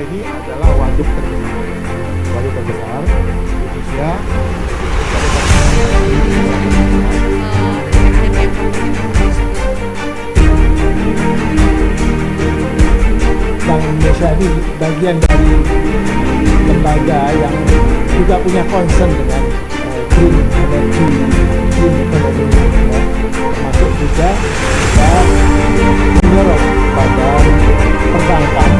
ini adalah waduk terbesar di Indonesia. Bank Indonesia ini bagian dari lembaga yang juga punya concern dengan green energy, green economy, ya. Termasuk juga kita mendorong pada perbankan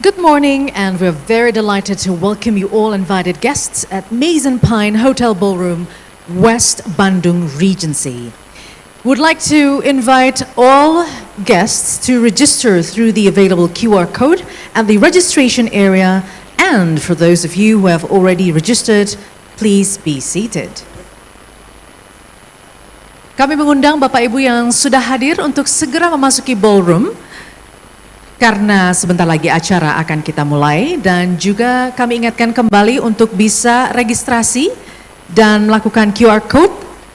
Good morning, and we're very delighted to welcome you all invited guests at Maison Pine Hotel Ballroom, West Bandung Regency. Would like to invite all guests to register through the available QR code at the registration area, and for those of you who have already registered, please be seated. Kami mengundang Bapak Ibu yang sudah hadir untuk segera memasuki ballroom, karena sebentar lagi acara akan kita mulai, dan juga kami ingatkan kembali untuk bisa registrasi dan melakukan QR code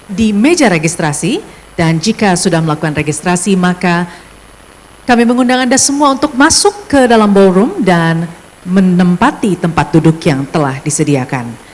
di meja registrasi, dan jika sudah melakukan registrasi maka kami mengundang Anda semua untuk masuk ke dalam ballroom dan menempati tempat duduk yang telah disediakan.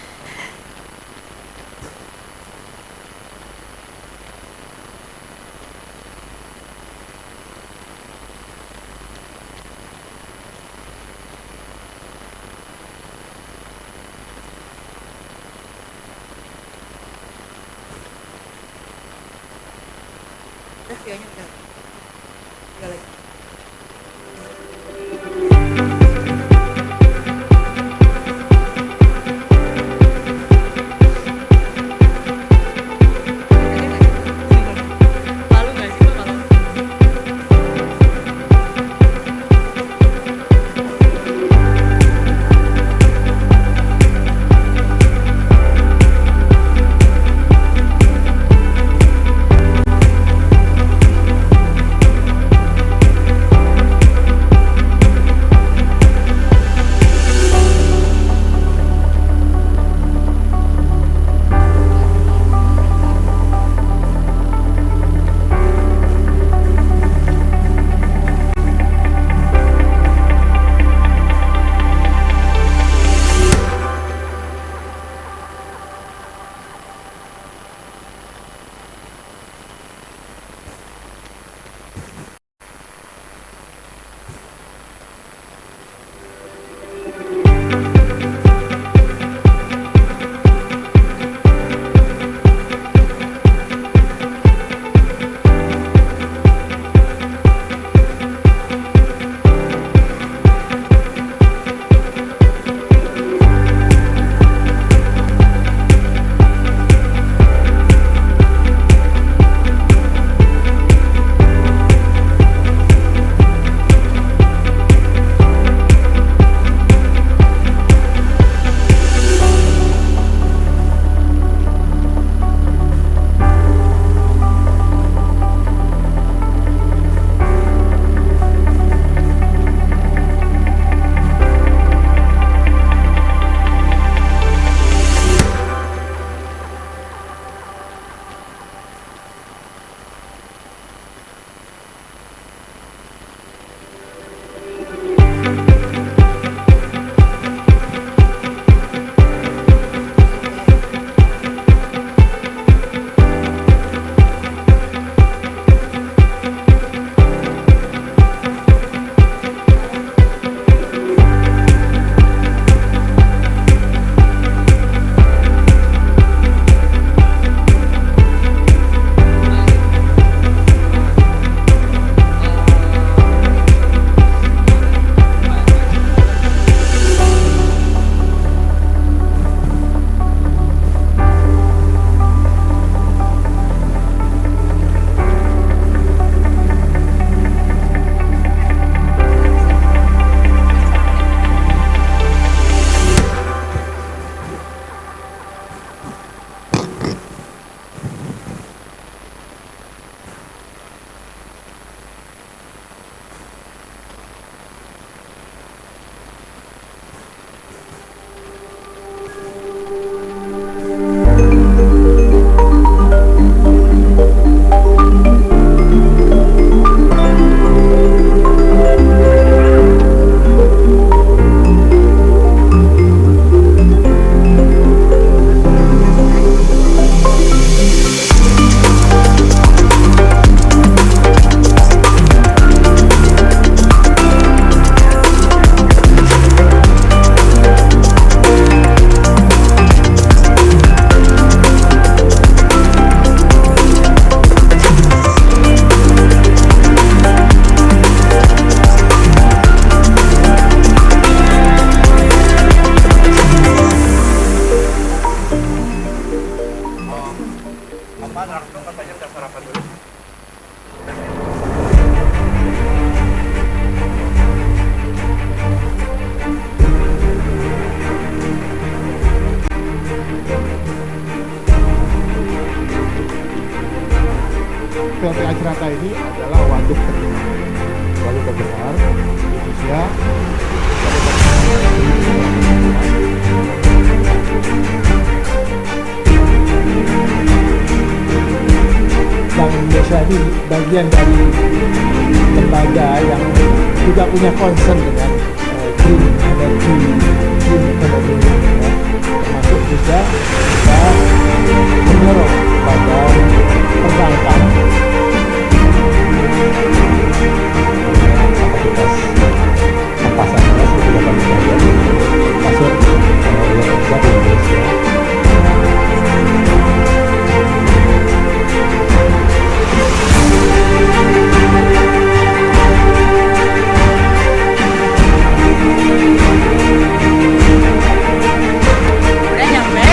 PLTA Cirata ini adalah waduk terbesar di Indonesia. Bank Indonesia ini bagian dari lembaga yang juga punya concern dengan green energy, green economy, ya. Termasuk juga kita mendorong pada perbankan kapasitas pasarnya seperti dapat kita masuk yang besar di Indonesia. Udah nyampe.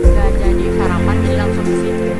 Udah jadi sarapan jadi langsung ke situ.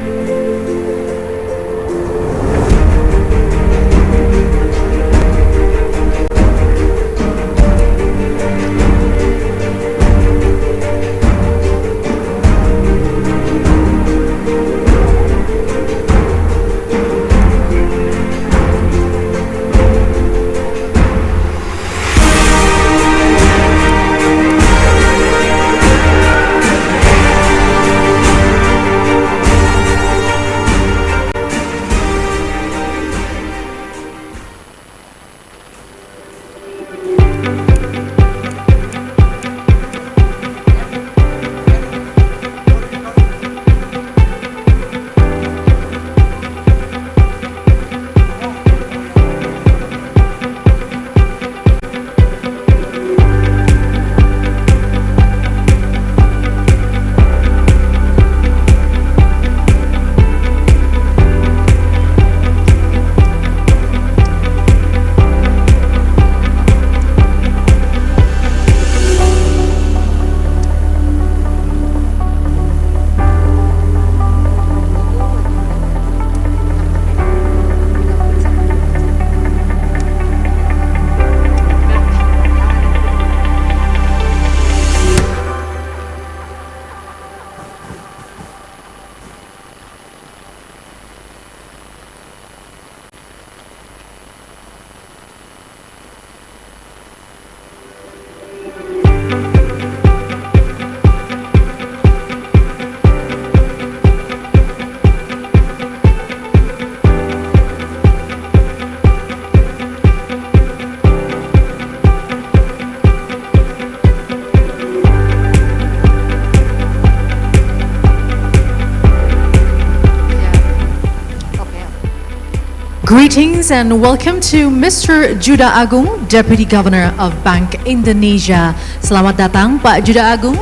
Greetings and welcome to Mr. Juda Agung, Deputy Governor of Bank Indonesia. Selamat datang Pak Juda Agung.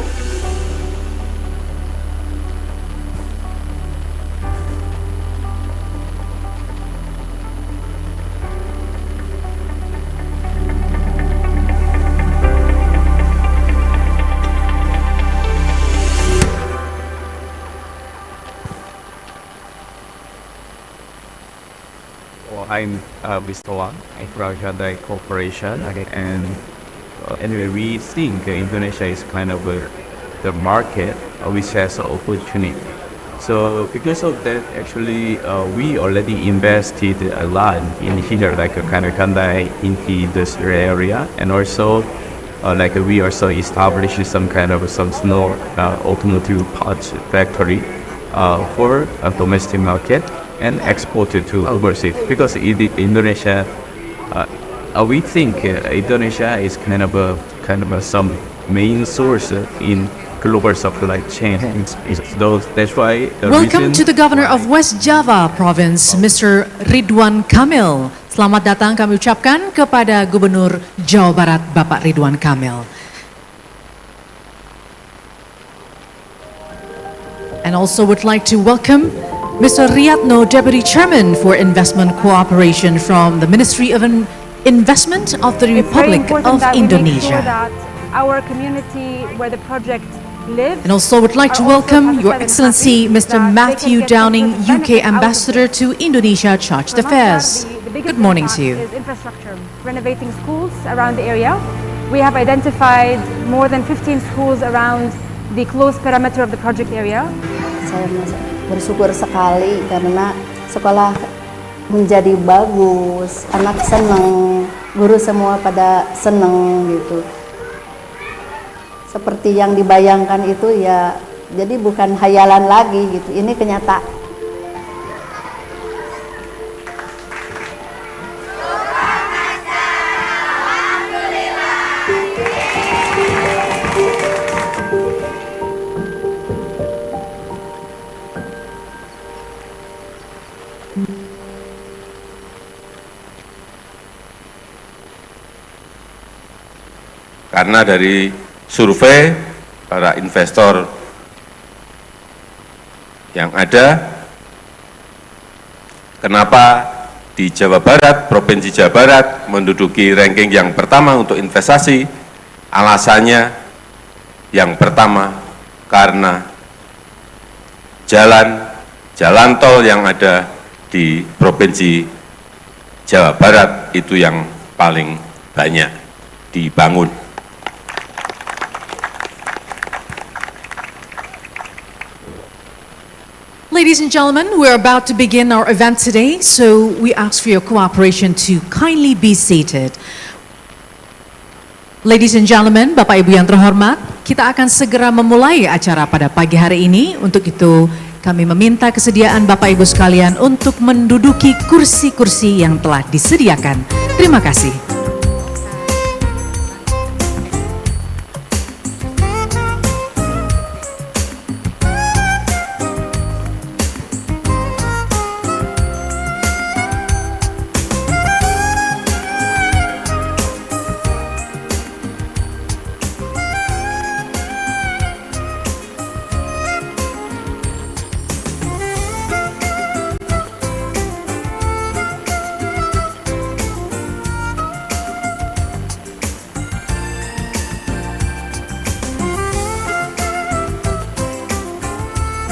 I'm Mr. Wang, I from Hyundai Corporation, and anyway, we think Indonesia is kind of the market which has opportunity. So because of that, actually, we already invested a lot in here, like a kind of Hyundai in the industrial area, and also like we also established some kind of some small automotive parts factory for a domestic market and exported to overseas, because Indonesia, we think Indonesia is kind of some main source in global supply chain. That's why the Welcome to reason the Governor of West Java Province, Mr. Ridwan Kamil. Selamat datang kami ucapkan kepada Gubernur Jawa Barat, Bapak Ridwan Kamil. And also would like to welcome Mr. Riyadno, Deputy Chairman for Investment Cooperation from the Ministry of Investment of the Republic of Indonesia. Our community where the project lives. And also would like to welcome Your Excellency Mr. Matthew Downing, UK Ambassador to Indonesia Chargé d'Affaires. Good morning to you. Infrastructure, renovating schools around the area. We have identified more than 15 schools around the close perimeter of the project area. Saya bersyukur sekali karena sekolah menjadi bagus, anak senang, guru semua pada senang gitu. Seperti yang dibayangkan itu ya, jadi bukan hayalan lagi gitu, ini kenyataan. Karena dari survei para investor yang ada, kenapa di Jawa Barat, Provinsi Jawa Barat menduduki ranking yang pertama untuk investasi? Alasannya yang pertama karena jalan tol yang ada di Provinsi Jawa Barat itu yang paling banyak dibangun. Ladies and gentlemen, we're about to begin our event today, so we ask for your cooperation to kindly be seated. Ladies and gentlemen, Bapak Ibu yang terhormat, kita akan segera memulai acara pada pagi hari ini. Untuk itu, kami meminta kesediaan Bapak Ibu sekalian untuk menduduki kursi-kursi yang telah disediakan. Terima kasih.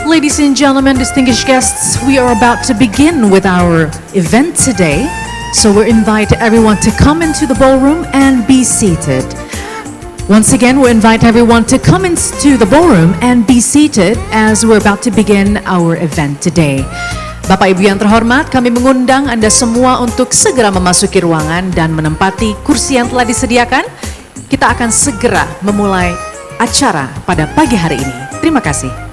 Ladies and gentlemen, distinguished guests, we are about to begin with our event today. So we invite everyone to come into the ballroom and be seated. Once again, we invite everyone to come into the ballroom and be seated as we're about to begin our event today. Bapak Ibu yang terhormat, kami mengundang Anda semua untuk segera memasuki ruangan dan menempati kursi yang telah disediakan. Kita akan segera memulai acara pada pagi hari ini. Terima kasih.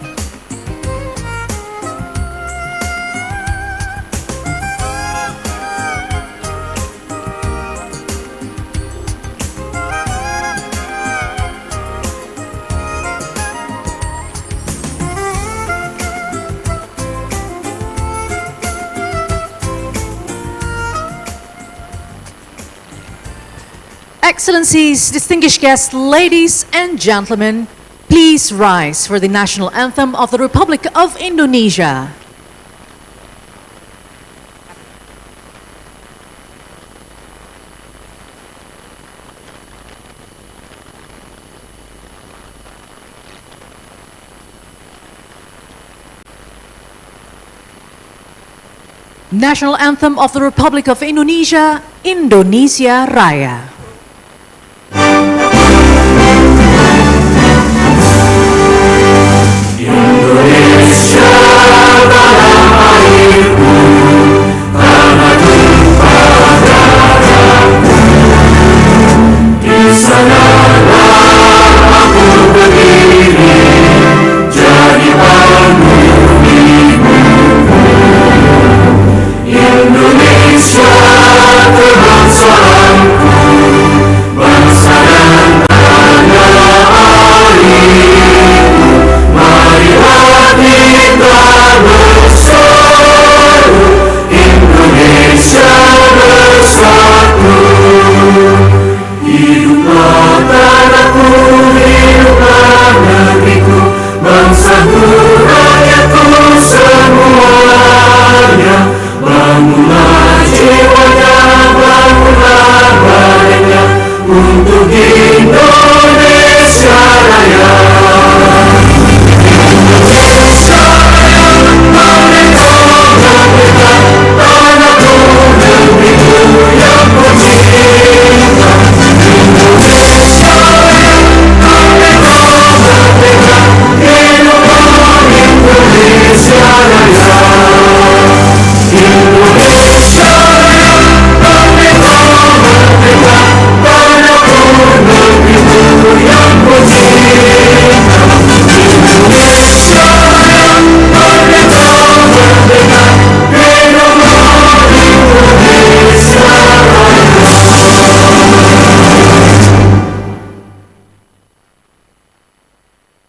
Excellencies, distinguished guests, ladies and gentlemen, please rise for the national anthem of the Republic of Indonesia. National anthem of the Republic of Indonesia, Indonesia Raya. Indonesia, kebangsaan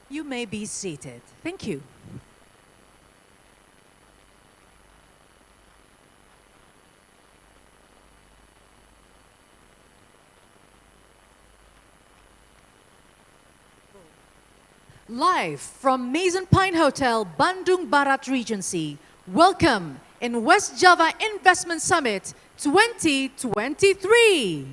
You may be seated. Thank you. Live from Maison Pine Hotel, Bandung Barat Regency, welcome in West Java Investment Summit 2023.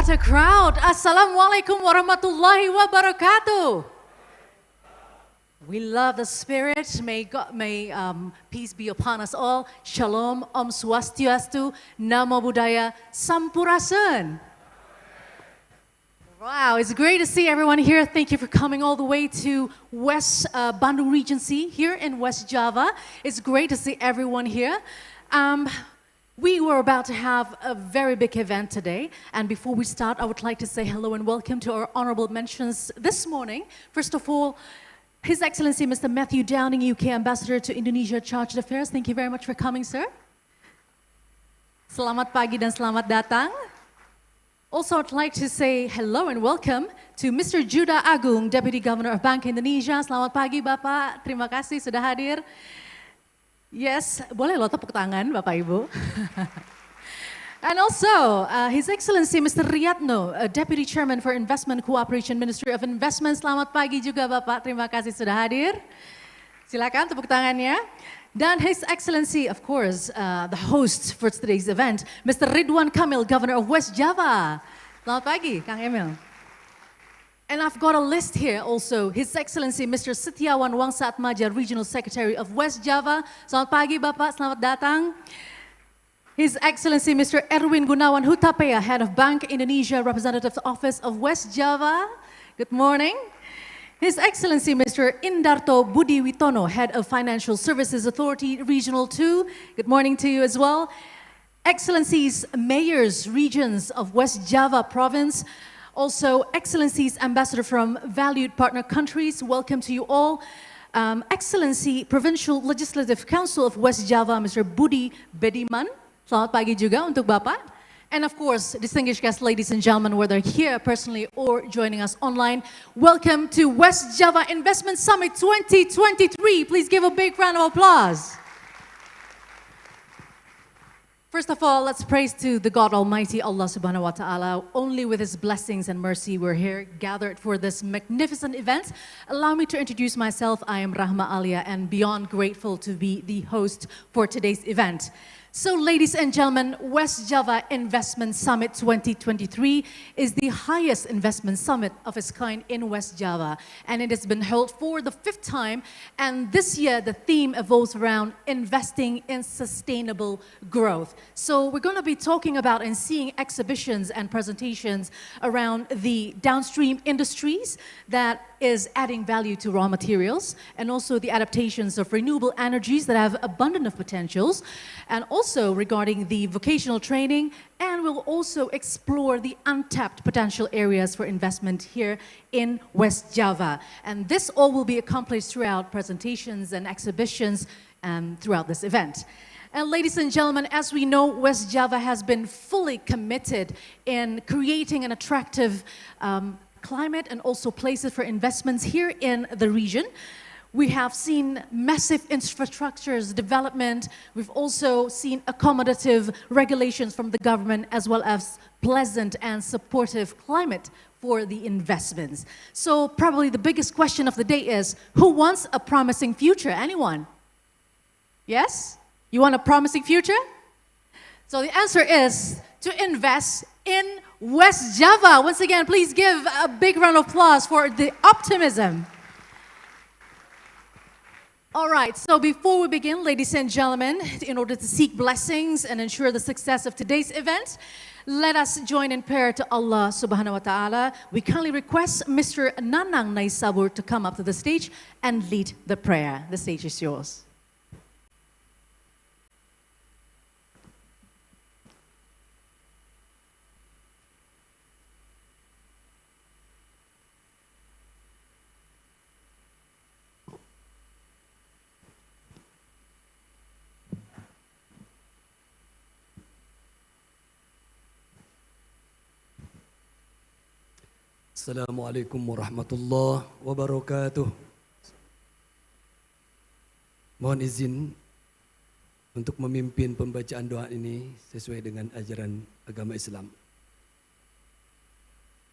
What a crowd. Assalamualaikum warahmatullahi wabarakatuh. We love the spirit. May peace be upon us all. Shalom, Om Swastiastu, Namo Buddhaya, Sampurasun. Wow, it's great to see everyone here. Thank you for coming all the way to West Bandung Regency here in West Java. It's great to see everyone here. We were about to have a very big event today, and before we start, I would like to say hello and welcome to our honorable mentions this morning. First of all, His Excellency Mr. Matthew Downing, UK Ambassador to Indonesia Chargé d'Affaires. Thank you very much for coming, sir. Selamat pagi dan selamat datang. Also, I'd like to say hello and welcome to Mr. Juda Agung, Deputy Governor of Bank Indonesia. Selamat pagi, Bapak. Terima kasih sudah hadir. Yes, boleh loh tepuk tangan Bapak Ibu. And also, His Excellency Mr. Riyadno, Deputy Chairman for Investment Cooperation Ministry of Investment. Selamat pagi juga Bapak, terima kasih sudah hadir. Silakan tepuk tangannya. Dan His Excellency, of course, the host for today's event, Mr. Ridwan Kamil, Governor of West Java. Selamat pagi, Kang Emil. And I've got a list here also. His Excellency Mr. Setiawan Wangsaatmaja, Regional Secretary of West Java. Selamat pagi Bapak, selamat datang. His Excellency Mr. Erwin Gunawan Hutapea, Head of Bank Indonesia, Representative Office of West Java. Good morning. His Excellency Mr. Indarto Budi Witono, Head of Financial Services Authority, Regional 2. Good morning to you as well. Excellencies, Mayors, Regions of West Java Province. Also, Excellencies, Ambassador from valued partner countries, welcome to you all. Excellency, Provincial Legislative Council of West Java, Mr. Budi Bediman. Selamat pagi juga untuk Bapak. And of course, distinguished guests, ladies and gentlemen, whether here personally or joining us online, welcome to West Java Investment Summit 2023. Please give a big round of applause. First of all, let's praise to the God Almighty, Allah subhanahu wa ta'ala. Only with His blessings and mercy we're here gathered for this magnificent event. Allow me to introduce myself. I am Rahma Alia and beyond grateful to be the host for today's event. So, ladies and gentlemen, West Java Investment Summit 2023 is the highest investment summit of its kind in West Java, and it has been held for the 5th time. And this year, the theme evolves around investing in sustainable growth. So, we're going to be talking about and seeing exhibitions and presentations around the downstream industries that is adding value to raw materials, and also the adaptations of renewable energies that have abundant of potentials, and also regarding the vocational training, and we'll also explore the untapped potential areas for investment here in West Java. And this all will be accomplished throughout presentations and exhibitions throughout this event. And ladies and gentlemen, as we know, West Java has been fully committed in creating an attractive climate and also places for investments here in the region. We have seen massive infrastructures development. We've also seen accommodative regulations from the government, as well as pleasant and supportive climate for the investments. So probably the biggest question of the day is, who wants a promising future? Anyone? Yes? You want a promising future? So the answer is to invest in West Java. Once again, please give a big round of applause for the optimism. All right, so before we begin, ladies and gentlemen, in order to seek blessings and ensure the success of today's event, let us join in prayer to Allah subhanahu wa ta'ala. We kindly request Mr. Nanang Naisabur to come up to the stage and lead the prayer. The stage is yours. Assalamualaikum warahmatullahi wabarakatuh. Mohon izin untuk memimpin pembacaan doa ini sesuai dengan ajaran agama Islam.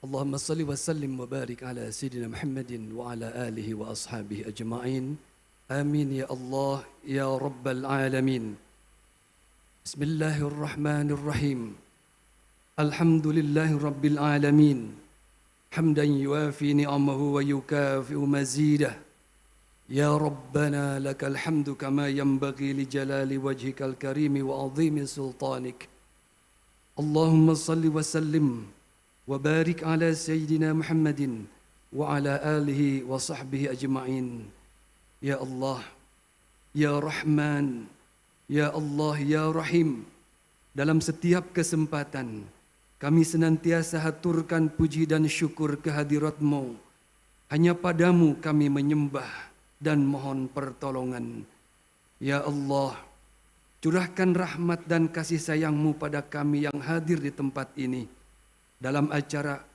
Allahumma salli wa sallim wa barik ala Sayyidina Muhammadin wa ala alihi wa ashabihi ajma'in. Amin ya Allah ya Rabbal alamin. Bismillahirrahmanirrahim. الحمد لله رب العالمين حمدا يوافي نعمه ويكافئ مزيده يا ربنا لك الحمد كما ينبغي لجلال وجهك الكريم وعظيم سلطانك اللهم صل وسلم وبارك على سيدنا محمد وعلى آله وصحبه أجمعين يا الله يا رحمن يا الله يا رحيم. Dalam setiap kesempatan kami senantiasa haturkan puji dan syukur kehadirat-Mu. Hanya padamu kami menyembah dan mohon pertolongan. Ya Allah, curahkan rahmat dan kasih sayang-Mu pada kami yang hadir di tempat ini dalam acara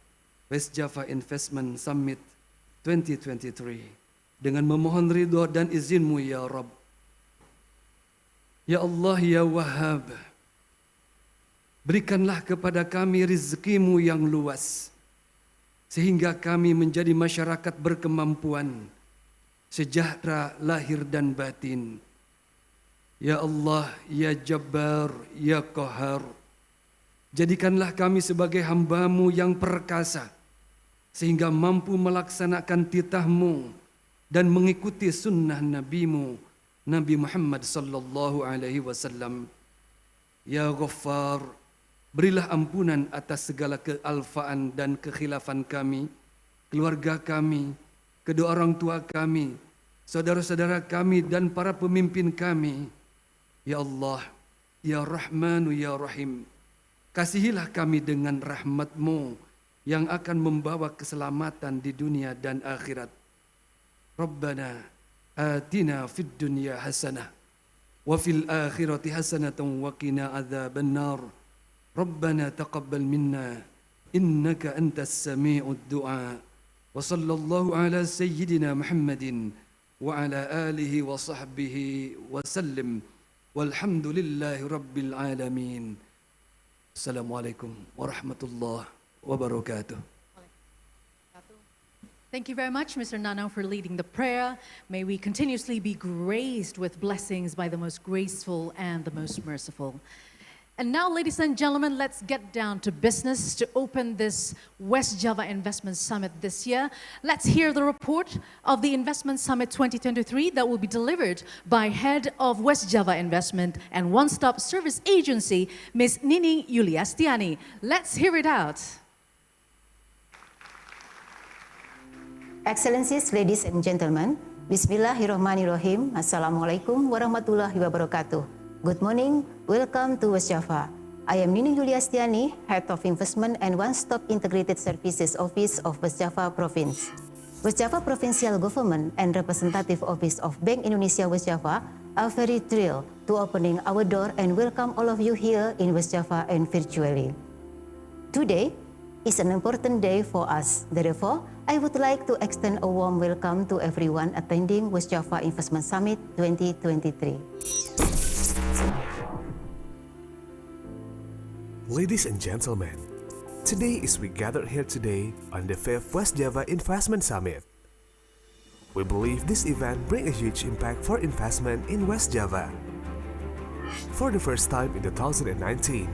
West Java Investment Summit 2023 dengan memohon ridha dan izin-Mu ya Rabb. Ya Allah ya Wahhab, berikanlah kepada kami rezeki-Mu yang luas, sehingga kami menjadi masyarakat berkemampuan, sejahtera lahir dan batin. Ya Allah, ya Jabbar, ya Qahar, jadikanlah kami sebagai hamba-Mu yang perkasa, sehingga mampu melaksanakan titah-Mu dan mengikuti sunnah Nabi-Mu, Nabi Muhammad sallallahu alaihi wasallam. Ya Ghaffar, berilah ampunan atas segala kealfaan dan kekhilafan kami, keluarga kami, kedua orang tua kami, saudara-saudara kami dan para pemimpin kami. Ya Allah, ya Rahmanu ya Rahim, kasihilah kami dengan rahmat-Mu yang akan membawa keselamatan di dunia dan akhirat. Rabbana atina fid dunya hasanah wa fil akhirati hasanatan wa qina adzaban nar. ربنا تقبل منا إنك أنت السميع الدعاء وصلى الله على سيدنا محمد وعلى آله وصحبه وسلم والحمد لله رب العالمين. السلام عليكم ورحمة الله وبركاته. Thank you very much, Mr. Nanang, for leading the prayer. May we continuously be graced with blessings by the most graceful and the most merciful. And now, ladies and gentlemen, let's get down to business to open this West Java Investment Summit this year. Let's hear the report of the Investment Summit 2023 that will be delivered by Head of West Java Investment and One Stop Service Agency, Ms. Nining Yuliastiani. Let's hear it out. Excellencies, ladies and gentlemen, Bismillahirrahmanirrahim. Assalamualaikum warahmatullahi wabarakatuh. Good morning, welcome to West Java. I am Nining Yuliastiani, Head of Investment and One-Stop Integrated Services Office of West Java Province. West Java Provincial Government and Representative Office of Bank Indonesia West Java are very thrilled to opening our door and welcome all of you here in West Java and virtually. Today is an important day for us. Therefore, I would like to extend a warm welcome to everyone attending West Java Investment Summit 2023. Ladies and gentlemen, today is we gathered here today on the 5th West Java Investment Summit. We believe this event brings a huge impact for investment in West Java. For the first time in 2019,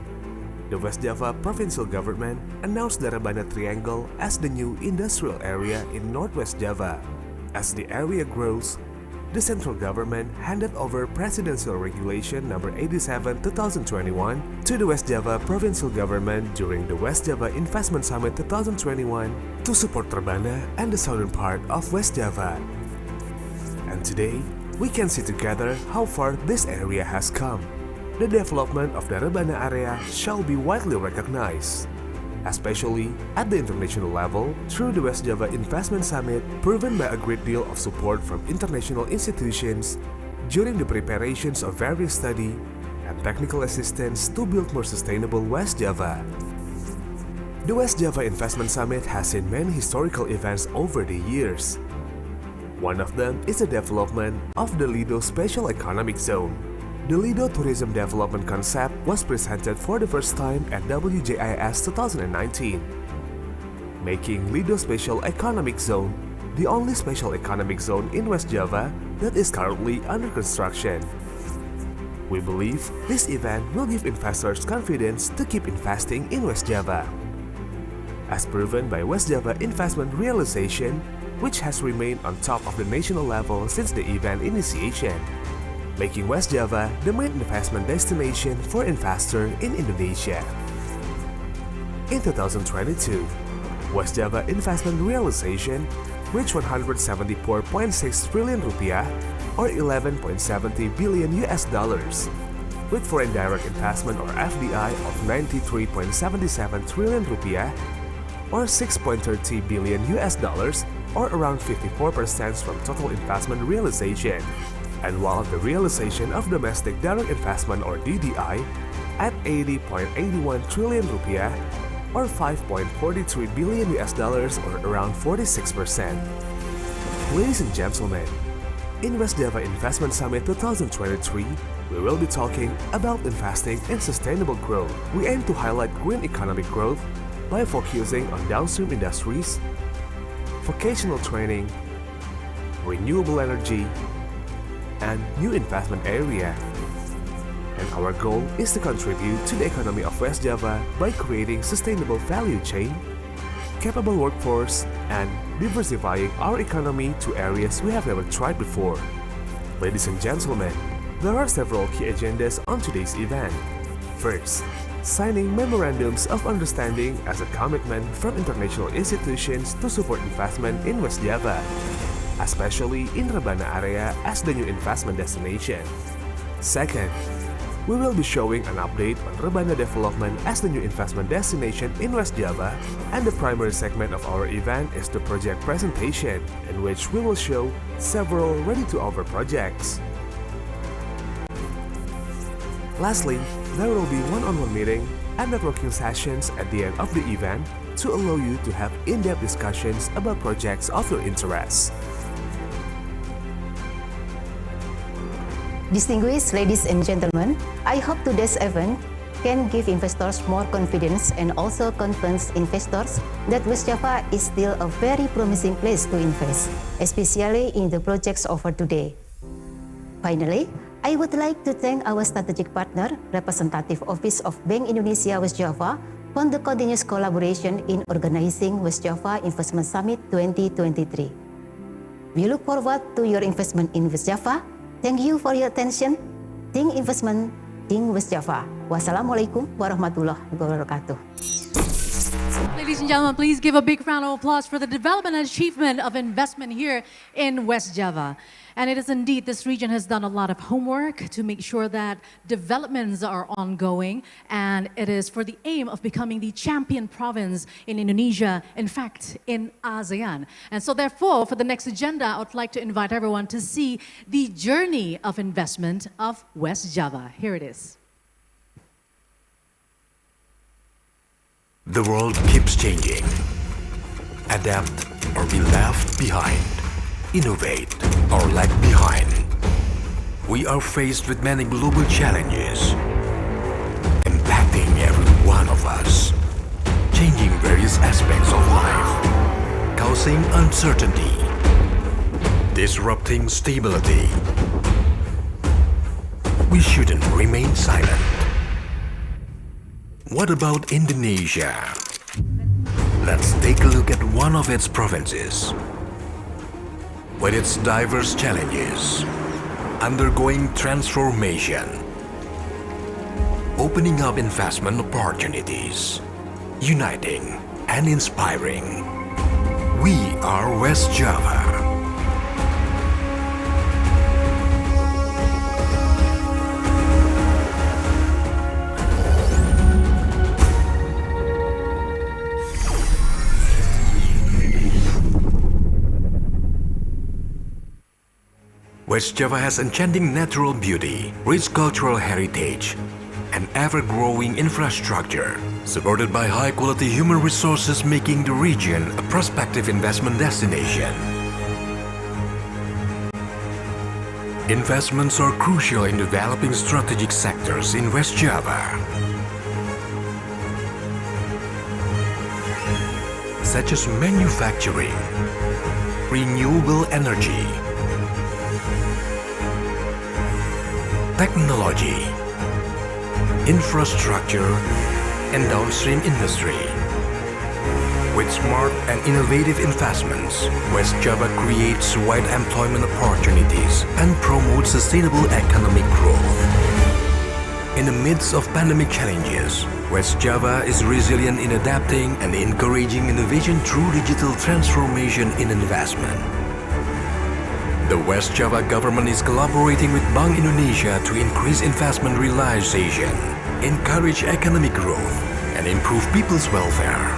the West Java Provincial Government announced the Rebana Triangle as the new industrial area in Northwest Java. As the area grows, the central government handed over Presidential Regulation No. 87/2021 to the West Java Provincial Government during the West Java Investment Summit 2021 to support Rebana and the southern part of West Java. And today, we can see together how far this area has come. The development of the Rebana area shall be widely recognized, especially at the international level through the West Java Investment Summit, proven by a great deal of support from international institutions during the preparations of various study and technical assistance to build more sustainable West Java. The West Java Investment Summit has seen many historical events over the years. One of them is the development of the Lido Special Economic Zone. The Lido Tourism Development Concept was presented for the first time at WJIS 2019, making Lido Special Economic Zone the only special economic zone in West Java that is currently under construction. We believe this event will give investors confidence to keep investing in West Java. As proven by West Java investment realization, which has remained on top of the national level since the event initiation, making West Java the main investment destination for investors in Indonesia. In 2022, West Java investment realization reached 174.6 trillion rupiah or 11.70 billion US dollars, with foreign direct investment or FDI of 93.77 trillion rupiah or 6.30 billion US dollars or around 54% from total investment realization. And while the realization of domestic direct investment or DDI at 80.81 trillion rupiah or 5.43 billion US dollars or around 46%. Ladies and gentlemen, in West Java Investment Summit 2023, we will be talking about investing in sustainable growth. We aim to highlight green economic growth by focusing on downstream industries, vocational training, renewable energy, and new investment area. And our goal is to contribute to the economy of West Java by creating sustainable value chain, capable workforce, and diversifying our economy to areas we have never tried before. Ladies and gentlemen, there are several key agendas on today's event. First, signing memorandums of understanding as a commitment from international institutions to support investment in West Java, especially in Rebana area as the new investment destination. Second, we will be showing an update on Rebana development as the new investment destination in West Java, and the primary segment of our event is the project presentation, in which we will show several ready-to-offer projects. Lastly, there will be one-on-one meeting and networking sessions at the end of the event to allow you to have in-depth discussions about projects of your interest. Distinguished ladies and gentlemen, I hope today's event can give investors more confidence and also convince investors that West Java is still a very promising place to invest, especially in the projects offered today. Finally, I would like to thank our strategic partner, Representative Office of Bank Indonesia West Java, for the continuous collaboration in organizing West Java Investment Summit 2023. We look forward to your investment in West Java. Thank you for your attention. Think investment, think West Java. Wassalamualaikum warahmatullahi wabarakatuh. Ladies and gentlemen, please give a big round of applause for the development and achievement of investment here in West Java. And it is indeed, this region has done a lot of homework to make sure that developments are ongoing, and it is for the aim of becoming the champion province in Indonesia, in fact, in ASEAN. And so therefore, for the next agenda, I would like to invite everyone to see the journey of investment of West Java. Here it is. The world keeps changing. Adapt or be left behind. Innovate or lag behind. We are faced with many global challenges, impacting every one of us, changing various aspects of life, causing uncertainty, disrupting stability. We shouldn't remain silent. What about Indonesia? Let's take a look at one of its provinces. With its diverse challenges, undergoing transformation, opening up investment opportunities, uniting and inspiring. We are West Java. West Java has enchanting natural beauty, rich cultural heritage, and ever-growing infrastructure, supported by high-quality human resources, making the region a prospective investment destination. Investments are crucial in developing strategic sectors in West Java, such as manufacturing, renewable energy, technology, infrastructure, and downstream industry. With smart and innovative investments, West Java creates wide employment opportunities and promotes sustainable economic growth. In the midst of pandemic challenges, West Java is resilient in adapting and encouraging innovation through digital transformation in investment. The West Java government is collaborating with Bank Indonesia to increase investment realization, encourage economic growth, and improve people's welfare.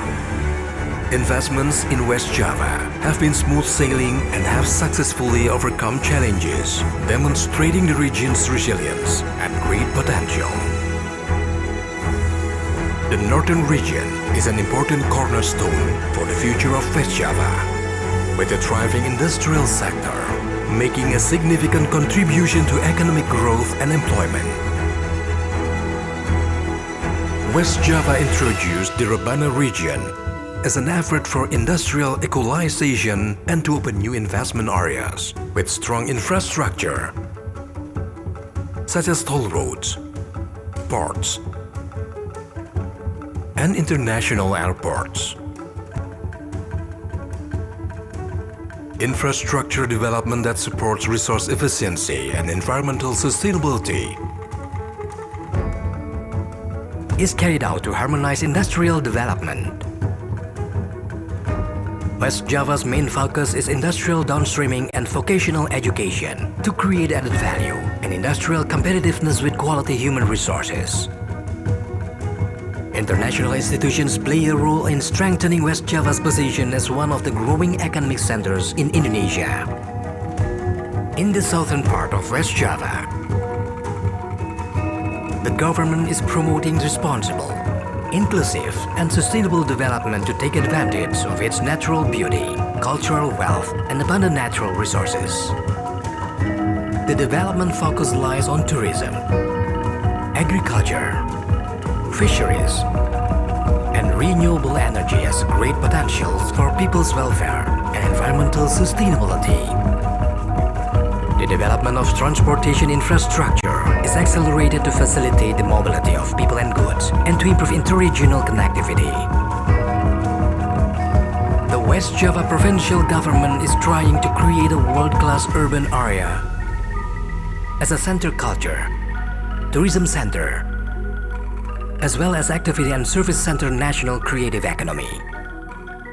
Investments in West Java have been smooth sailing and have successfully overcome challenges, demonstrating the region's resilience and great potential. The northern region is an important cornerstone for the future of West Java, with a thriving industrial sector, making a significant contribution to economic growth and employment. West Java introduced the Rebana region as an effort for industrial equalization and to open new investment areas with strong infrastructure, such as toll roads, ports, and international airports. Infrastructure development that supports resource efficiency and environmental sustainability is carried out to harmonize industrial development. West Java's main focus is industrial downstreaming and vocational education to create added value and industrial competitiveness with quality human resources. International institutions play a role in strengthening West Java's position as one of the growing economic centers in Indonesia. In the southern part of West Java, the government is promoting responsible, inclusive, and sustainable development to take advantage of its natural beauty, cultural wealth, and abundant natural resources. The development focus lies on tourism, agriculture, fisheries, and renewable energy as great potentials for people's welfare and environmental sustainability. The development of transportation infrastructure is accelerated to facilitate the mobility of people and goods and to improve interregional connectivity. The West Java provincial government is trying to create a world-class urban area as a center culture, tourism center, as well as activity and service center national creative economy,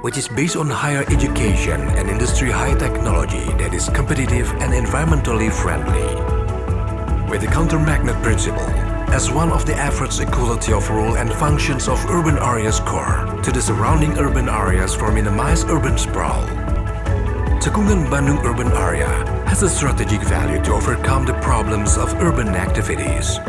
which is based on higher education and industry high technology that is competitive and environmentally friendly. With the counter-magnet principle as one of the efforts equality of role and functions of urban areas core to the surrounding urban areas for minimized urban sprawl. Cekungan Bandung urban area has a strategic value to overcome the problems of urban activities.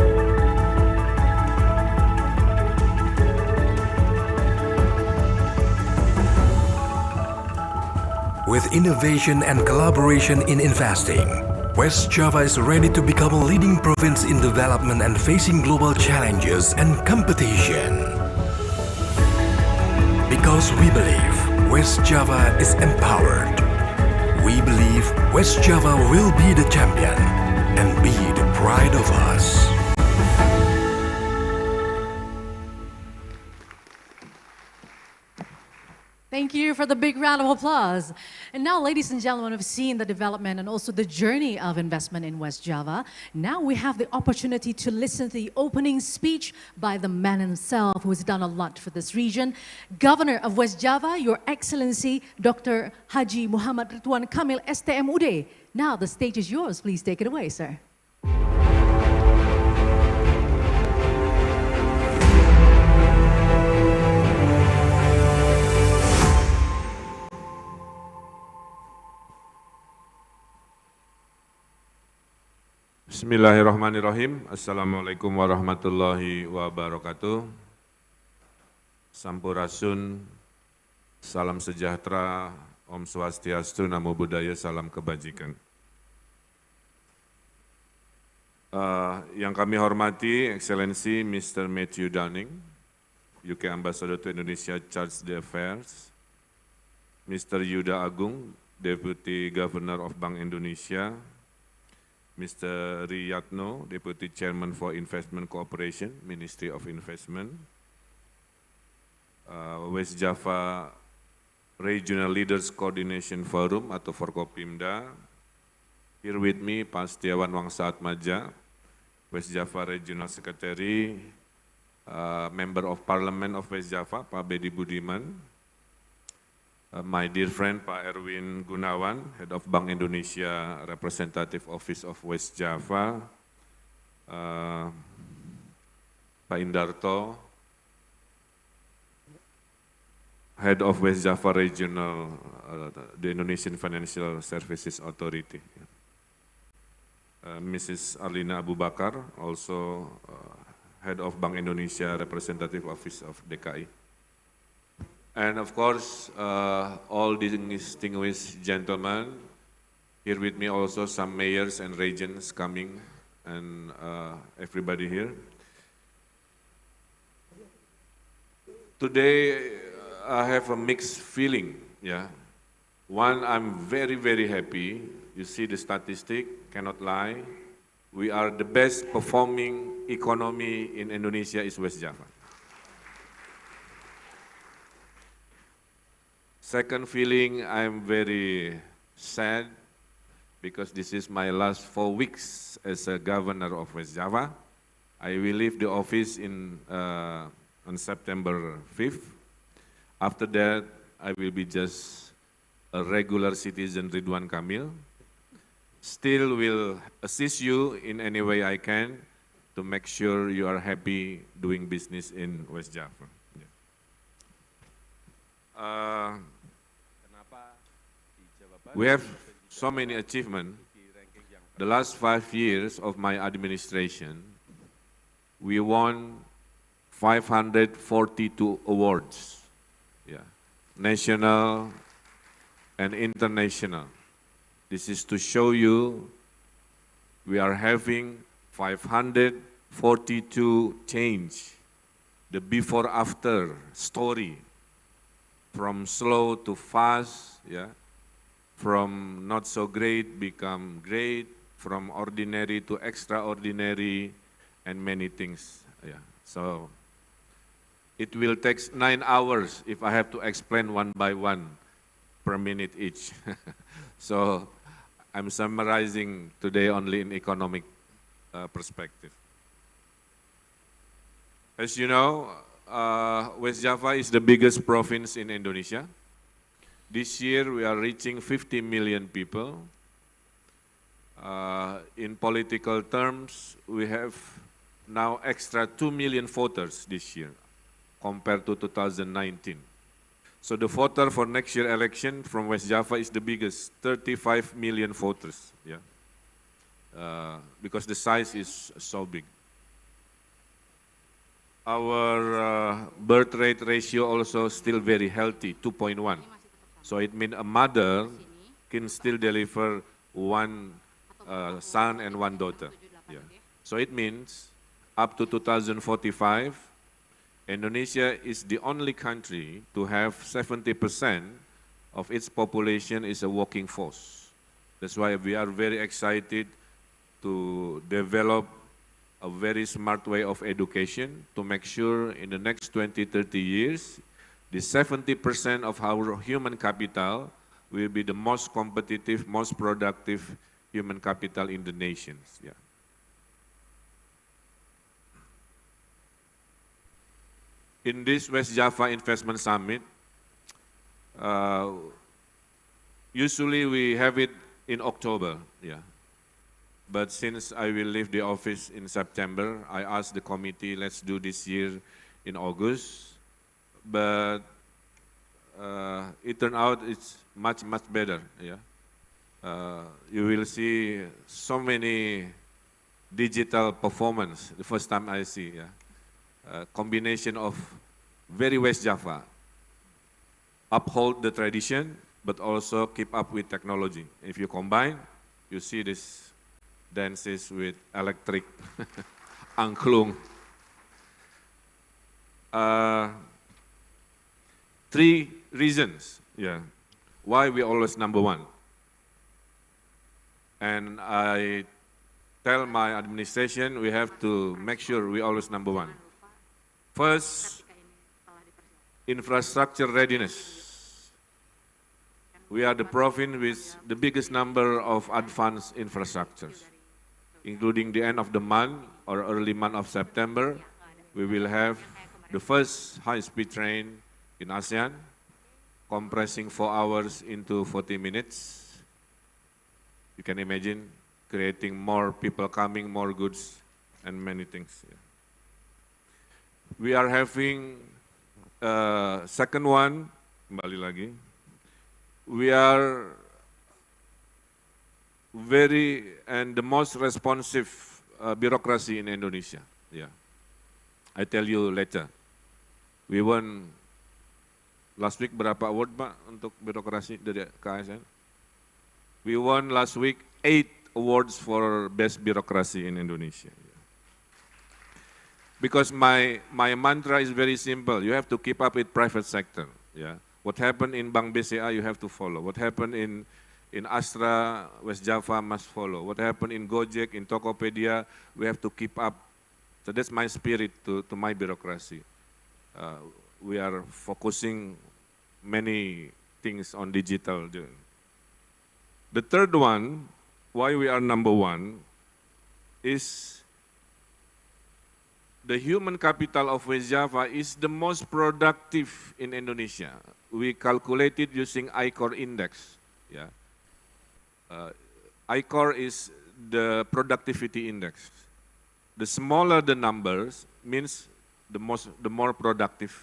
With innovation and collaboration in investing, West Java is ready to become a leading province in development and facing global challenges and competition. Because we believe West Java is empowered. We believe West Java will be the champion and be the pride of us. Thank you for the big round of applause. And now, ladies and gentlemen, we've seen the development and also the journey of investment in West Java. Now we have the opportunity to listen to the opening speech by the man himself who has done a lot for this region. Governor of West Java, Your Excellency, Dr. Haji Muhammad Ridwan Kamil, STMUD. Now the stage is yours. Please take it away, sir. Bismillahirrahmanirrahim. Assalamualaikum warahmatullahi wabarakatuh. Sampurasun, salam sejahtera, Om Swastiastu, Namo Buddhaya, salam kebajikan. Yang kami hormati, Excellency Mr. Matthew Downing, UK Ambassador to Indonesia, Charge d'Affaires, Mr. Yuda Agung, Deputy Governor of Bank Indonesia, Mr. Riyatno, Deputy Chairman for Investment Cooperation, Ministry of Investment, West Java Regional Leaders Coordination Forum atau Forkopimda. Here with me, Pak Setiawan Wangsa Atmaja, West Java Regional Secretary, Member of Parliament of West Java, Pak Bedi Budiman, my dear friend Pak Erwin Gunawan, Head of Bank Indonesia, Representative Office of West Java, Pak Indarto, Head of West Java Regional, the Indonesian Financial Services Authority. Mrs. Arlina Abu Bakar, also Head of Bank Indonesia, Representative Office of DKI. And of course, all distinguished gentlemen, here with me also some mayors and regions coming, and everybody here. Today, I have a mixed feeling, yeah. One, I'm very, very happy. You see the statistic, cannot lie. We are the best performing economy in Indonesia is West Java. Second feeling, I'm very sad because this is my last 4 weeks as a governor of West Java. I will leave the office on September 5th. After that, I will be just a regular citizen Ridwan Kamil. Still will assist you in any way I can to make sure you are happy doing business in West Java. We have so many achievements. The last 5 years of my administration, we won 542 awards, yeah, national and international. This is to show you we are having 542 change, the before-after story, from slow to fast, yeah, from not so great become great, from ordinary to extraordinary, and many things. Yeah. So it will take 9 hours if I have to explain one by one per minute each. So I'm summarizing today only in economic perspective. As you know, West Java is the biggest province in Indonesia. This year we are reaching 50 million people. In political terms, we have now extra 2 million voters this year compared to 2019. So the voter for next year election from West Java is the biggest, 35 million voters, yeah, because the size is so big. Our birth rate ratio also still very healthy, 2.1. So it means a mother can still deliver one son and one daughter. Yeah. So it means up to 2045, Indonesia is the only country to have 70% of its population is a working force. That's why we are very excited to develop a very smart way of education to make sure in the next 20, 30 years, the 70% of our human capital will be the most competitive, most productive human capital in the nations. Yeah. In this West Java Investment Summit, usually we have it in October, yeah. But since I will leave the office in September, I asked the committee, let's do this year in August. But it turned out it's much, much better, yeah. You will see so many digital performance, the first time I see, yeah. Combination of very West Java, uphold the tradition, but also keep up with technology. If you combine, you see this dances with electric angklung. 3 reasons, yeah, why we always number 1. And I tell my administration, we have to make sure we always number one. First, infrastructure readiness. We are the province with the biggest number of advanced infrastructures. Including the end of the month or early month of September, we will have the first high-speed train in ASEAN, compressing 4 hours into 40 minutes. You can imagine creating more people coming, more goods, and many things. We are having second one, kembali lagi. We are the most responsive bureaucracy in Indonesia. Yeah, I tell you later. We won last week berapa award Pak untuk birokrasi dari KSN? We won last week 8 awards for best bureaucracy in Indonesia. Because my mantra is very simple. You have to keep up with private sector. Yeah, what happened in Bank BCA you have to follow. What happened in Astra, West Java must follow. What happened in Gojek, in Tokopedia, we have to keep up. So that's my spirit to my bureaucracy. We are focusing many things on digital. The third one, why we are number one, is the human capital of West Java is the most productive in Indonesia. We calculated using ICOR index. Yeah. ICOR is the productivity index. The smaller the numbers means the more productive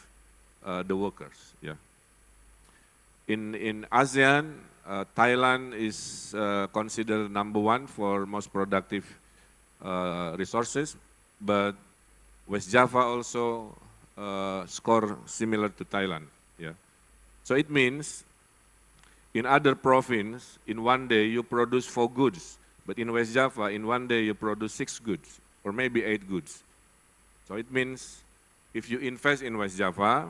the workers. Yeah. In ASEAN, Thailand is considered number one for most productive resources, but West Java also score similar to Thailand. Yeah. So it means in other province, in one day you produce 4 goods, but in West Java, in one day you produce 6 goods, or maybe 8 goods. So it means if you invest in West Java,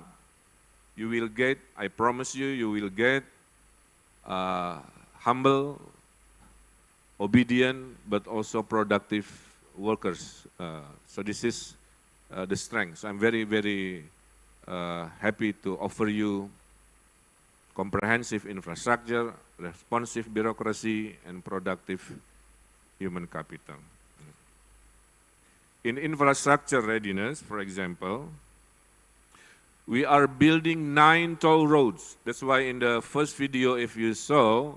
you will get, I promise you, you will get humble, obedient, but also productive workers. So this is the strength. So I'm very, very happy to offer you comprehensive infrastructure, responsive bureaucracy, and productive human capital. In infrastructure readiness, for example, we are building 9 toll roads. That's why in the first video, if you saw,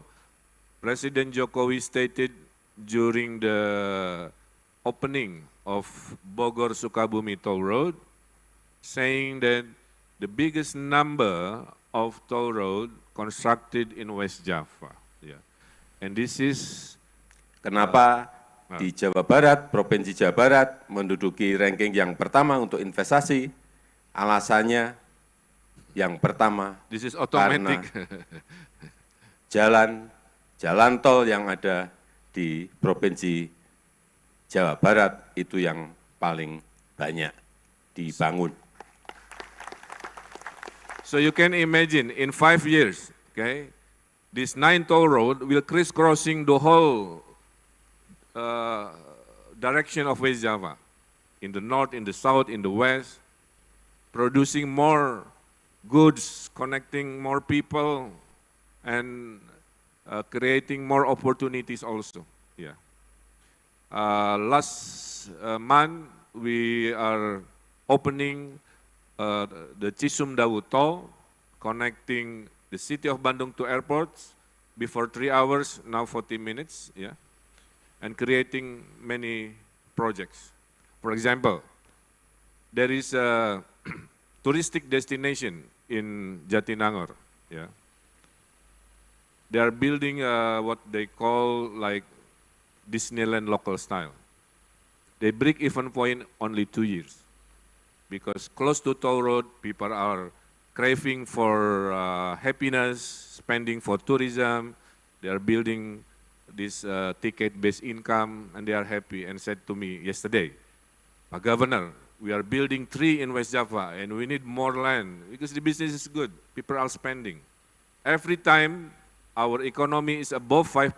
President Jokowi stated during the opening of Bogor-Sukabumi toll road, saying that the biggest number of toll road constructed in West Java. Yeah. And this is Kenapa di Jawa Barat, Provinsi Jawa Barat menduduki ranking yang pertama untuk investasi? Alasannya yang pertama, this is automatic. Karena jalan tol yang ada di Provinsi Jawa Barat itu yang paling banyak dibangun. So you can imagine in 5 years, okay, this 9 toll road will crisscrossing the whole direction of West Java, in the north, in the south, in the west, producing more goods, connecting more people, and creating more opportunities also. Yeah. Last month we are opening the Cisumdawu toll, connecting the city of Bandung to airports. Before 3 hours, now 40 minutes. Yeah. And creating many projects. For example, there is a touristic destination in Jatinangor. Yeah. They are building what they call like Disneyland local style. They break even point only 2 years. Because close to toll road, people are craving for happiness, spending for tourism. They are building this ticket-based income, and they are happy, and said to me yesterday, Governor, we are building 3 in West Java, and we need more land, because the business is good, people are spending. Every time our economy is above 5%,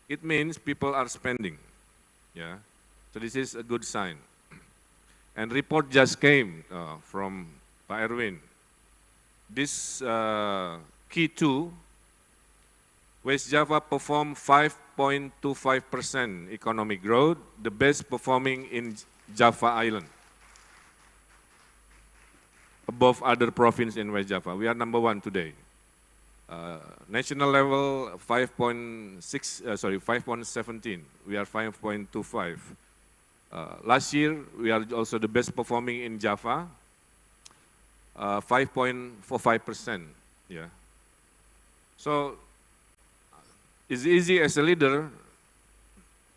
it means people are spending. Yeah, so this is a good sign. And report just came from Pak Erwin. This Q2, West Java performed 5.25% economic growth, the best performing in Java Island, above other provinces in West Java. We are number one today. National level 5.17. We are 5.25. Last year we are also the best performing in Java. 5.45%. Yeah. So it's easy as a leader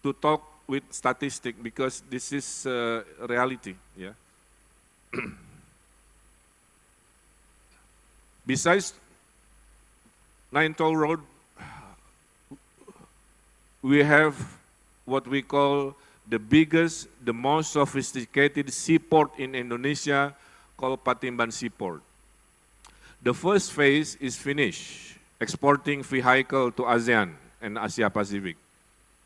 to talk with statistics because this is reality. Yeah. Besides 9 toll road, we have what we call the biggest, the most sophisticated seaport in Indonesia, called Patimban Seaport. The first phase is finished, exporting vehicle to ASEAN and Asia Pacific.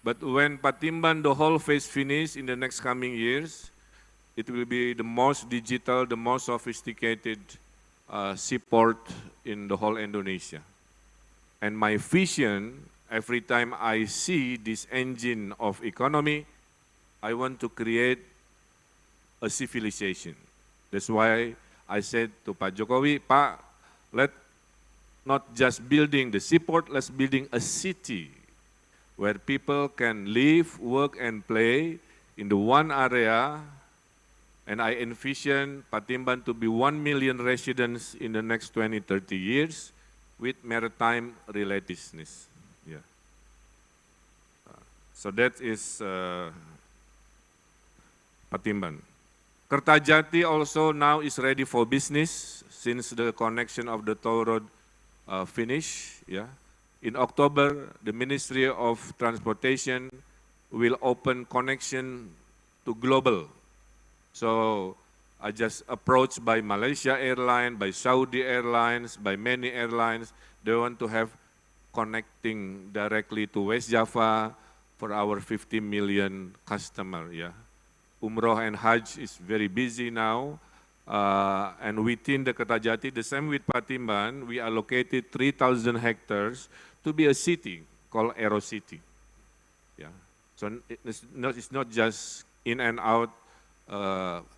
But when Patimban, the whole phase finish in the next coming years, it will be the most digital, the most sophisticated seaport in the whole Indonesia. And my vision, every time I see this engine of economy, I want to create a civilization. That's why I said to Pak Jokowi, Pak, let not just building the seaport, let's building a city where people can live, work, and play in the one area. And I envision Patimban to be 1 million residents in the next 20, 30 years with maritime relatedness. Yeah. So that is Patimban. Kertajati also now is ready for business since the connection of the toll road finished. Yeah. In October, the Ministry of Transportation will open connection to global. So I just approached by Malaysia Airlines, by Saudi Airlines, by many airlines. They want to have connecting directly to West Java for our 50 million customer. Yeah. Umroh and Hajj is very busy now. And within the Kertajati, the same with Patimban, we allocated 3,000 hectares to be a city called Aero City. Yeah. So it's not just in and out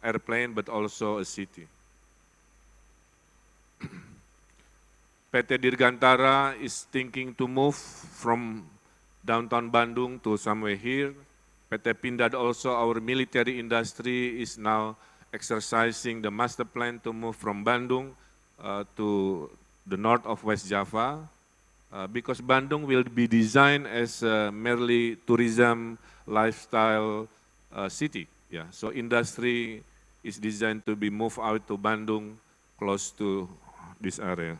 airplane, but also a city. PT Dirgantara is thinking to move from downtown Bandung to somewhere here. PT Pindad also, our military industry, is now exercising the master plan to move from Bandung to the north of West Java, because Bandung will be designed as a merely tourism lifestyle city. Yeah, so industry is designed to be moved out to Bandung, close to this area.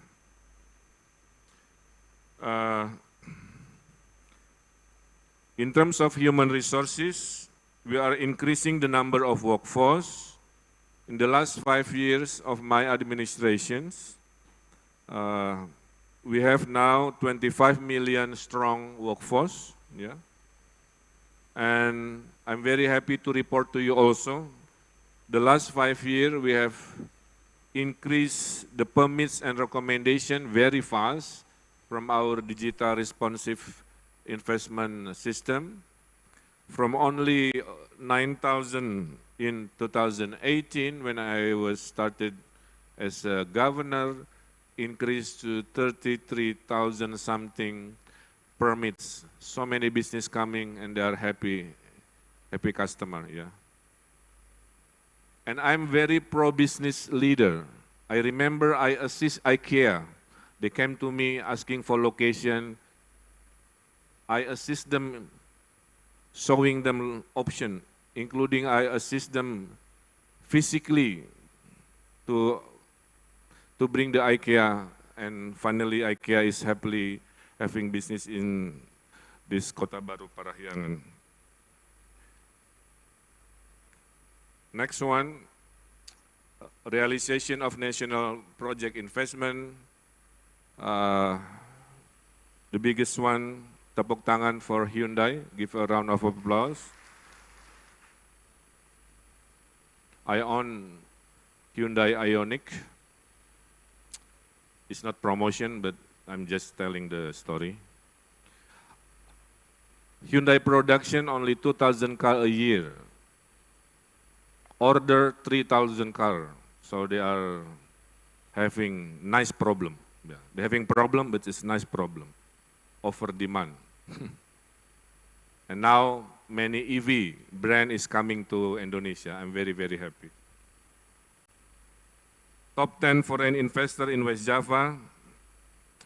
In terms of human resources, we are increasing the number of workforce. In the last 5 years of my administrations, we have now 25 million strong workforce. Yeah. And I'm very happy to report to you also, the last 5 years we have increased the permits and recommendation very fast from our digital responsive investment system. From only 9,000 in 2018 when I was started as a governor, increased to 33,000 something permits. So many business coming and they are happy customer, yeah. And I'm very pro-business leader. I remember I assist IKEA. They came to me asking for location. I assist them, showing them option, including I assist them physically to bring the IKEA, and finally IKEA is happily having business in this Kota Baru Parahyangan. Next one, realization of national project investment. The biggest one, tepuk tangan for Hyundai, give a round of applause. I own Hyundai Ioniq. It's not promotion, but I'm just telling the story. Hyundai production only 2,000 car a year. Order 3,000 car. So they are having nice problem. Yeah. They're having problem, but it's nice problem. Over demand. And now many EV brand is coming to Indonesia. I'm very, very happy. Top 10 foreign investor in West Java.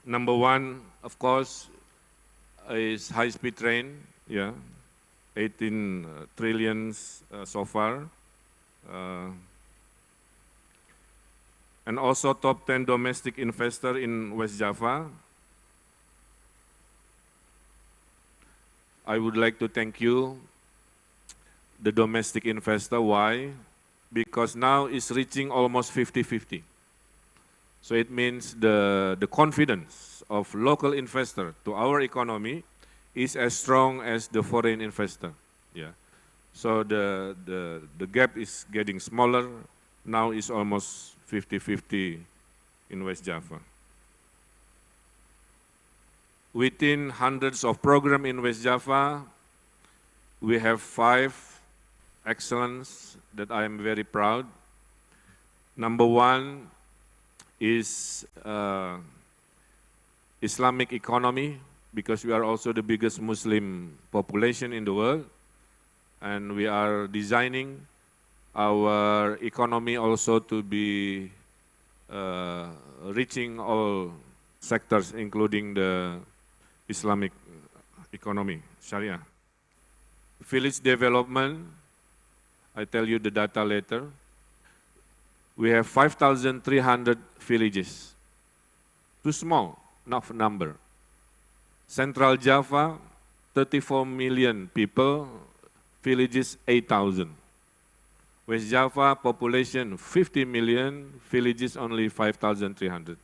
Number 1, of course, is high-speed train. Yeah, 18 trillions so far. And also top 10 domestic investor in West Java. I would like to thank you, the domestic investor. Why? Because now it's reaching almost 50-50. So it means the confidence of local investor to our economy is as strong as the foreign investor. Yeah. So the gap is getting smaller. Now it's almost 50-50 in West Java. Within hundreds of programs in West Java, we have 5 excellence that I am very proud. Number 1 is Islamic economy, because we are also the biggest Muslim population in the world. And we are designing our economy also to be reaching all sectors, including the Islamic economy, Sharia. Village development, I tell you the data later. We have 5,300 villages. Too small, enough number. Central Java, 34 million people, villages 8,000. West Java, population 50 million, villages only 5,300.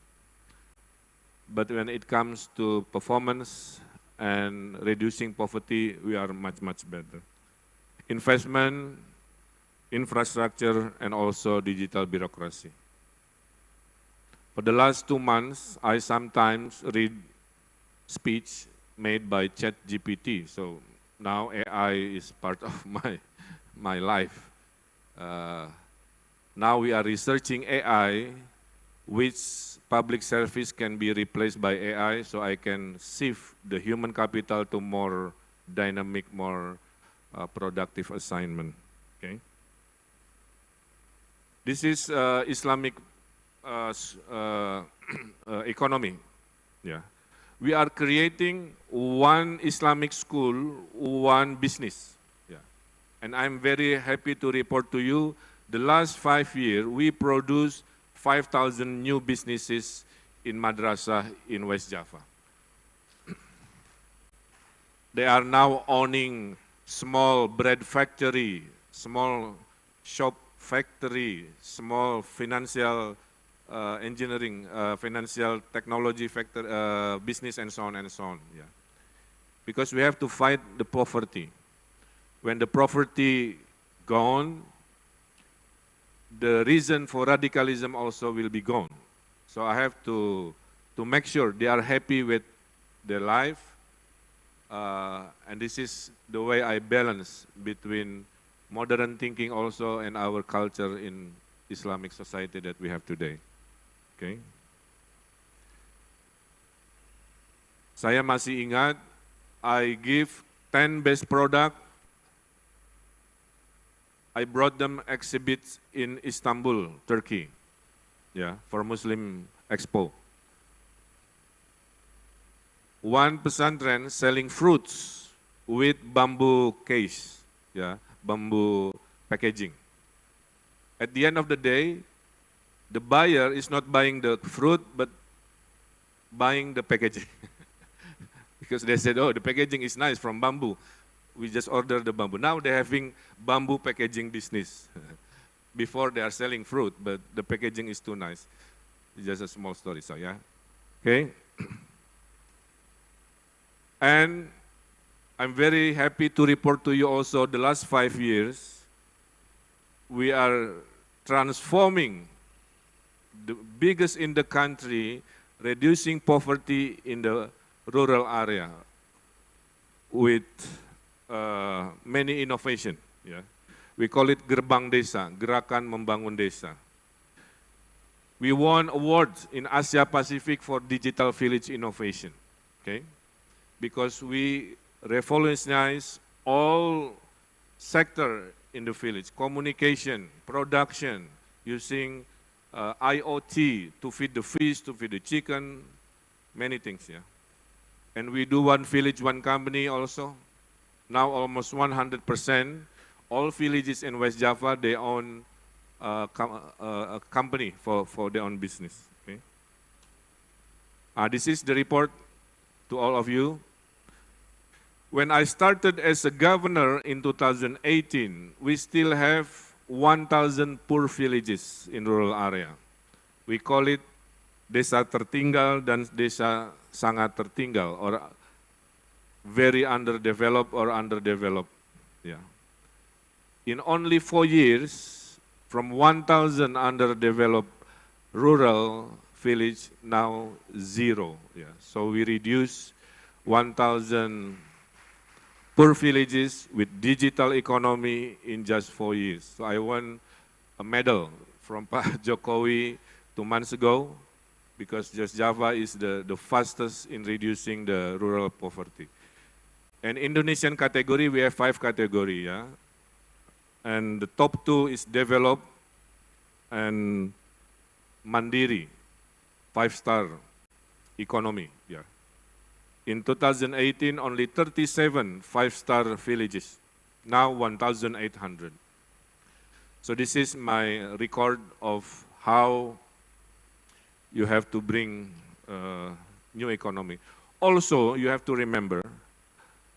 But when it comes to performance and reducing poverty, we are much, much better. Investment, infrastructure, and also digital bureaucracy. For the last 2 months, I sometimes read speech made by ChatGPT. So now AI is part of my life. Now we are researching AI, which public service can be replaced by AI, so I can shift the human capital to more dynamic, more productive assignment. Okay. This is Islamic economy. Yeah. We are creating one Islamic school, one business. Yeah. And I'm very happy to report to you, the last 5 years, we produced 5,000 new businesses in madrasah in West Java. They are now owning small bread factory, small shop factory, small financial engineering, financial technology factor, business, and so on and so on. Yeah. Because we have to fight the poverty. When the poverty gone, the reason for radicalism also will be gone. So I have to make sure they are happy with their life. And this is the way I balance between modern thinking also and our culture in Islamic society that we have today. Okay. Saya masih ingat, I give 10 best product. I brought them exhibits in Istanbul, Turkey, yeah, for Muslim Expo. One pesantren selling fruits with bamboo case, yeah, bamboo packaging. At the end of the day, the buyer is not buying the fruit, but buying the packaging. Because they said, oh, the packaging is nice from bamboo. We just order the bamboo. Now they're having bamboo packaging business. Before they are selling fruit, but the packaging is too nice. It's just a small story, so yeah. Okay. And I'm very happy to report to you also the last 5 years, we are transforming the biggest in the country, reducing poverty in the rural area with many innovation. Yeah. We call it Gerbang Desa, Gerakan Membangun Desa. We won awards in Asia Pacific for digital village innovation, okay? Because we revolutionize all sector in the village, communication, production, using IoT to feed the fish, to feed the chicken, many things, yeah. And we do one village, one company also. Now almost 100%, all villages in West Java, they own a company for their own business. Okay? This is the report to all of you. When I started as a governor in 2018, we still have 1,000 poor villages in rural area. We call it Desa Tertinggal dan Desa Sangat Tertinggal, or very underdeveloped or underdeveloped. Yeah. In only 4 years, from 1,000 underdeveloped rural village, now 0. Yeah. So we reduce 1,000 poor villages with digital economy in just 4 years. So I won a medal from Pak Jokowi 2 months ago because just Java is the fastest in reducing the rural poverty. And Indonesian category, we have 5 categories, yeah. And the top 2 is developed and Mandiri, 5-star economy, yeah. In 2018, only 37 5-star villages, now 1,800. So this is my record of how you have to bring new economy. Also, you have to remember,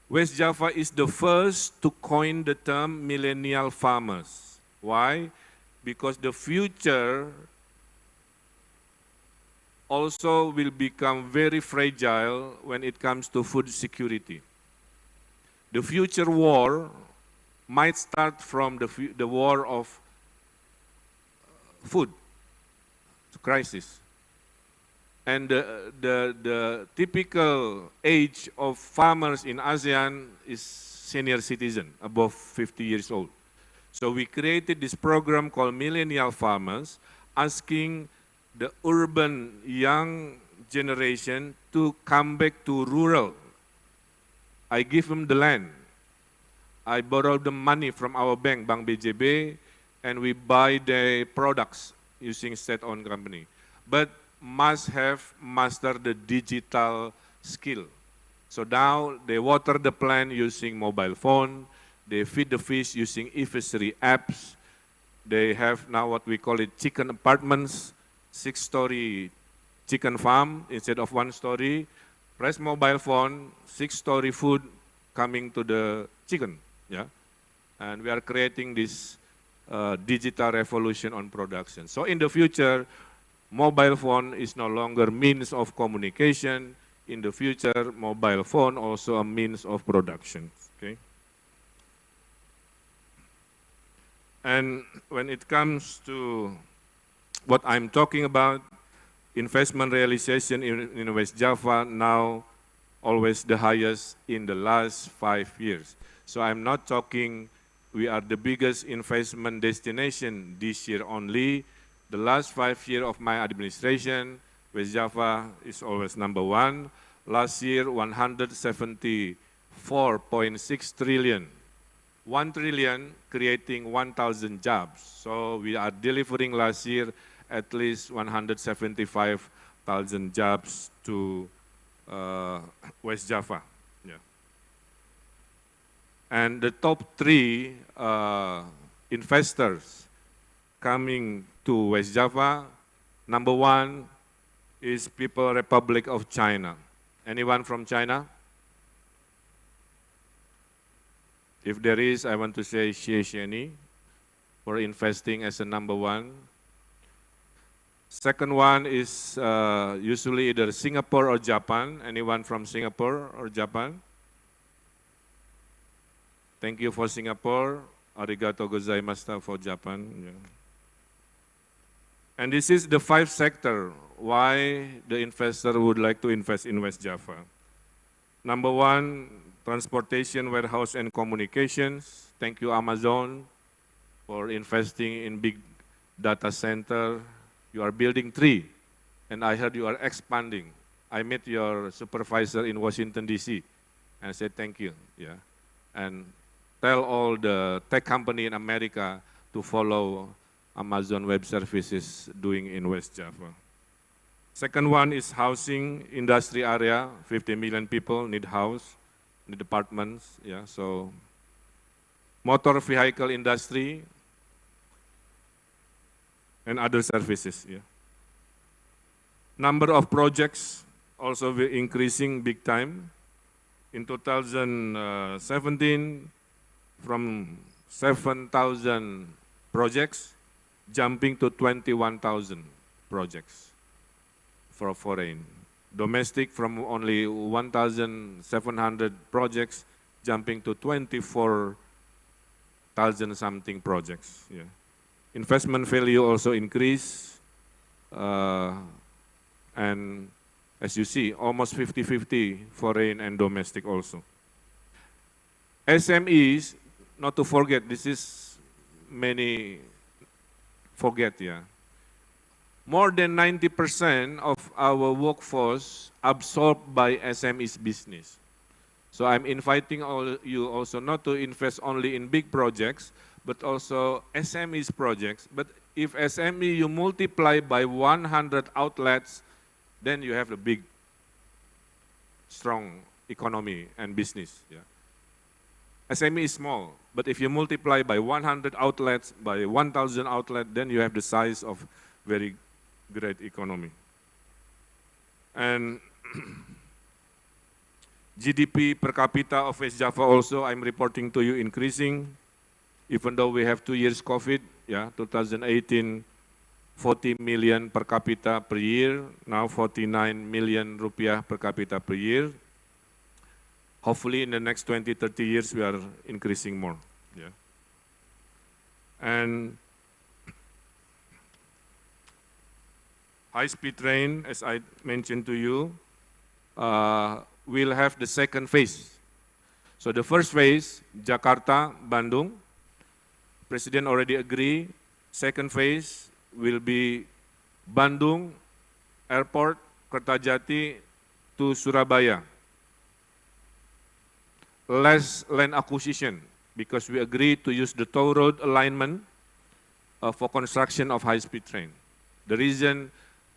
West Java is the first to coin the term millennial farmers. Why? Because the future also will become very fragile when it comes to food security. The future war might start from the war of food crisis. And the typical age of farmers in ASEAN is senior citizen, above 50 years old. So we created this program called Millennial Farmers, asking the urban young generation to come back to rural. I give them the land. I borrow the money from our bank, Bank BJB, and we buy the products using state-owned company. But must have mastered the digital skill. So now they water the plant using mobile phone, they feed the fish using e-fishery apps, they have now what we call it chicken apartments, 6-story chicken farm instead of 1 story, press mobile phone, 6-story food coming to the chicken, yeah? And we are creating this digital revolution on production. So in the future, mobile phone is no longer means of communication. In the future, mobile phone also a means of production, okay? And when it comes to what I'm talking about, investment realization in West Java now always the highest in the last 5 years. So I'm not talking we are the biggest investment destination this year only. The last 5 years of my administration, West Java is always #1. Last year, 174.6 trillion. 1 trillion creating 1,000 jobs. So we are delivering last year at least 175,000 jobs to West Java. Yeah. And the top 3 investors coming to West Java, #1 is People Republic of China. Anyone from China? If there is, I want to say xie xieni for investing as a #1. Second one is usually either Singapore or Japan. Anyone from Singapore or Japan? Thank you for Singapore. Arigato gozaimashita for Japan. Yeah. And this is the 5 sector why the investor would like to invest in West Java. Number 1, transportation, warehouse, and communications. Thank you, Amazon, for investing in big data center. You are building 3, and I heard you are expanding. I met your supervisor in Washington, D.C., and I said thank you. Yeah, and tell all the tech company in America to follow Amazon Web Services doing in West Java. Second one is housing industry area. 50 million people need house, need apartments. Yeah, so motor vehicle industry and other services. Yeah. Number of projects also increasing big time. In 2017, from 7,000 projects, jumping to 21,000 projects for foreign. Domestic from only 1,700 projects, jumping to 24,000 something projects. Yeah. Investment value also increase, and as you see, almost 50-50 foreign and domestic also. SMEs, not to forget, this is many forget, yeah. More than 90% of our workforce absorbed by SMEs business. So I'm inviting all you also not to invest only in big projects, but also SMEs projects. But if SME you multiply by 100 outlets, then you have a big, strong economy and business. Yeah. SME is small, but if you multiply by 100 outlets, by 1,000 outlets, then you have the size of very great economy. And GDP per capita of West Java also, I'm reporting to you, increasing, even though we have 2 years COVID, yeah, 2018, 40 million per capita per year, now 49 million rupiah per capita per year. Hopefully in the next 20-30 years we are increasing more. Yeah. And high-speed train, as I mentioned to you, will have the second phase. So the first phase, Jakarta, Bandung, President already agreed. Second phase will be Bandung Airport, Kertajati to Surabaya. Less land acquisition because we agreed to use the toll road alignment for construction of high-speed train. The reason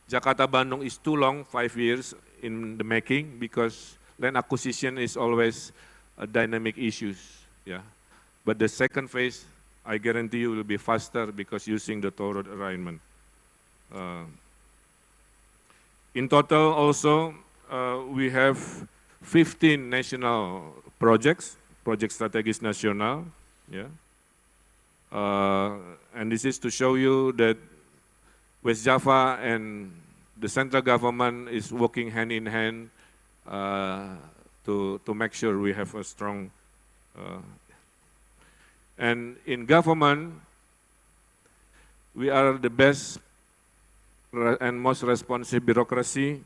Jakarta-Bandung is too long, 5 years in the making, because land acquisition is always a dynamic issues. Yeah. But the second phase, I guarantee you will be faster because using the toll road alignment. In total also, we have 15 national projects, project strategies national, yeah. And this is to show you that West Java and the central government is working hand in hand to make sure we have a strong, and in government, we are the best and most responsive bureaucracy.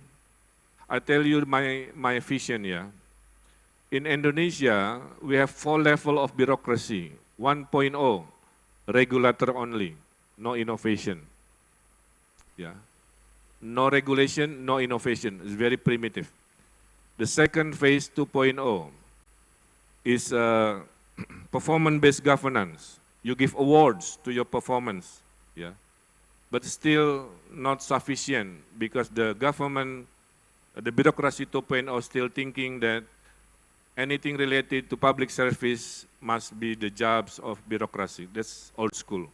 I tell you my vision, yeah. In Indonesia, we have 4 levels of bureaucracy. 1.0, regulator only, no innovation. Yeah. No regulation, no innovation. It's very primitive. The second phase, 2.0, is performance-based governance. You give awards to your performance, yeah. But still not sufficient because the government, the bureaucracy 2.0 still thinking that anything related to public service must be the jobs of bureaucracy. That's old school.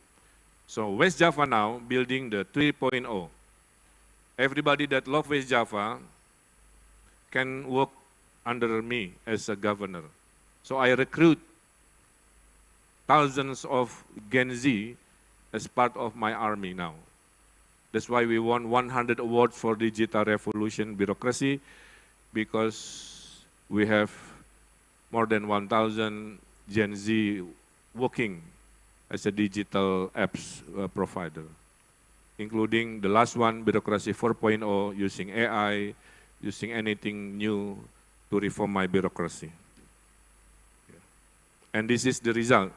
So West Java now building the 3.0. Everybody that loves West Java can work under me as a governor. So I recruit thousands of Gen Z as part of my army now. That's why we won 100 awards for digital revolution bureaucracy, because we have more than 1,000 Gen Z working as a digital apps provider, including the last one, Bureaucracy 4.0, using AI, using anything new to reform my bureaucracy. And this is the result.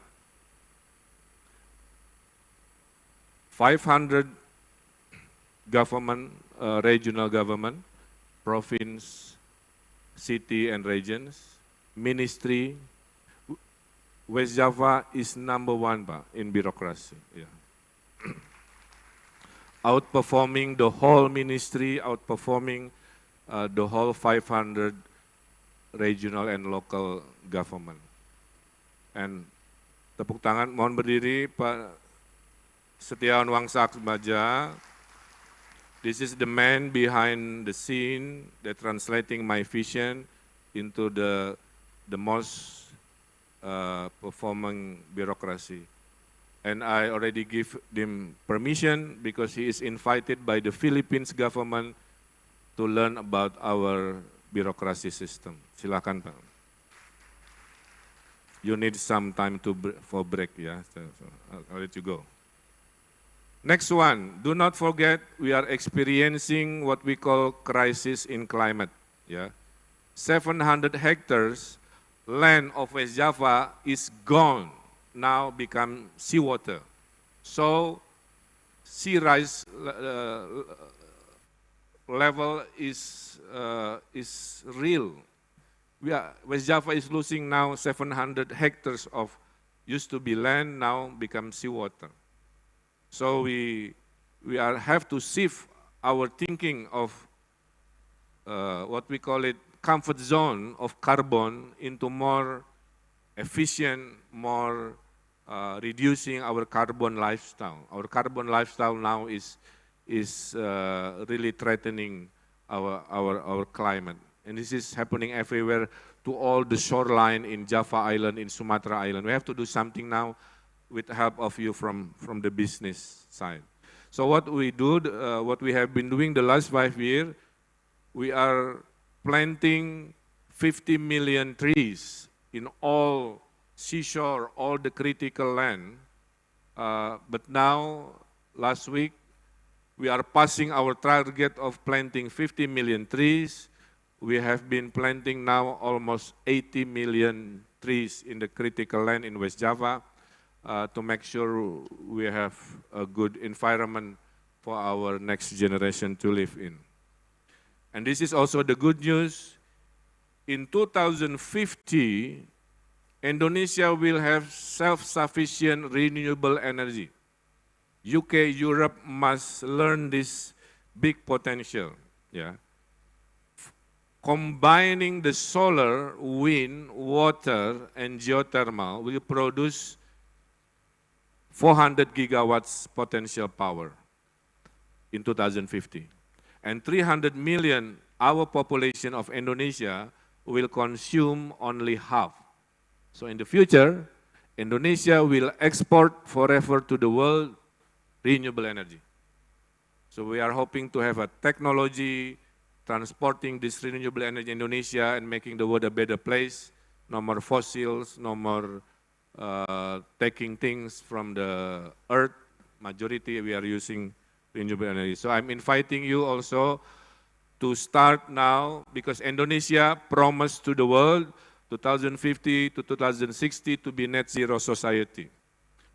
500 government, regional government, province, city and regions, ministry. West Java is #1, Pak, in bureaucracy. Yeah. Outperforming the whole ministry, outperforming the whole 500 regional and local government. And tepuk tangan, mohon berdiri Pak Setiawan Wangsak Baja. This is the man behind the scene that translating my vision into the most performing bureaucracy. And I already give him permission because he is invited by the Philippines government to learn about our bureaucracy system. Silakan Pak. You need some time for break, yeah. So I'll let you go. Next one, do not forget we are experiencing what we call crisis in climate. Yeah, 700 hectares land of West Java is gone, now become seawater. So sea rise level is real. West Java is losing now 700 hectares of used to be land, now become seawater. So we have to shift our thinking of what we call it comfort zone of carbon into more efficient, more reducing our carbon lifestyle. Our carbon lifestyle now is really threatening our climate. And this is happening everywhere to all the shoreline in Java Island, in Sumatra Island. We have to do something now with the help of you from the business side. So what we do, what we have been doing the last 5 years, we are planting 50 million trees in all seashore, all the critical land. But now, last week, we are passing our target of planting 50 million trees. We have been planting now almost 80 million trees in the critical land in West Java to make sure we have a good environment for our next generation to live in. And this is also the good news. In 2050, Indonesia will have self-sufficient renewable energy. UK, Europe must learn this big potential. Yeah. Combining the solar, wind, water, and geothermal will produce 400 gigawatts potential power in 2050. And 300 million, our population of Indonesia will consume only half. So in the future, Indonesia will export forever to the world renewable energy. So we are hoping to have a technology transporting this renewable energy in Indonesia and making the world a better place. No more fossils, no more taking things from the earth. Majority we are using renewable energy. So I'm inviting you also to start now because Indonesia promised to the world 2050 to 2060 to be net zero society.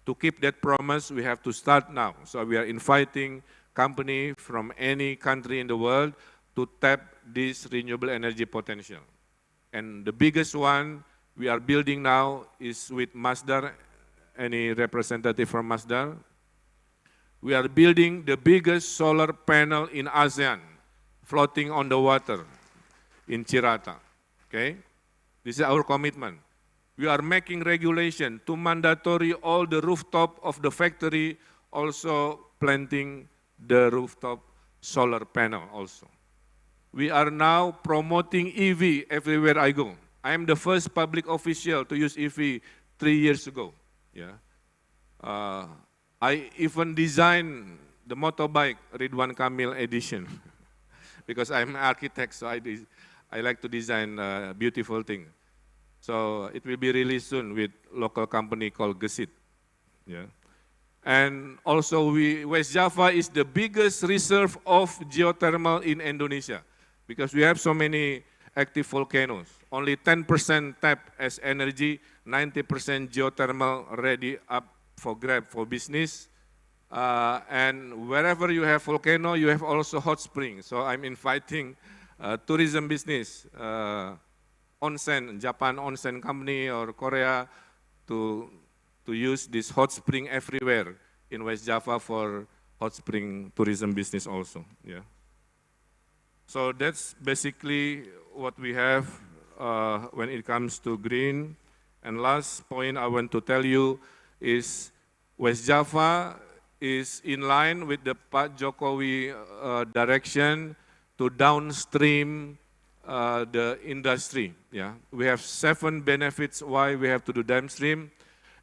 To keep that promise, we have to start now. So we are inviting company from any country in the world to tap this renewable energy potential. And the biggest one we are building now is with Masdar. Any representative from Masdar? We are building the biggest solar panel in ASEAN, floating on the water in Cirata. Okay? This is our commitment. We are making regulation to mandatory all the rooftop of the factory, also planting the rooftop solar panel also. We are now promoting EV everywhere I go. I am the first public official to use EV 3 years ago. Yeah. I even designed the motorbike Ridwan Kamil edition because I'm an architect, so I like to design beautiful things. So it will be released soon with local company called Wjis. Yeah. And also West Java is the biggest reserve of geothermal in Indonesia because we have so many active volcanoes. Only 10% tap as energy, 90% geothermal ready up for grab for business. And wherever you have volcano, you have also hot spring. So I'm inviting tourism business, onsen, Japan onsen company or Korea to use this hot spring everywhere in West Java for hot spring tourism business also. Yeah. So that's basically what we have when it comes to green. And last point I want to tell you is West Java is in line with the Pak Jokowi direction to downstream the industry. Yeah, we have 7 benefits why we have to do downstream.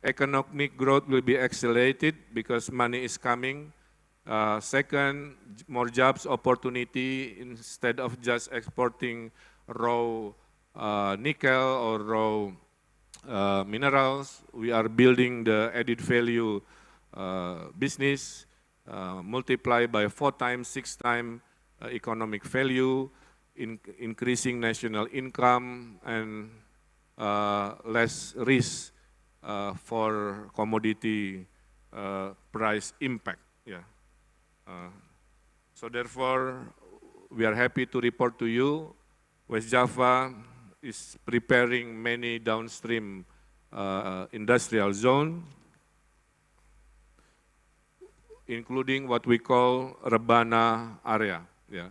Economic growth will be accelerated because money is coming. Second, more jobs opportunity instead of just exporting raw nickel or raw minerals. We are building the added value business, multiply by 4 times, 6 times economic value, increasing national income and less risk for commodity price impact. Yeah. So therefore, we are happy to report to you, West Java is preparing many downstream industrial zone, including what we call Rebana area. Yeah.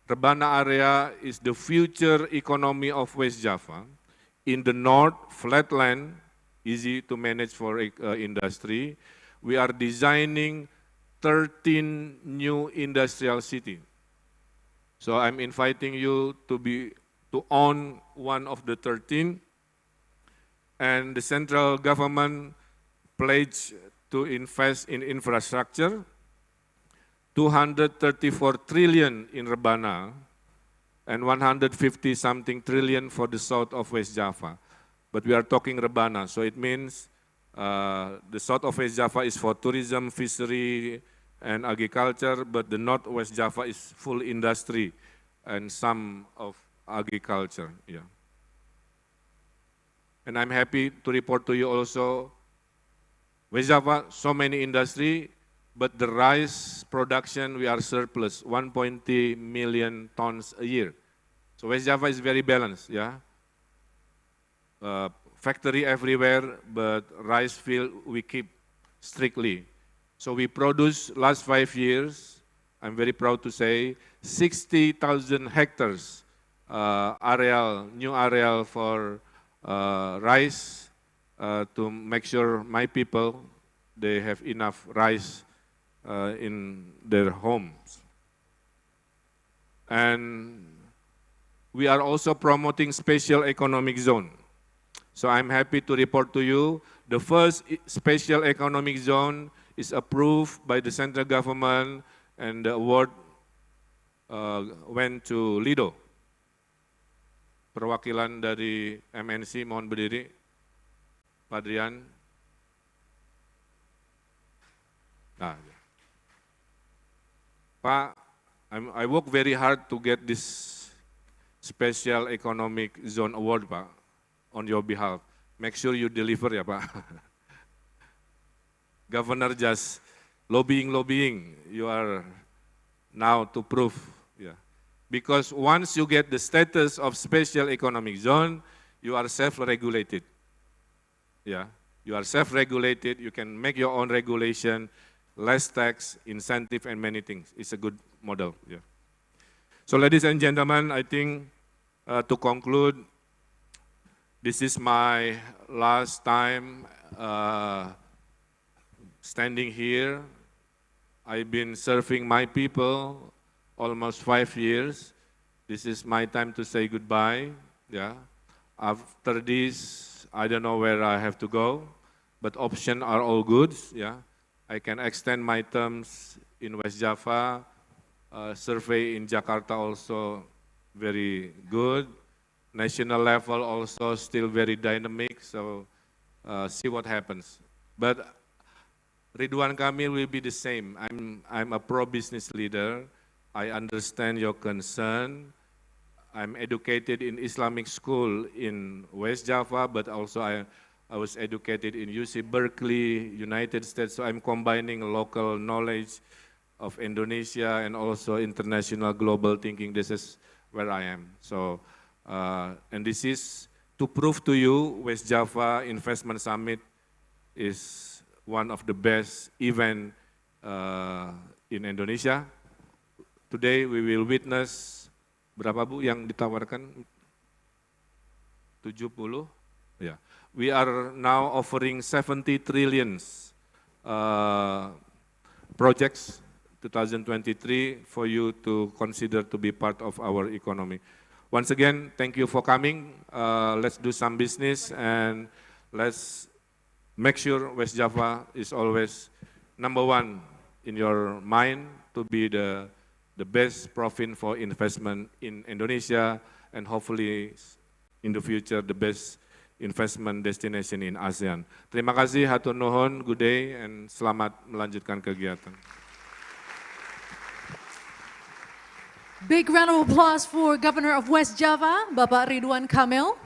Rebana area is the future economy of West Java. In the north, flatland, easy to manage for industry. We are designing 13 new industrial city. So I'm inviting you to own one of the 13. And the central government pledged to invest in infrastructure, 234 trillion in Rebana, and 150 something trillion for the south of West Java. But we are talking Rebana, so it means the south of West Java is for tourism, fishery, and agriculture, but the north West Java is full industry and some of agriculture. Yeah. And I'm happy to report to you also, West Java, so many industry, but the rice production, we are surplus, 1.3 million tons a year. So West Java is very balanced, yeah. Factory everywhere, but rice field we keep strictly. So we produce last 5 years, I'm very proud to say, 60,000 hectares new areal for rice to make sure my people, they have enough rice in their homes. And we are also promoting special economic zone. So I'm happy to report to you, the first special economic zone is approved by the central government and the award went to Lido. Perwakilan dari MNC mohon berdiri. Pak Adrian. Nah, Pak, I work very hard to get this special economic zone award, Pak, on your behalf. Make sure you deliver ya, Pak. Governor just lobbying. You are now to prove, yeah. Because once you get the status of special economic zone, you are self-regulated. Yeah, you are self-regulated, you can make your own regulation, less tax, incentive, and many things. It's a good model, yeah. So ladies and gentlemen, I think to conclude, this is my last time standing here. I've been serving my people almost 5 years. This is my time to say goodbye, yeah. After this, I don't know where I have to go, but options are all good, yeah. I can extend my terms in West Java, survey in Jakarta also very good. National level also still very dynamic, so see what happens. But Ridwan Kamil will be the same. I'm a pro-business leader. I understand your concern. I'm educated in Islamic school in West Java, but also I was educated in UC Berkeley, United States, so I'm combining local knowledge of Indonesia and also international global thinking. This is where I am. So, and this is to prove to you West Java Investment Summit is one of the best event in Indonesia. Today we will witness, berapa Bu yang ditawarkan? 70? Yeah. We are now offering 70 trillions projects 2023 for you to consider to be part of our economy. Once again, thank you for coming. Let's do some business and let's make sure West Java is always #1 in your mind to be the best province for investment in Indonesia and hopefully in the future the best investment destination in ASEAN. Terima kasih, hatur nuhun, good day, and selamat melanjutkan kegiatan. Big round of applause for Governor of West Java, Bapak Ridwan Kamil.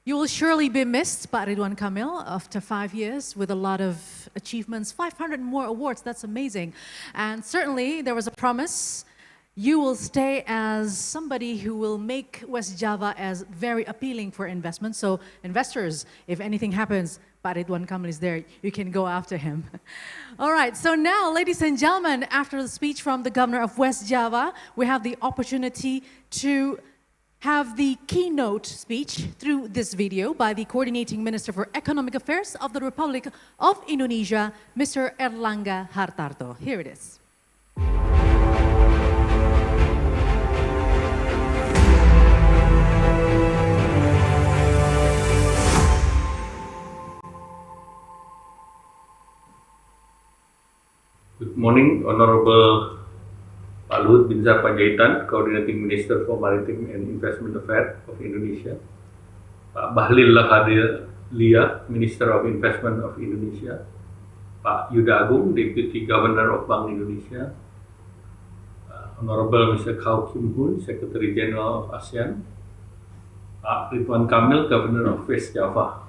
You will surely be missed, Pak Ridwan Kamil, after 5 years with a lot of achievements, 500 more awards, that's amazing. And certainly there was a promise, you will stay as somebody who will make West Java as very appealing for investment. So investors, if anything happens, Pak Ridwan Kamil is there, you can go after him. All right, so now, ladies and gentlemen, after the speech from the Governor of West Java, we have the opportunity to have the keynote speech through this video by the Coordinating Minister for Economic Affairs of the Republic of Indonesia, Mr. Erlangga Hartarto. Here it is. Good morning, Honorable Pak Luhut Binsar Panjaitan, Coordinating Minister for Maritime and Investment Affairs of Indonesia, Pak Bahlil Lahadalia, Minister of Investment of Indonesia, Pak Yuda Agung, Deputy Governor of Bank Indonesia, Honorable Mr. Khaw Kim Hoon, Secretary General of ASEAN, Pak Ridwan Kamil, Governor of West Java.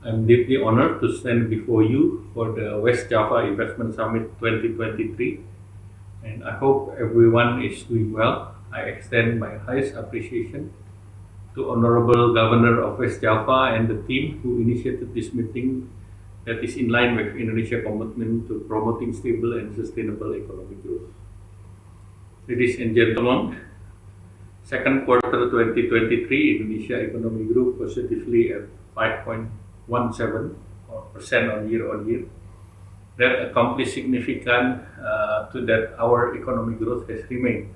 I'm deeply honored to stand before you for the West Java Investment Summit 2023, and I hope everyone is doing well. I extend my highest appreciation to Honorable Governor of West Java and the team who initiated this meeting that is in line with Indonesia's commitment to promoting stable and sustainable economic growth. Ladies and gentlemen, second quarter 2023, Indonesia economy grew positively at 5.17% on year-on-year. That accomplished significant to that our economic growth has remained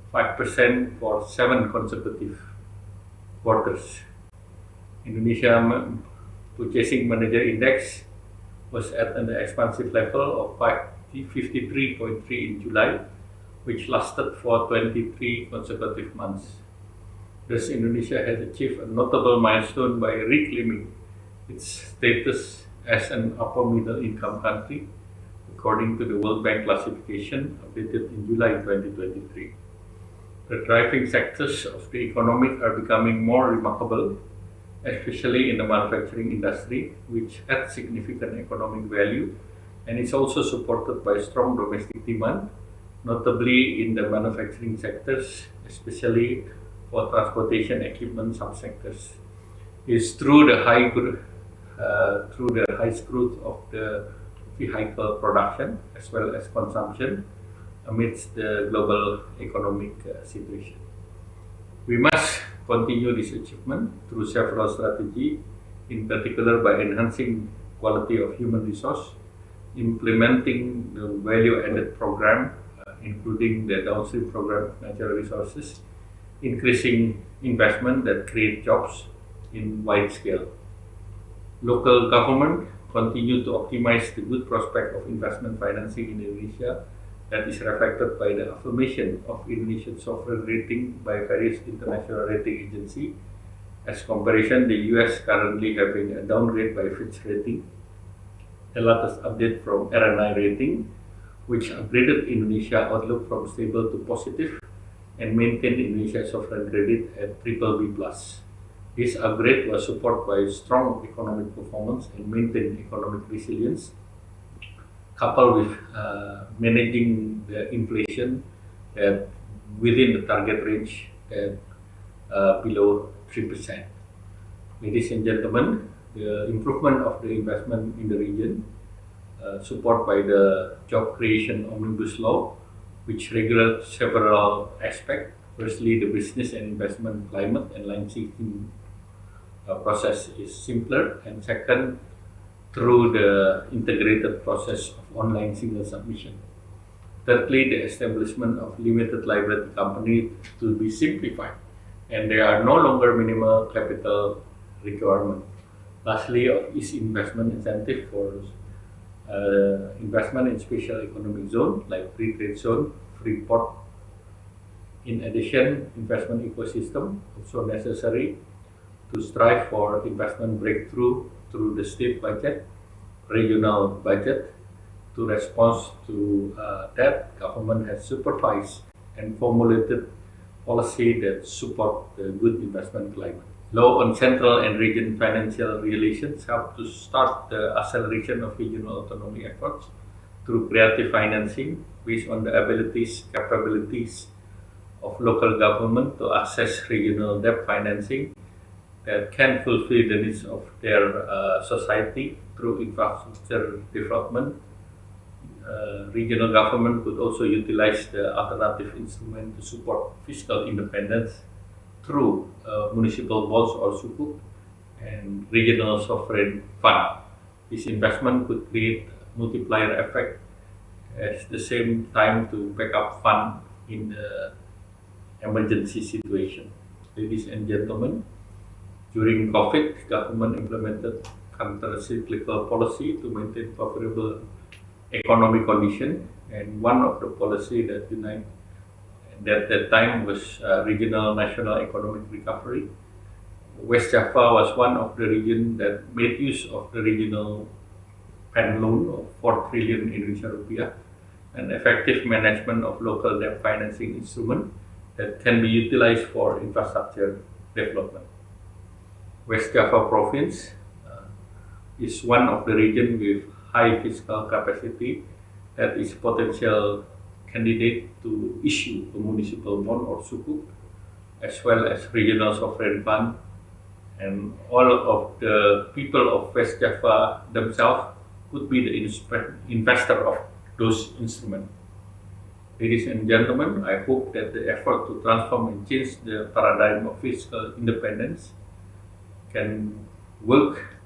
5% for 7 consecutive quarters. Indonesia Purchasing Manager Index was at an expansive level of 53.3 in July, which lasted for 23 consecutive months. Thus, Indonesia has achieved a notable milestone by reclaiming its status as an upper middle income country, according to the World Bank classification updated in July 2023. The driving sectors of the economy are becoming more remarkable, especially in the manufacturing industry, which adds significant economic value and is also supported by strong domestic demand, notably in the manufacturing sectors, especially for transportation equipment subsectors. It's through the highest growth of the vehicle production as well as consumption amidst the global economic situation. We must continue this achievement through several strategies, in particular by enhancing quality of human resource, implementing the value-added program, including the downstream program of natural resources, increasing investment that create jobs in wide scale. Local government continue to optimize the good prospect of investment financing in Indonesia that is reflected by the affirmation of Indonesian sovereign rating by various international rating agencies. As comparison, the US currently having a downgrade by Fitch rating. the latest update from RNI rating, which upgraded Indonesia outlook from stable to positive and maintained Indonesia's sovereign credit at BBB+. This upgrade was supported by strong economic performance and maintained economic resilience, coupled with managing the inflation within the target range at below 3%. Ladies and gentlemen, the improvement of the investment in the region, supported by the job creation omnibus law, which regulates several aspects. Firstly, the business and investment climate and licensing process is simpler, and second, through the integrated process of online single submission. Thirdly, the establishment of limited liability company to be simplified, and there are no longer minimal capital requirement. Lastly, is investment incentive for investment in special economic zone like free trade zone, free port. In addition, investment ecosystem also necessary to strive for investment breakthrough through the state budget, regional budget. To respond to that, government has supervised and formulated policy that support the good investment climate. Law on central and region financial relations help to start the acceleration of regional autonomy efforts through creative financing based on the abilities, capabilities of local government to access regional debt financing that can fulfill the needs of their society through infrastructure development. Regional government could also utilize the alternative instrument to support fiscal independence through municipal bonds or sukuk and regional sovereign fund. This investment could create multiplier effect at the same time to back up fund in the emergency situation. Ladies and gentlemen, during COVID, government implemented counter-cyclical policy to maintain favorable economic condition, and one of the policy that united at that time was regional national economic recovery. West Java was one of the region that made use of the regional pen loan of 4 trillion Indonesian rupiah, and effective management of local debt financing instrument that can be utilized for infrastructure development. West Java province is one of the region with high fiscal capacity that is potential candidate to issue a municipal bond or sukuk, as well as regional sovereign fund, and all of the people of West Java themselves could be the investor of those instruments. Ladies and gentlemen, I hope that the effort to transform and change the paradigm of fiscal independence can work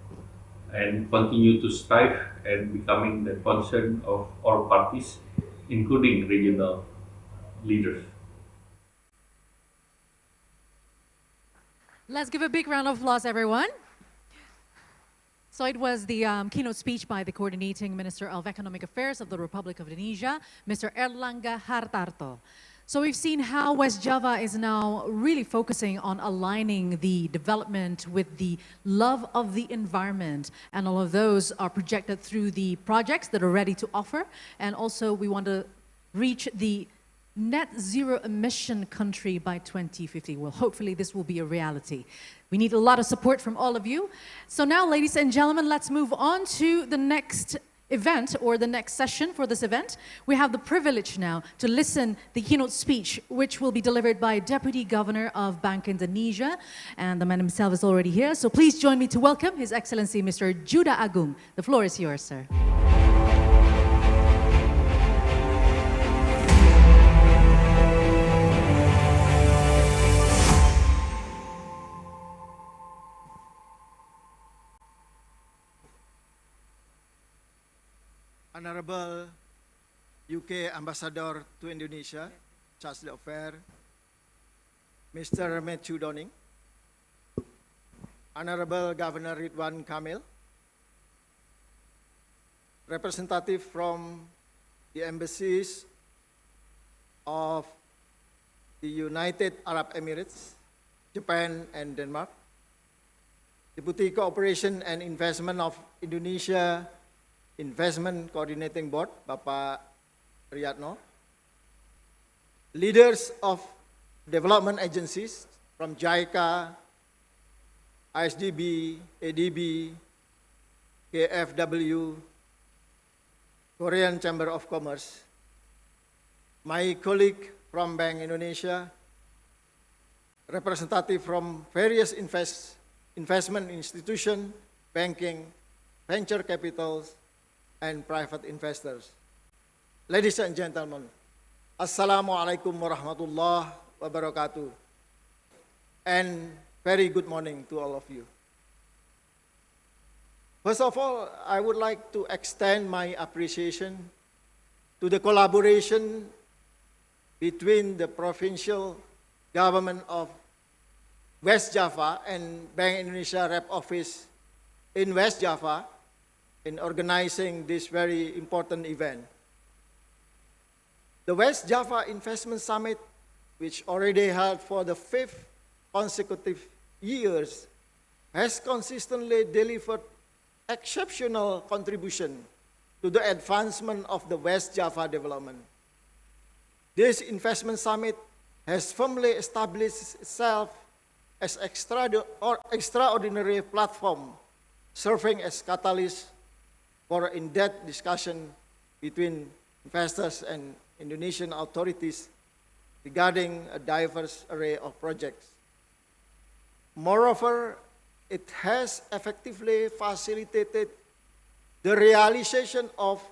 and continue to strive and becoming the concern of all parties, including regional leaders. Let's give a big round of applause, everyone. So it was the keynote speech by the Coordinating Minister of Economic Affairs of the Republic of Indonesia, Mr. Erlangga Hartarto. So we've seen how West Java is now really focusing on aligning the development with the love of the environment, and all of those are projected through the projects that are ready to offer. And also we want to reach the net zero emission country by 2050. Well, hopefully this will be a reality. We need a lot of support from all of you. So now, ladies and gentlemen, let's move on to the next event or the next session for this event. We have the privilege now to listen the keynote speech, which will be delivered by Deputy Governor of Bank Indonesia, and the man himself is already here. So please join me to welcome His Excellency Mr. Juda Agung. The floor is yours, sir. Honorable UK Ambassador to Indonesia, Charge d'Affaires, Mr. Matthew Downing, Honorable Governor Ridwan Kamil, representative from the embassies of the United Arab Emirates, Japan, and Denmark, Deputy Cooperation and Investment of Indonesia, Investment Coordinating Board, Bapak Riyadno, leaders of development agencies from JICA, ISDB, ADB, KFW, Korean Chamber of Commerce, my colleague from Bank Indonesia, representative from various investment institutions, banking, venture capitals, and private investors. Ladies and gentlemen, Assalamualaikum warahmatullahi wabarakatuh, and very good morning to all of you. First of all, I would like to extend my appreciation to the collaboration between the provincial government of West Java and Bank Indonesia Rep Office in West Java in organizing this very important event. The West Java Investment Summit, which already held for the 5th consecutive years, has consistently delivered exceptional contribution to the advancement of the West Java development. This investment summit has firmly established itself as extraordinary platform, serving as catalyst for in-depth discussion between investors and Indonesian authorities regarding a diverse array of projects. Moreover, it has effectively facilitated the realization of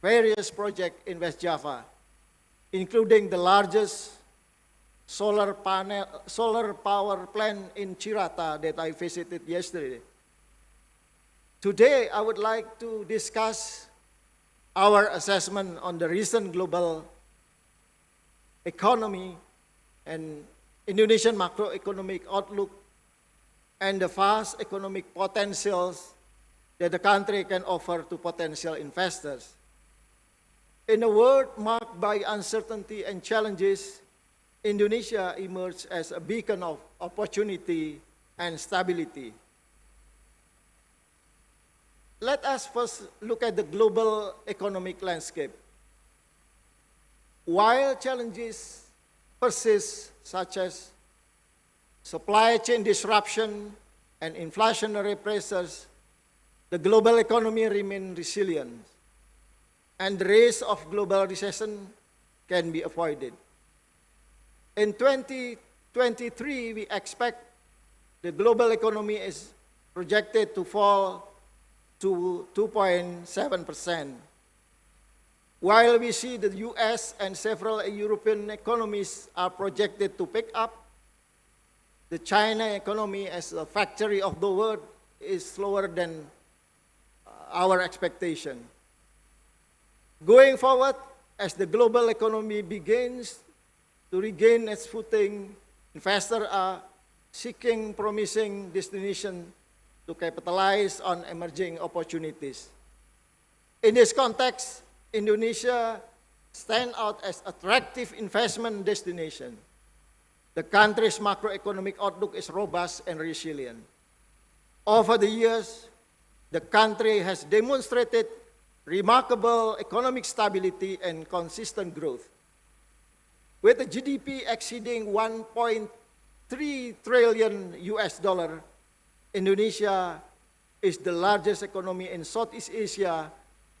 various projects in West Java, including the largest solar power plant in Cirata that I visited yesterday. Today, I would like to discuss our assessment on the recent global economy and Indonesian macroeconomic outlook and the vast economic potentials that the country can offer to potential investors. In a world marked by uncertainty and challenges, Indonesia emerged as a beacon of opportunity and stability. Let us first look at the global economic landscape. While challenges persist, such as supply chain disruption and inflationary pressures, the global economy remains resilient, and the risk of global recession can be avoided. In 2023, we expect the global economy is projected to fall to 2.7%. While we see the US and several European economies are projected to pick up, the China economy as a factory of the world is slower than our expectation. Going forward, as the global economy begins to regain its footing, investors are seeking promising destinations to capitalize on emerging opportunities. In this context, Indonesia stands out as attractive investment destination. The country's macroeconomic outlook is robust and resilient. Over the years, the country has demonstrated remarkable economic stability and consistent growth. With the GDP exceeding 1.3 trillion US dollar, Indonesia is the largest economy in Southeast Asia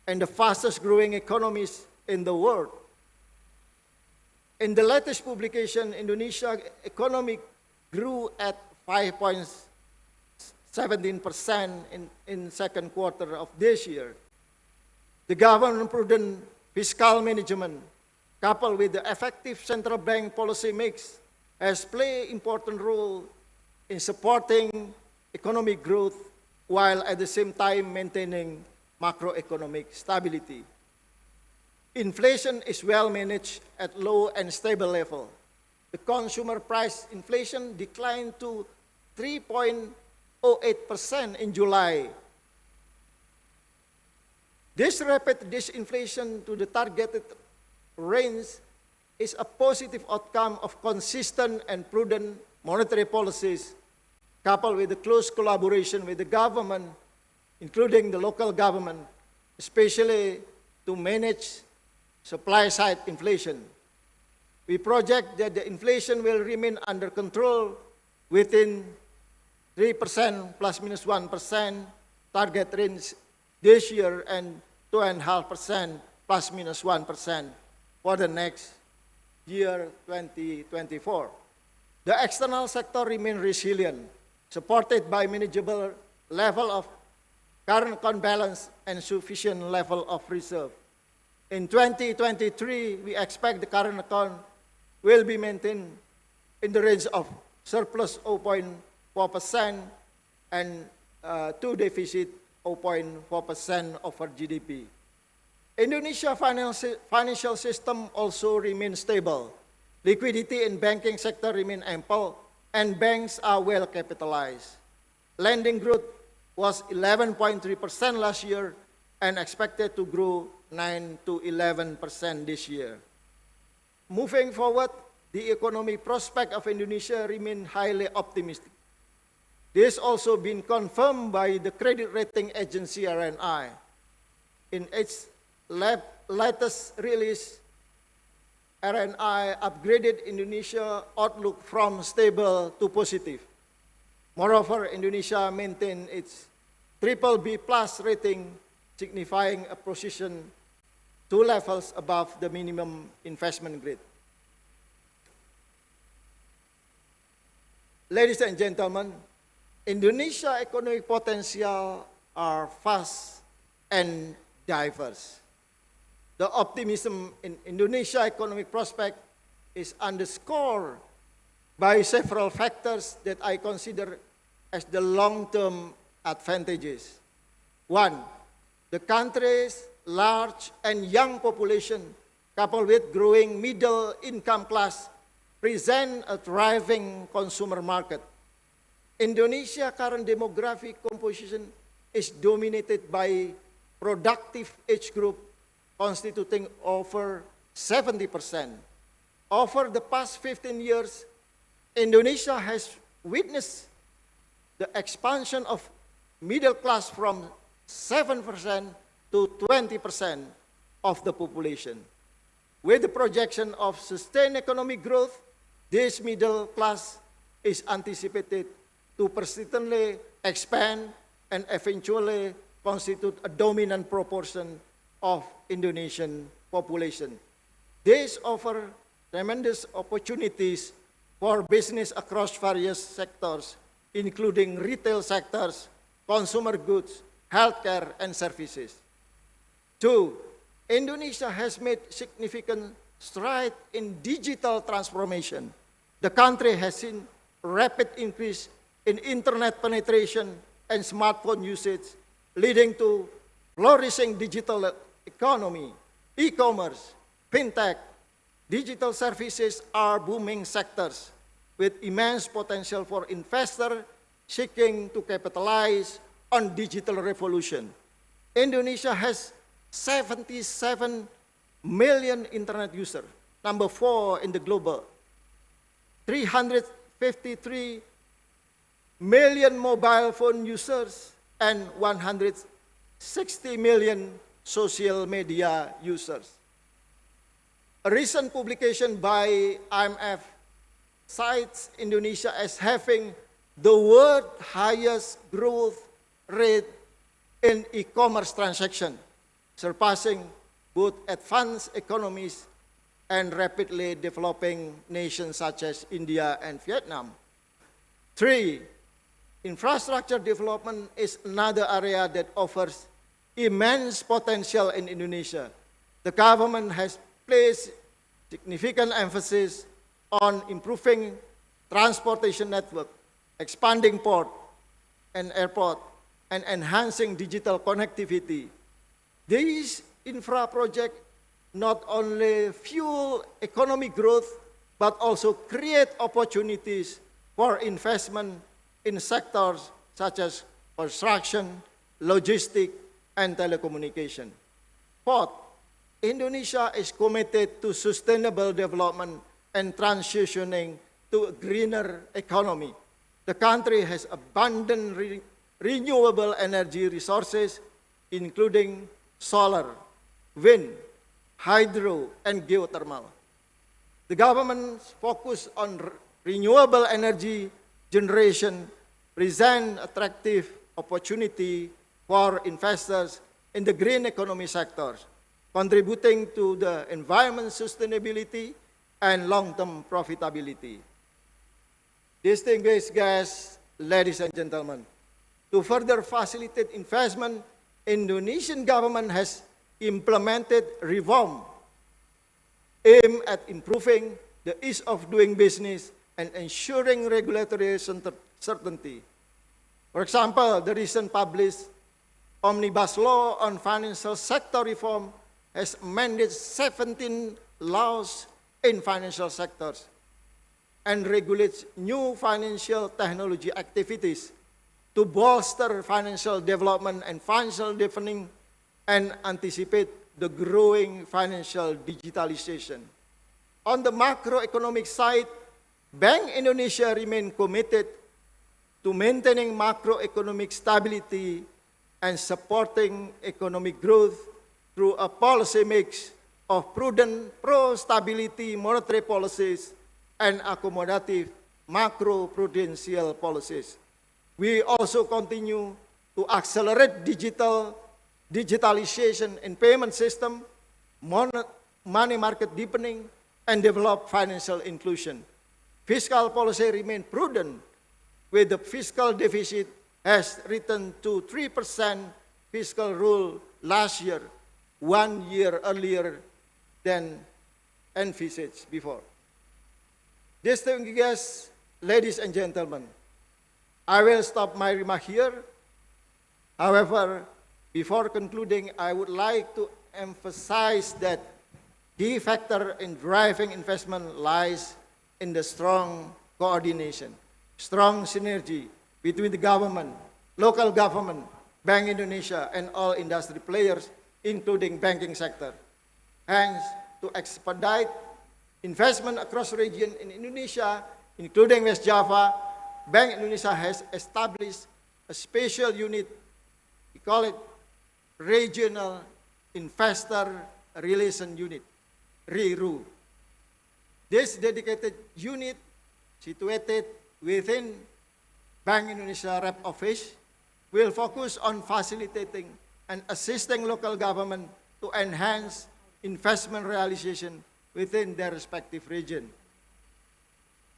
and the fastest growing economies in the world. In the latest publication, Indonesia's economy grew at 5.17% in second quarter of this year. The government prudent fiscal management, coupled with the effective central bank policy mix, has played an important role in supporting economic growth while at the same time maintaining macroeconomic stability. Inflation is well managed at low and stable level. The consumer price inflation declined to 3.08% in July. This rapid disinflation to the targeted range is a positive outcome of consistent and prudent monetary policies, coupled with the close collaboration with the government, including the local government, especially to manage supply-side inflation. We project that the inflation will remain under control within 3% plus minus 1% target range this year and 2.5% plus minus 1% for the next year 2024. The external sector remains resilient, supported by manageable level of current account balance and sufficient level of reserve. In 2023, we expect the current account will be maintained in the range of surplus 0.4% and to deficit 0.4% over GDP. Indonesia financial system also remains stable. Liquidity in banking sector remain ample and banks are well capitalized. Lending growth was 11.3% last year and expected to grow 9 to 11% this year. Moving forward, the economic prospect of Indonesia remain highly optimistic. This also been confirmed by the credit rating agency RNI. In its latest release, RNI upgraded Indonesia outlook from stable to positive. Moreover, Indonesia maintained its BBB+ rating, signifying a position 2 levels above the minimum investment grade. Ladies and gentlemen, Indonesia economic potential are vast and diverse. The optimism in Indonesia economic prospect is underscored by several factors that I consider as the long-term advantages. One, the country's large and young population, coupled with growing middle income class, present a thriving consumer market. Indonesia's current demographic composition is dominated by productive age group constituting over 70%. Over the past 15 years, Indonesia has witnessed the expansion of middle class from 7% to 20% of the population. With the projection of sustained economic growth, this middle class is anticipated to persistently expand and eventually constitute a dominant proportion of Indonesian population. This offers tremendous opportunities for business across various sectors, including retail sectors, consumer goods, healthcare, and services. Two, Indonesia has made significant strides in digital transformation. The country has seen rapid increase in internet penetration and smartphone usage, leading to flourishing digital economy, e-commerce, fintech. Digital services are booming sectors with immense potential for investors seeking to capitalize on digital revolution. Indonesia has 77 million internet users, number 4 in the global. 353 million mobile phone users and 160 million social media users. A recent publication by IMF cites Indonesia as having the world's highest growth rate in e-commerce transaction, surpassing both advanced economies and rapidly developing nations such as India and Vietnam. 3, infrastructure development is another area that offers immense potential in Indonesia. The government has placed significant emphasis on improving transportation network, expanding port and airport, and enhancing digital connectivity. These infra projects not only fuel economic growth, but also create opportunities for investment in sectors such as construction, logistics, and telecommunication. Fourth, Indonesia is committed to sustainable development and transitioning to a greener economy. The country has abundant renewable energy resources, including solar, wind, hydro, and geothermal. The government's focus on renewable energy generation present attractive opportunity for investors in the green economy sectors, contributing to the environment sustainability and long-term profitability. Distinguished guests, ladies and gentlemen, to further facilitate investment, Indonesian government has implemented reform aimed at improving the ease of doing business and ensuring regulatory certainty. For example, the recent published Omnibus Law on Financial Sector Reform has amended 17 laws in financial sectors and regulates new financial technology activities to bolster financial development and financial deepening and anticipate the growing financial digitalization. On the macroeconomic side, Bank Indonesia remain committed to maintaining macroeconomic stability and supporting economic growth through a policy mix of prudent pro-stability monetary policies and accommodative macro-prudential policies. We also continue to accelerate digitalization in payment system, money market deepening, and develop financial inclusion. Fiscal policy remain prudent, with the fiscal deficit has returned to 3% fiscal rule last year, 1 year earlier than envisaged before. Distinguished guests, ladies and gentlemen, I will stop my remark here. However, before concluding, I would like to emphasize that key factor in driving investment lies in the strong coordination, strong synergy between the government, local government, Bank Indonesia, and all industry players, including banking sector. Hence, to expedite investment across region in Indonesia, including West Java, Bank Indonesia has established a special unit, we call it Regional Investor Relation Unit, RIRU. This dedicated unit situated within Bank Indonesia Rep Office will focus on facilitating and assisting local government to enhance investment realization within their respective region.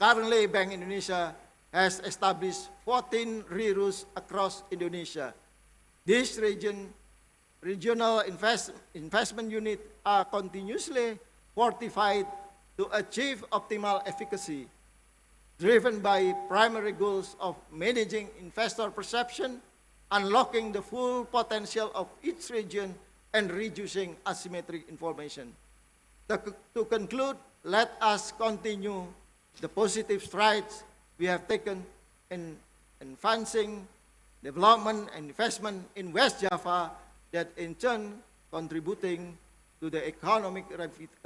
Currently, Bank Indonesia has established 14 RIRUs across Indonesia. These regional investment units are continuously fortified to achieve optimal efficacy, driven by primary goals of managing investor perception, unlocking the full potential of each region, and reducing asymmetric information. To conclude, let us continue the positive strides we have taken in advancing development and investment in West Java that in turn contributing to the economic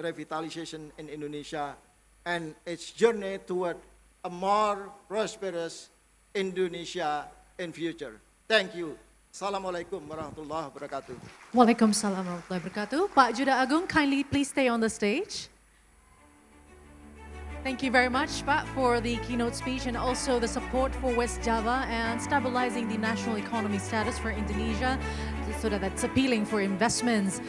revitalization in Indonesia and its journey toward a more prosperous Indonesia in future. Thank you. Assalamualaikum warahmatullahi wabarakatuh. Waalaikumsalam warahmatullahi wabarakatuh. Pak Juda Agung, kindly please stay on the stage. Thank you very much, Pak, for the keynote speech and also the support for West Java and stabilizing the national economy status for Indonesia so that that's appealing for investments.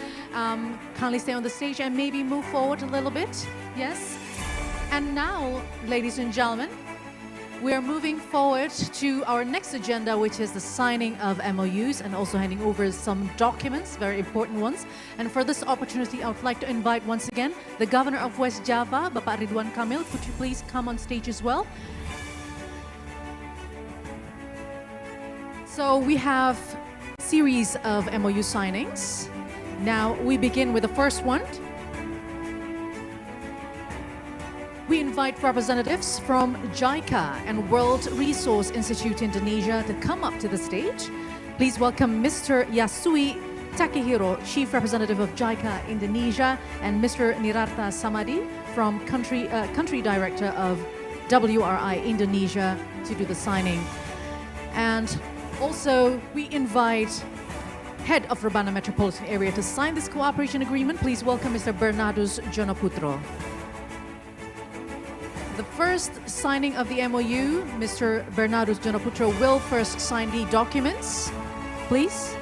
Kindly stay on the stage and maybe move forward a little bit. Yes. And now, ladies and gentlemen, we are moving forward to our next agenda, which is the signing of MOUs and also handing over some documents, very important ones. And for this opportunity, I would like to invite once again the Governor of West Java, Bapak Ridwan Kamil. Could you please come on stage as well? So we have a series of MOU signings. Now we begin with the first one. We invite representatives from JICA and World Resource Institute Indonesia to come up to the stage. Please welcome Mr. Yasui Takehiro, Chief Representative of JICA Indonesia, and Mr. Nirarta Samadi from Country Director of WRI Indonesia to do the signing. And also we invite head of Rebana Metropolitan Area, to sign this cooperation agreement. Please welcome Mr. Bernardus Jonaputro. The first signing of the MOU, Mr. Bernardus Jonaputro will first sign the documents, please.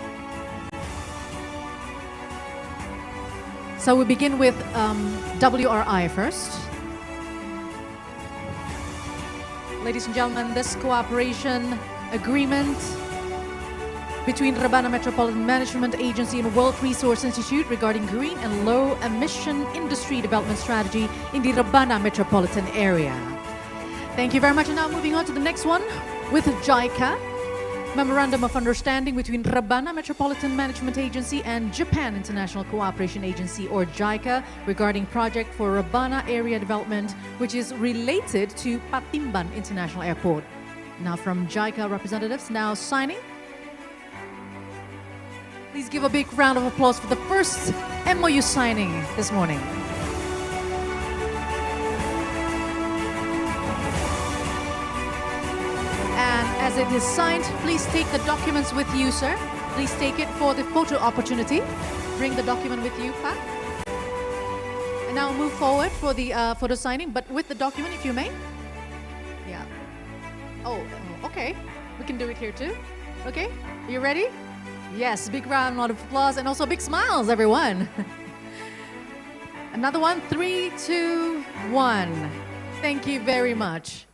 So we begin with WRI first. Ladies and gentlemen, this cooperation agreement between Rebana Metropolitan Management Agency and World Resource Institute regarding green and low emission industry development strategy in the Rebana metropolitan area. Thank you very much. And now moving on to the next one with JICA, Memorandum of Understanding between Rebana Metropolitan Management Agency and Japan International Cooperation Agency, or JICA, regarding project for Rebana area development, which is related to Patimban International Airport. Now from JICA representatives now signing. Please give a big round of applause for the first MOU signing this morning. And as it is signed, please take the documents with you, sir. Please take it for the photo opportunity. Bring the document with you, Pak. And now move forward for the photo signing, but with the document, if you may. Yeah. Oh, okay. We can do it here too. Okay, are you ready? Yes, big round of applause and also big smiles, everyone. Another one, 3, 2, 1. Thank you very much.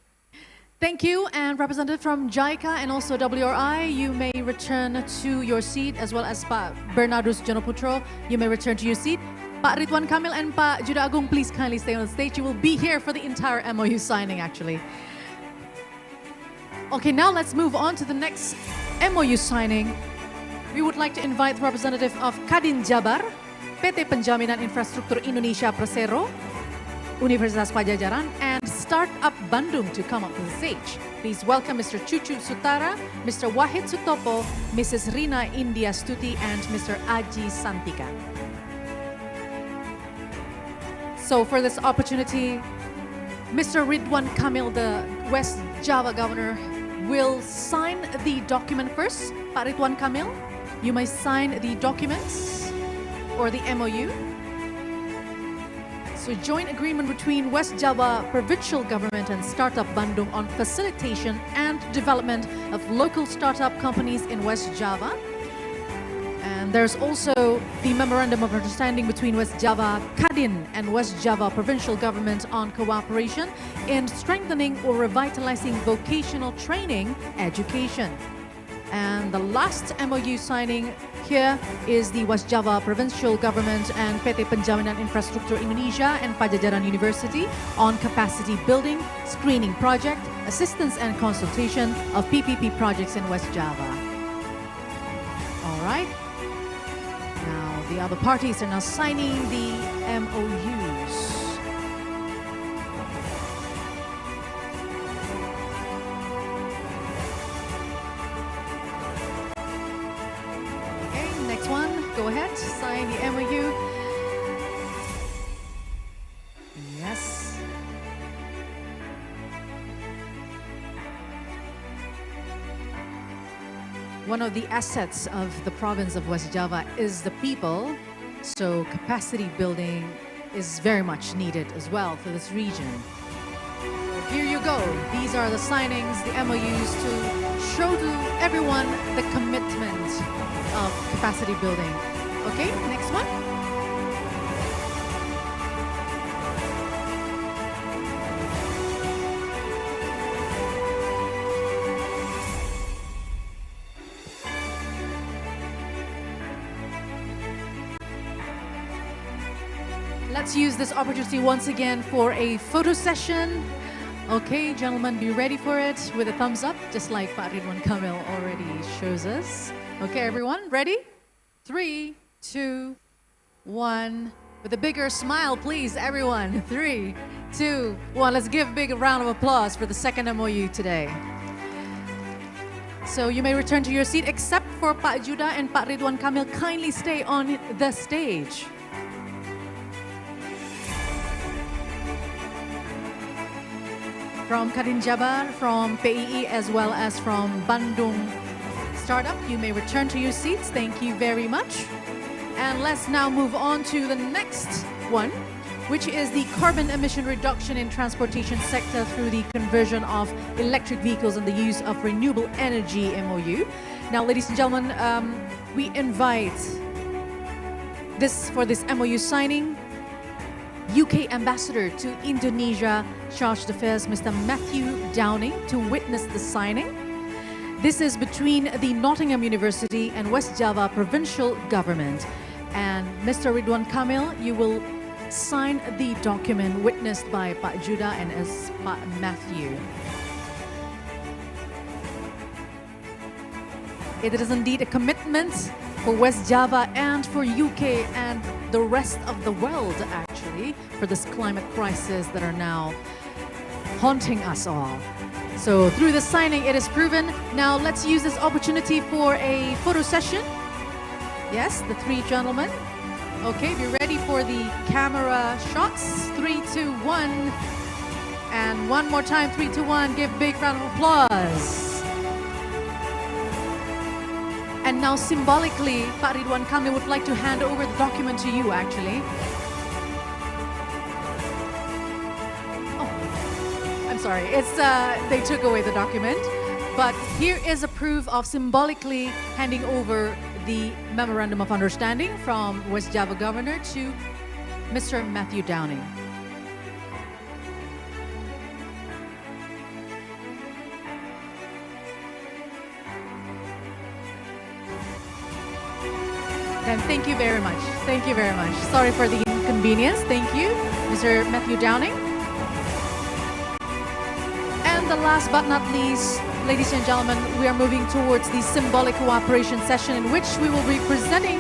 Thank you, and representative from JICA and also WRI, you may return to your seat, as well as Pak Bernardus Jonaputro, you may return to your seat. Pak Ridwan Kamil and Pak Juda Agung, please kindly stay on the stage. You will be here for the entire MOU signing, actually. Okay, now let's move on to the next MOU signing. We would like to invite the representative of Kadin Jabar, PT Penjaminan Infrastruktur Indonesia Persero, Universitas Pajajaran, and Startup Bandung to come up to the stage. Please welcome Mr. Cucu Sutara, Mr. Wahid Sutopo, Mrs. Rina India Stuti, and Mr. Aji Santika. So for this opportunity, Mr. Ridwan Kamil, the West Java Governor, will sign the document first. Pak Ridwan Kamil, you may sign the documents or the MOU. So joint agreement between West Java Provincial Government and Startup Bandung on facilitation and development of local startup companies in West Java. And there's also the Memorandum of Understanding between West Java Kadin and West Java Provincial Government on cooperation in strengthening or revitalizing vocational training education. And the last MOU signing here is the West Java Provincial Government and PT Penjaminan Infrastruktur Indonesia and Pajajaran University on capacity building, screening project, assistance and consultation of PPP projects in West Java. All right. Now the other parties are now signing the MOUs. Next one, go ahead, sign the MOU. Yes. One of the assets of the province of West Java is the people, so capacity building is very much needed as well for this region. Here you go. These are the signings, the MOUs, to show to everyone the commitment of capacity building. Okay, next one. Let's use this opportunity once again for a photo session. Okay, gentlemen, be ready for it with a thumbs up, just like Pak Ridwan Kamil already shows us. Okay, everyone, ready? 3, 2, 1. With a bigger smile, please, everyone. 3, 2, 1. Let's give a big round of applause for the second MOU today. So you may return to your seat, except for Pak Juda and Pak Ridwan Kamil. Kindly stay on the stage. From Kadin Jabar, from PII, as well as from Bandung start up. You may return to your seats. Thank you very much. And let's now move on to the next one, which is the carbon emission reduction in transportation sector through the conversion of electric vehicles and the use of renewable energy MOU. Now, ladies and gentlemen, we invite for this MOU signing, UK Ambassador to Indonesia, Chargé d'Affaires, Mr. Matthew Downing, to witness the signing. This is between the Nottingham University and West Java Provincial Government. And Mr. Ridwan Kamil, you will sign the document witnessed by Pak Judah and as Pak Matthew. It is indeed a commitment for West Java and for UK and the rest of the world, actually, for this climate crisis that are now haunting us all. So through the signing, it is proven. Now let's use this opportunity for a photo session. Yes, the three gentlemen. Okay, be ready for the camera shots. 3, 2, 1. And one more time, 3, 2, 1. Give big round of applause. And now symbolically, Pak Ridwan Kamil would like to hand over the document to you, actually. Oh, I'm sorry. It's they took away the document. But here is a proof of symbolically handing over the Memorandum of Understanding from West Java Governor to Mr. Matthew Downing. And thank you very much. Thank you very much. Sorry for the inconvenience. Thank you, Mr. Matthew Downing. And the last but not least, ladies and gentlemen, we are moving towards the symbolic cooperation session in which we will be presenting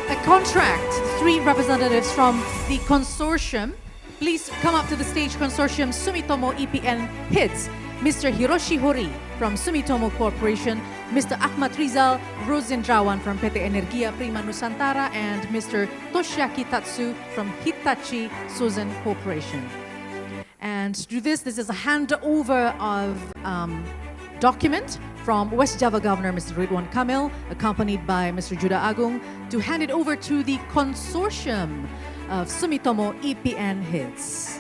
a contract. 3 representatives from the consortium. Please come up to the stage, consortium Sumitomo EPN HIDS. Mr. Hiroshi Hori from Sumitomo Corporation, Mr. Ahmad Rizal Rosendrawan from PT Energia Prima Nusantara, and Mr. Toshiaki Tatsu from Hitachi Suzen Corporation. And to do this is a handover of document from West Java Governor Mr. Ridwan Kamil, accompanied by Mr. Judah Agung, to hand it over to the consortium of Sumitomo EPN HIDS.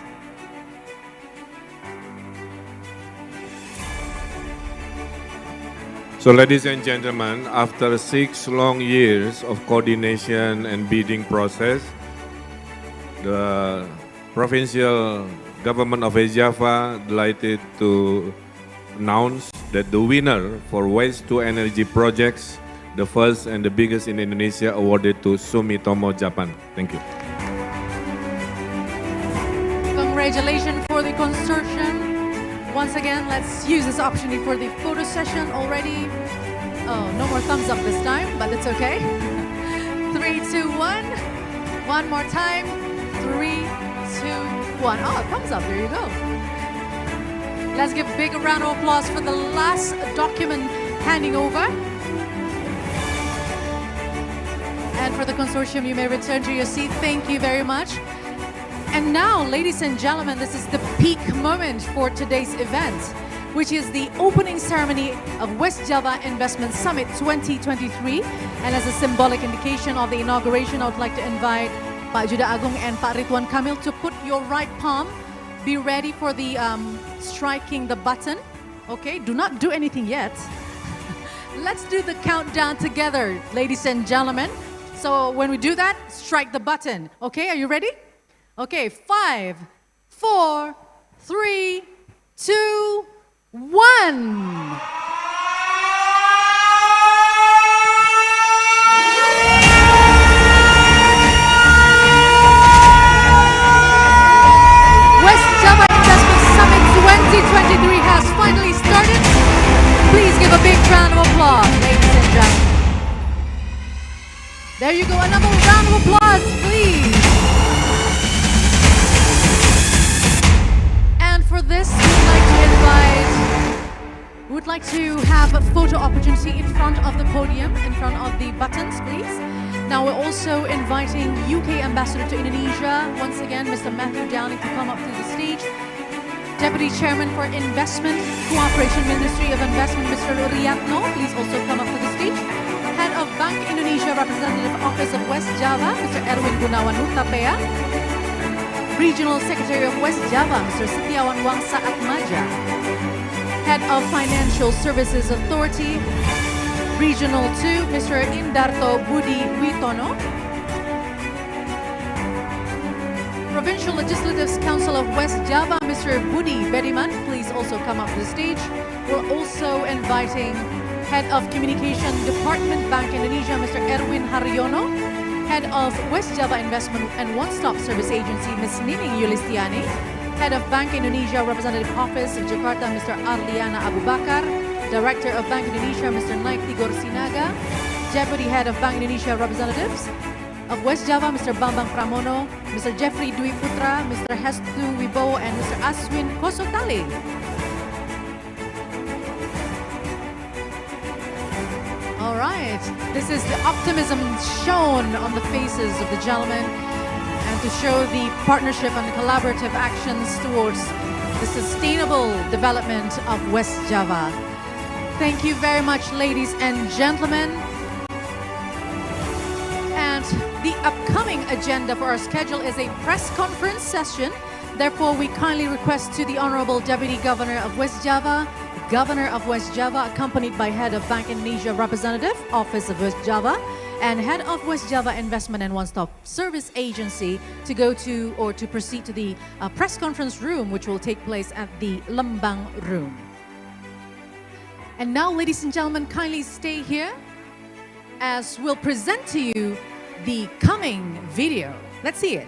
So ladies and gentlemen, after 6 long years of coordination and bidding process, the provincial government of West Java delighted to announce that the winner for waste to energy projects, the first and the biggest in Indonesia, awarded to Sumitomo Japan. Thank you. Congratulations for the consortium. Once again, let's use this opportunity for the photo session already. Oh, no more thumbs up this time, but it's okay. 3, 2, 1. One more time. 3, 2, 1. Oh, thumbs up. There you go. Let's give a big round of applause for the last document handing over. And for the consortium, you may return to your seat. Thank you very much. And now, ladies and gentlemen, this is the peak moment for today's event, which is the opening ceremony of West Java Investment Summit 2023. And as a symbolic indication of the inauguration, I would like to invite Pak Judah Agung and Pak Ridwan Kamil to put your right palm. Be ready for the striking the button. Okay, do not do anything yet. Let's do the countdown together, ladies and gentlemen. So when we do that, strike the button. Okay, are you ready? Okay, 5, 4, 3, 2, 1. West Java Investment Summit 2023 has finally started. Please give a big round of applause, ladies and gentlemen. There you go, another round of applause, please. For this, we would like to have a photo opportunity in front of the podium, in front of the buttons, please. Now we're also inviting UK Ambassador to Indonesia, once again, Mr. Matthew Downing, to come up to the stage Deputy Chairman for Investment, Cooperation Ministry of Investment, Mr. Riyatno, please also come up to the stage. Head of Bank Indonesia Representative Office of West Java, Mr. Erwin Gunawan Hutapea. Regional Secretary of West Java, Mr. Setiawan Wangsa Atmaja. Head of Financial Services Authority, Regional 2, Mr. Indarto Budi Witono. Provincial Legislative Council of West Java, Mr. Budi Bediman, please also come up to the stage. We're also inviting Head of Communication Department, Bank Indonesia, Mr. Erwin Haryono. Head of West Java Investment and One-Stop Service Agency, Ms. Nining Yulistiani. Head of Bank Indonesia Representative Office of Jakarta, Mr. Arliana Abu Bakar. Director of Bank Indonesia, Mr. Naik Tigor Sinaga. Deputy Head of Bank Indonesia Representatives of West Java, Mr. Bambang Pramono, Mr. Jeffrey Dwi Putra, Mr. Hestu Wibowo, and Mr. Aswin Kosotale. All right, this is the optimism shown on the faces of the gentlemen and to show the partnership and the collaborative actions towards the sustainable development of West Java. Thank you very much, ladies and gentlemen. And the upcoming agenda for our schedule is a press conference session. Therefore, we kindly request to the Honorable Deputy Governor of West Java, Governor of West Java, accompanied by Head of Bank Indonesia Representative, Office of West Java, and Head of West Java Investment and One-Stop Service Agency to go to or to proceed to the press conference room, which will take place at the Lembang Room. And now, ladies and gentlemen, kindly stay here as we'll present to you the coming video. Let's see it.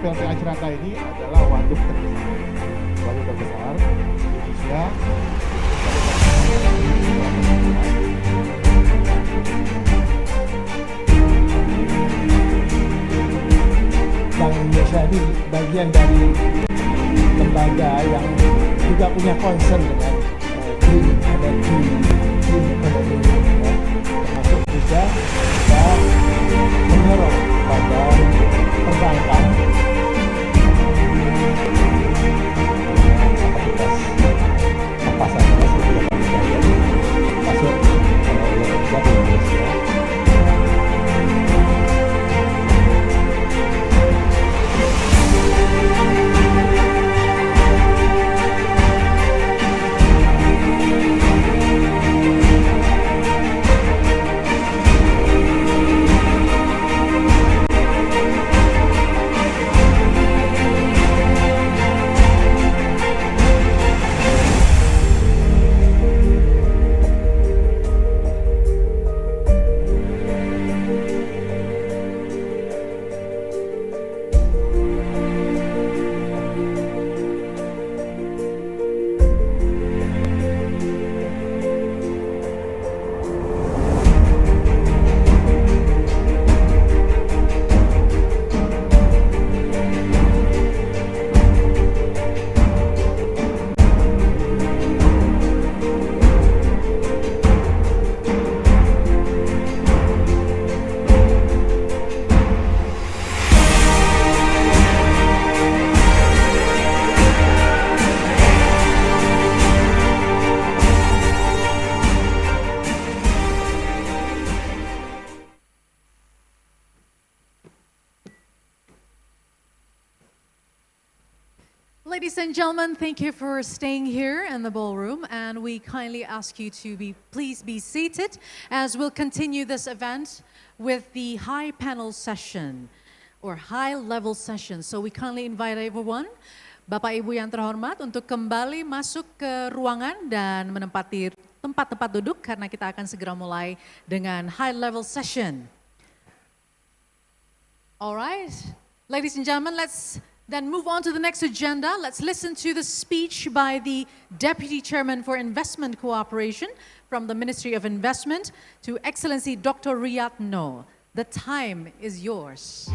PLTA Cirata ini adalah waduk terbesar di Indonesia. Bank Indonesia ini bagian dari lembaga yang juga punya concern dengan green energy, green economy, termasuk juga kita mendorong pada perbankan Ladies and gentlemen, thank you for staying here in the ballroom, and we kindly ask you to please be seated as we'll continue this event with the high panel session or high level session. So we kindly invite everyone, Bapak Ibu yang terhormat, untuk kembali masuk ke ruangan dan menempati tempat-tempat duduk karena kita akan segera mulai dengan high level session. All right, ladies and gentlemen, let's then move on to the next agenda. Let's listen to the speech by the Deputy Chairman for Investment Cooperation from the Ministry of Investment to Excellency Dr. Riyadno. The time is yours.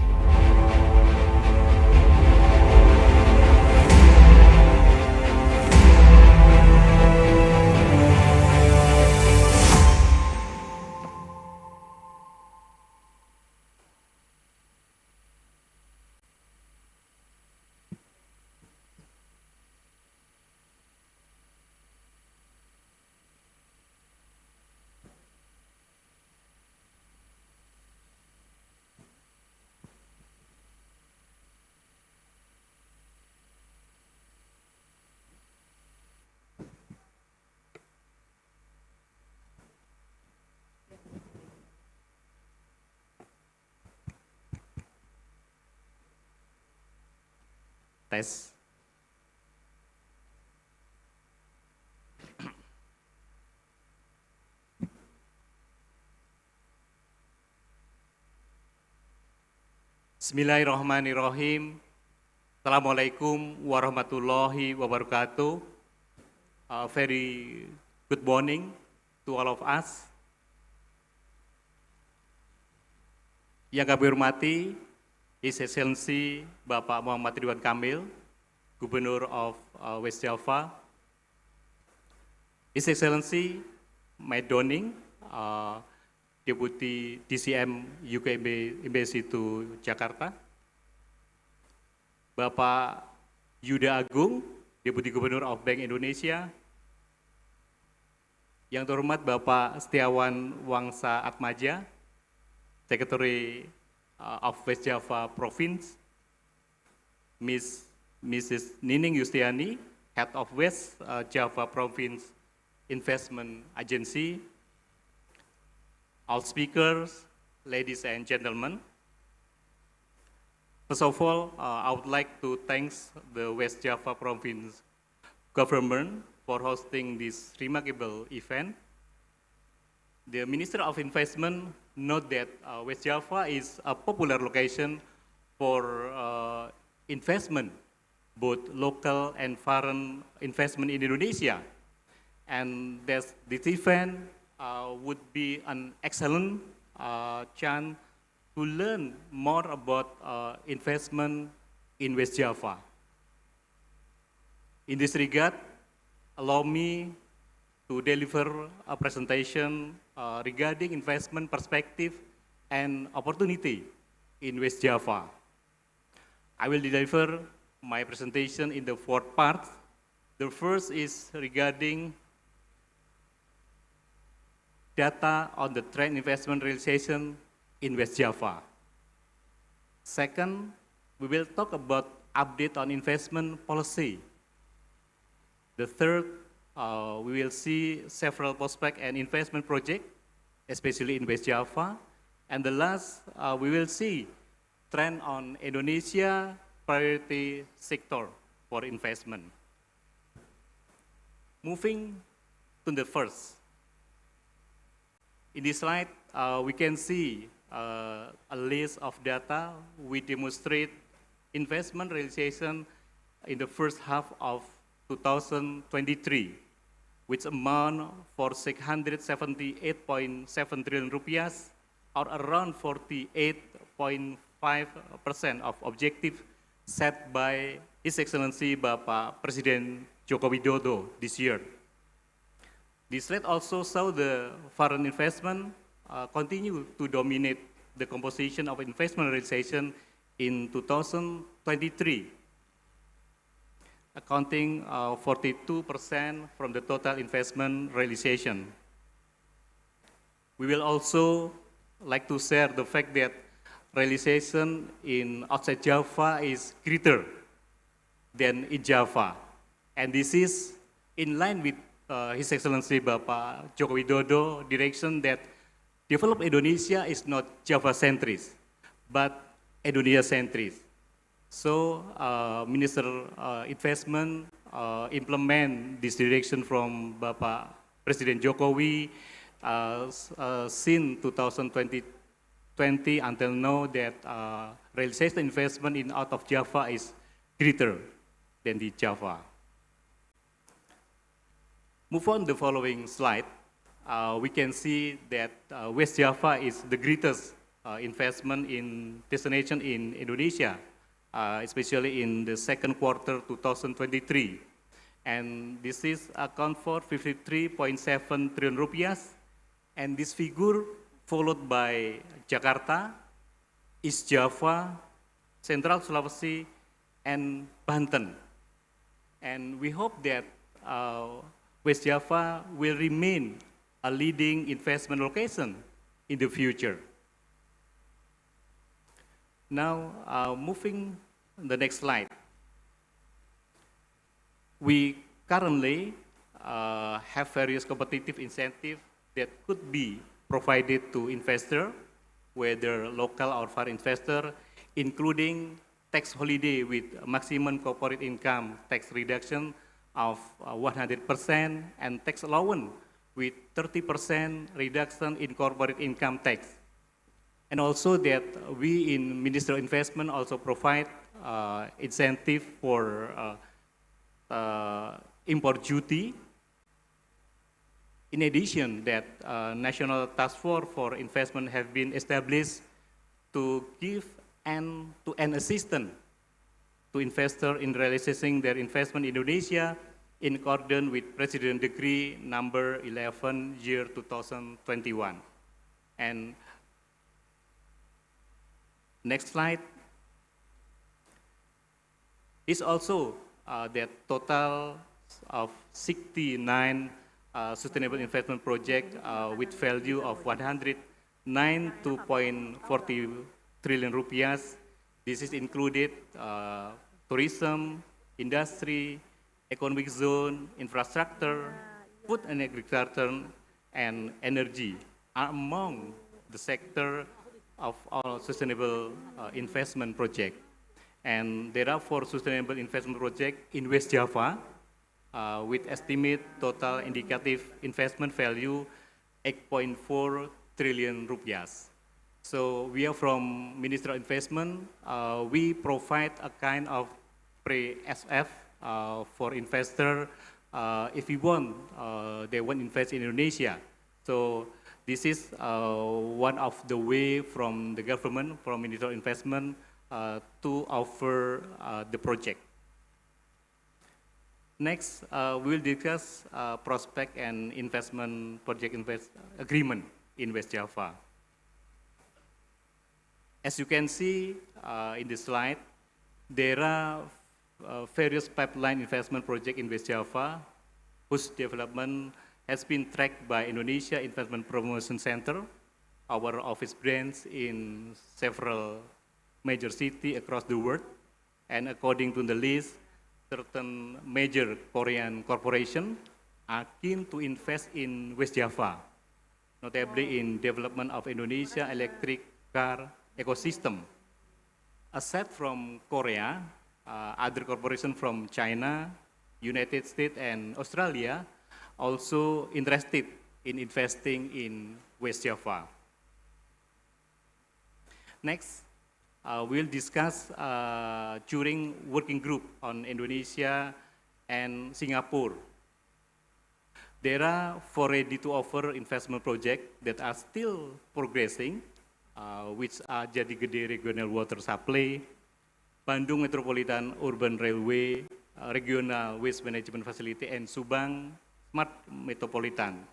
Tes. Bismillahirrahmanirrahim. Assalamualaikum warahmatullahi wabarakatuh. Very good morning to all of us. Yang kami hormati, His Excellency Bapak Muhammad Ridwan Kamil, Gubernur of West Java, His Excellency Mike Doning, Deputy DCM UK Embassy to Jakarta, Bapak Yuda Agung, Deputy Gubernur of Bank Indonesia, yang terhormat Bapak Setiawan Wangsa Atmaja, Secretary of West Java Province, Mrs. Nining Yustiani, Head of West Java Province Investment Agency, all speakers, ladies and gentlemen. First of all, I would like to thank the West Java Province government for hosting this remarkable event. The Minister of Investment note that West Java is a popular location for investment, both local and foreign investment in Indonesia. And this event would be an excellent chance to learn more about investment in West Java. In this regard, allow me to deliver a presentation regarding investment perspective and opportunity in West Java. I will deliver my presentation in the 4 parts. The first is regarding data on the trend investment realization in West Java. Second, we will talk about update on investment policy. The third, we will see several prospect and investment projects, especially in West Java. And the last, we will see trend on Indonesia priority sector for investment. Moving to the first. In this slide, we can see a list of data. We demonstrate investment realization in the first half of 2023, which amount for 678.7 trillion rupiah, or around 48.5% of objective set by His Excellency Bapak Presiden Joko Widodo this year. This slide also shows the foreign investment continue to dominate the composition of investment realization in 2023. Accounting 42% from the total investment realization. We will also like to share the fact that realization in outside Java is greater than in Java. And this is in line with His Excellency Bapak Joko Widodo direction that develop Indonesia is not Java-centrist, but Indonesia-centrist. So Minister Investment implement this direction from Bapak Presiden Jokowi since 2020 until now that realization investment in out of Java is greater than the Java. Move on the following slide. We can see that West Java is the greatest investment in destination in Indonesia, especially in the second quarter 2023. And this is account for 53.7 trillion rupiahs. And this figure followed by Jakarta, East Java, Central Sulawesi, and Banten. And we hope that West Java will remain a leading investment location in the future. Now, moving the next slide. We currently have various competitive incentives that could be provided to investor, whether local or foreign investor, including tax holiday with maximum corporate income tax reduction of 100% and tax allowance with 30% reduction in corporate income tax. And also that we in Ministry of Investment also provide incentive for import duty. In addition, that National Task Force for Investment have been established to give end-to-end assistance to investors in realizing their investment in Indonesia in accordance with President Decree number 11 year 2021. And next slide is also that total of 69 sustainable investment project with value of 109.40 trillion rupiahs. This is included tourism, industry, economic zone, infrastructure, food and agriculture, and energy are among the sector of all sustainable investment project. And there are 4 sustainable investment projects in West Java with estimate total indicative investment value 8.4 trillion rupiahs. So we are from Ministry of Investment. We provide a kind of pre-SF for investor if we want, they want to invest in Indonesia. So this is one of the way from the government, from Ministry of Investment, to offer the project. Next, we will discuss prospect and investment project agreement in West Java. As you can see in the slide, there are various pipeline investment projects in West Java whose development has been tracked by Indonesia Investment Promotion Center, our office branch in several major cities across the world. And according to the list, certain major Korean corporations are keen to invest in West Java, notably in development of Indonesia electric car ecosystem. Aside from Korea, other corporations from China, United States, and Australia also interested in investing in West Java. Next, we'll discuss during working group on Indonesia and Singapore. There are 4 ready-to-offer investment projects that are still progressing, which are Jati Gede Regional Water Supply, Bandung Metropolitan Urban Railway, Regional Waste Management Facility, and Subang Smart Metropolitan.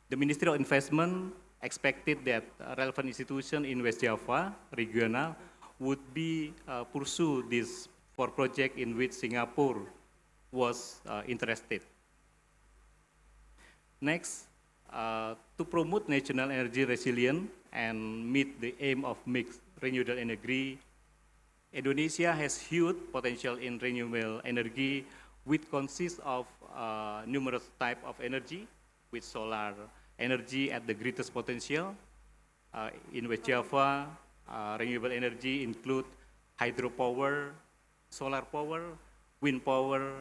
The Ministry of Investment expected that relevant institution in West Java regional would be pursue this 4 project in which Singapore was interested. Next, to promote national energy resilience and meet the aim of mixed renewable energy Indonesia has huge potential in renewable energy, which consists of numerous types of energy, with solar energy at the greatest potential. In West Java, renewable energy include hydropower, solar power, wind power,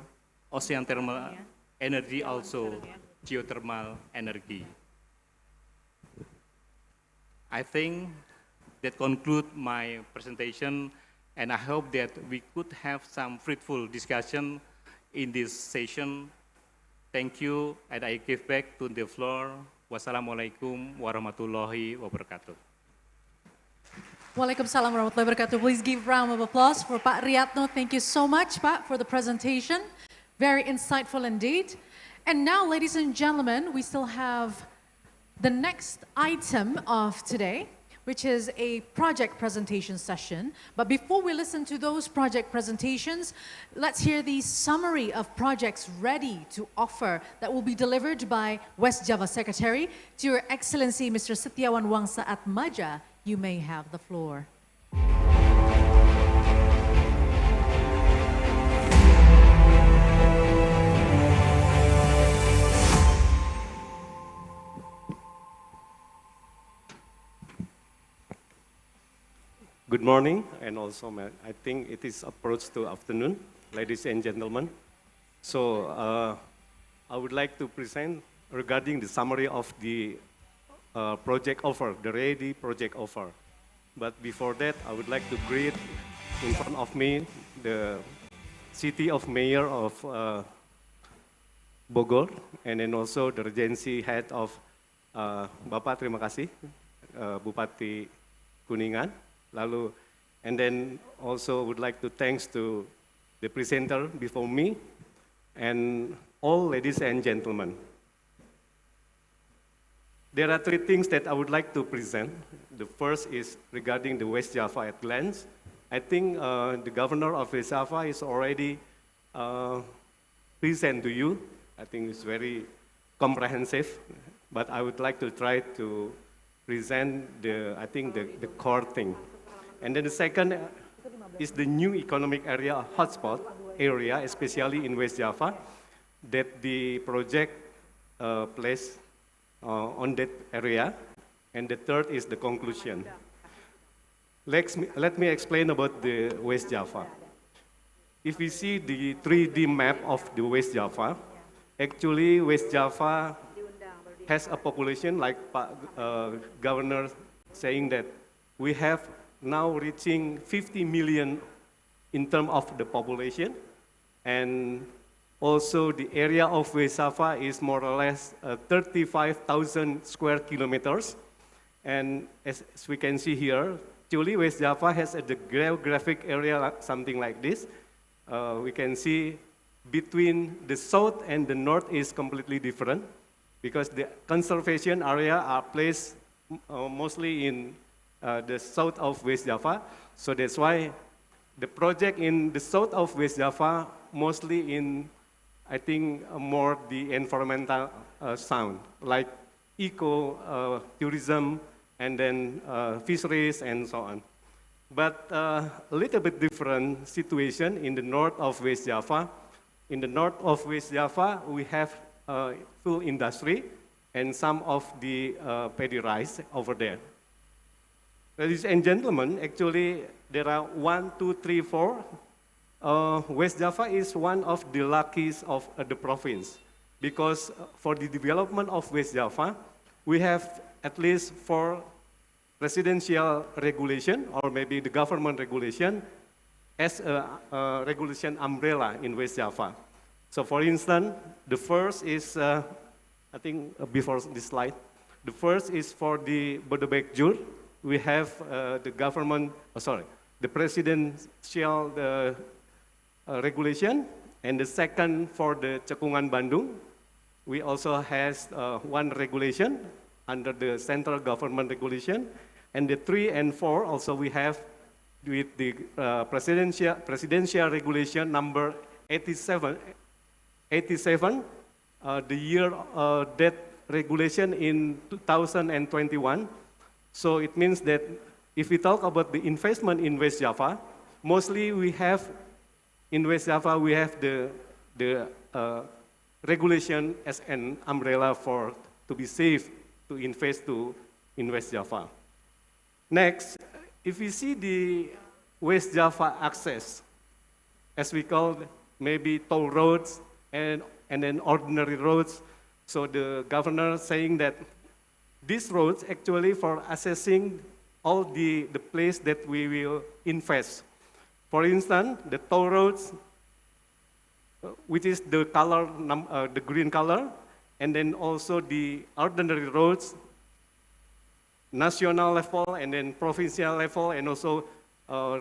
ocean thermal energy, also geothermal energy. I think that concludes my presentation, and I hope that we could have some fruitful discussion in this session. Thank you, and I give back to the floor. Wassalamualaikum warahmatullahi wabarakatuh. Waalaikumsalam warahmatullahi wabarakatuh. Please give a round of applause for Pak Riyatno. Thank you so much, Pak, for the presentation. Very insightful indeed. And now, ladies and gentlemen, we still have the next item of today, which is a project presentation session. But before we listen to those project presentations, let's hear the summary of projects ready to offer that will be delivered by West Java Secretary to Your Excellency Mr. Setiawan Wangsaat Maja. You may have the floor. Good morning, and also I think it is approach to afternoon, ladies and gentlemen. So I would like to present regarding the summary of the project offer, the ready project offer. But before that, I would like to greet in front of me the City of Mayor of Bogor, and then also the Regency Head of Bapak, terima kasih, Bupati Kuningan. Lalu, and then also would like to thanks to the presenter before me and all ladies and gentlemen. There are three things that I would like to present. The first is regarding the West Java at glance. I think the governor of West Java is already present to you. I think it's very comprehensive, but I would like to try to present I think the core thing. And then the second is the new economic area hotspot area, especially in West Java, that the project placed on that area. And the third is the conclusion. Let me explain about the West Java. If we see the 3D map of the West Java, actually West Java has a population, like Governor saying that we have now reaching 50 million in terms of the population, and also the area of West Java is more or less 35,000 square kilometers. And as we can see here, actually West Java has a geographic area something like this. We can see between the south and the north is completely different, because the conservation area are placed mostly in the south of West Java. So that's why the project in the south of West Java mostly in, I think, more the environmental sound, like eco tourism, and then fisheries and so on. But a little bit different situation in the north of West Java. In the north of West Java, we have full industry and some of the paddy rice over there. Ladies and gentlemen, actually there are 1, 2, 3, 4. West Java is one of the luckiest of the province, because for the development of West Java, we have at least 4 presidential regulation, or maybe the government regulation, as a regulation umbrella in West Java. So for instance, the first is, I think before this slide, the first is for the Bodebek-Jur. We have the government, the presidential regulation, and the second for the Cekungan Bandung. We also has one regulation under the central government regulation, and the 3 and 4 also we have with the presidential regulation number 87, the year that regulation in 2021. So it means that if we talk about the investment in West Java, mostly we have, in West Java, we have the regulation as an umbrella for to be safe to invest in West Java. Next, if we see the West Java access, as we call maybe toll roads and then ordinary roads. So the governor saying that these roads actually for assessing all the place that we will invest. For instance, the toll roads, which is the color, the green color, and then also the ordinary roads, national level, and then provincial level, and also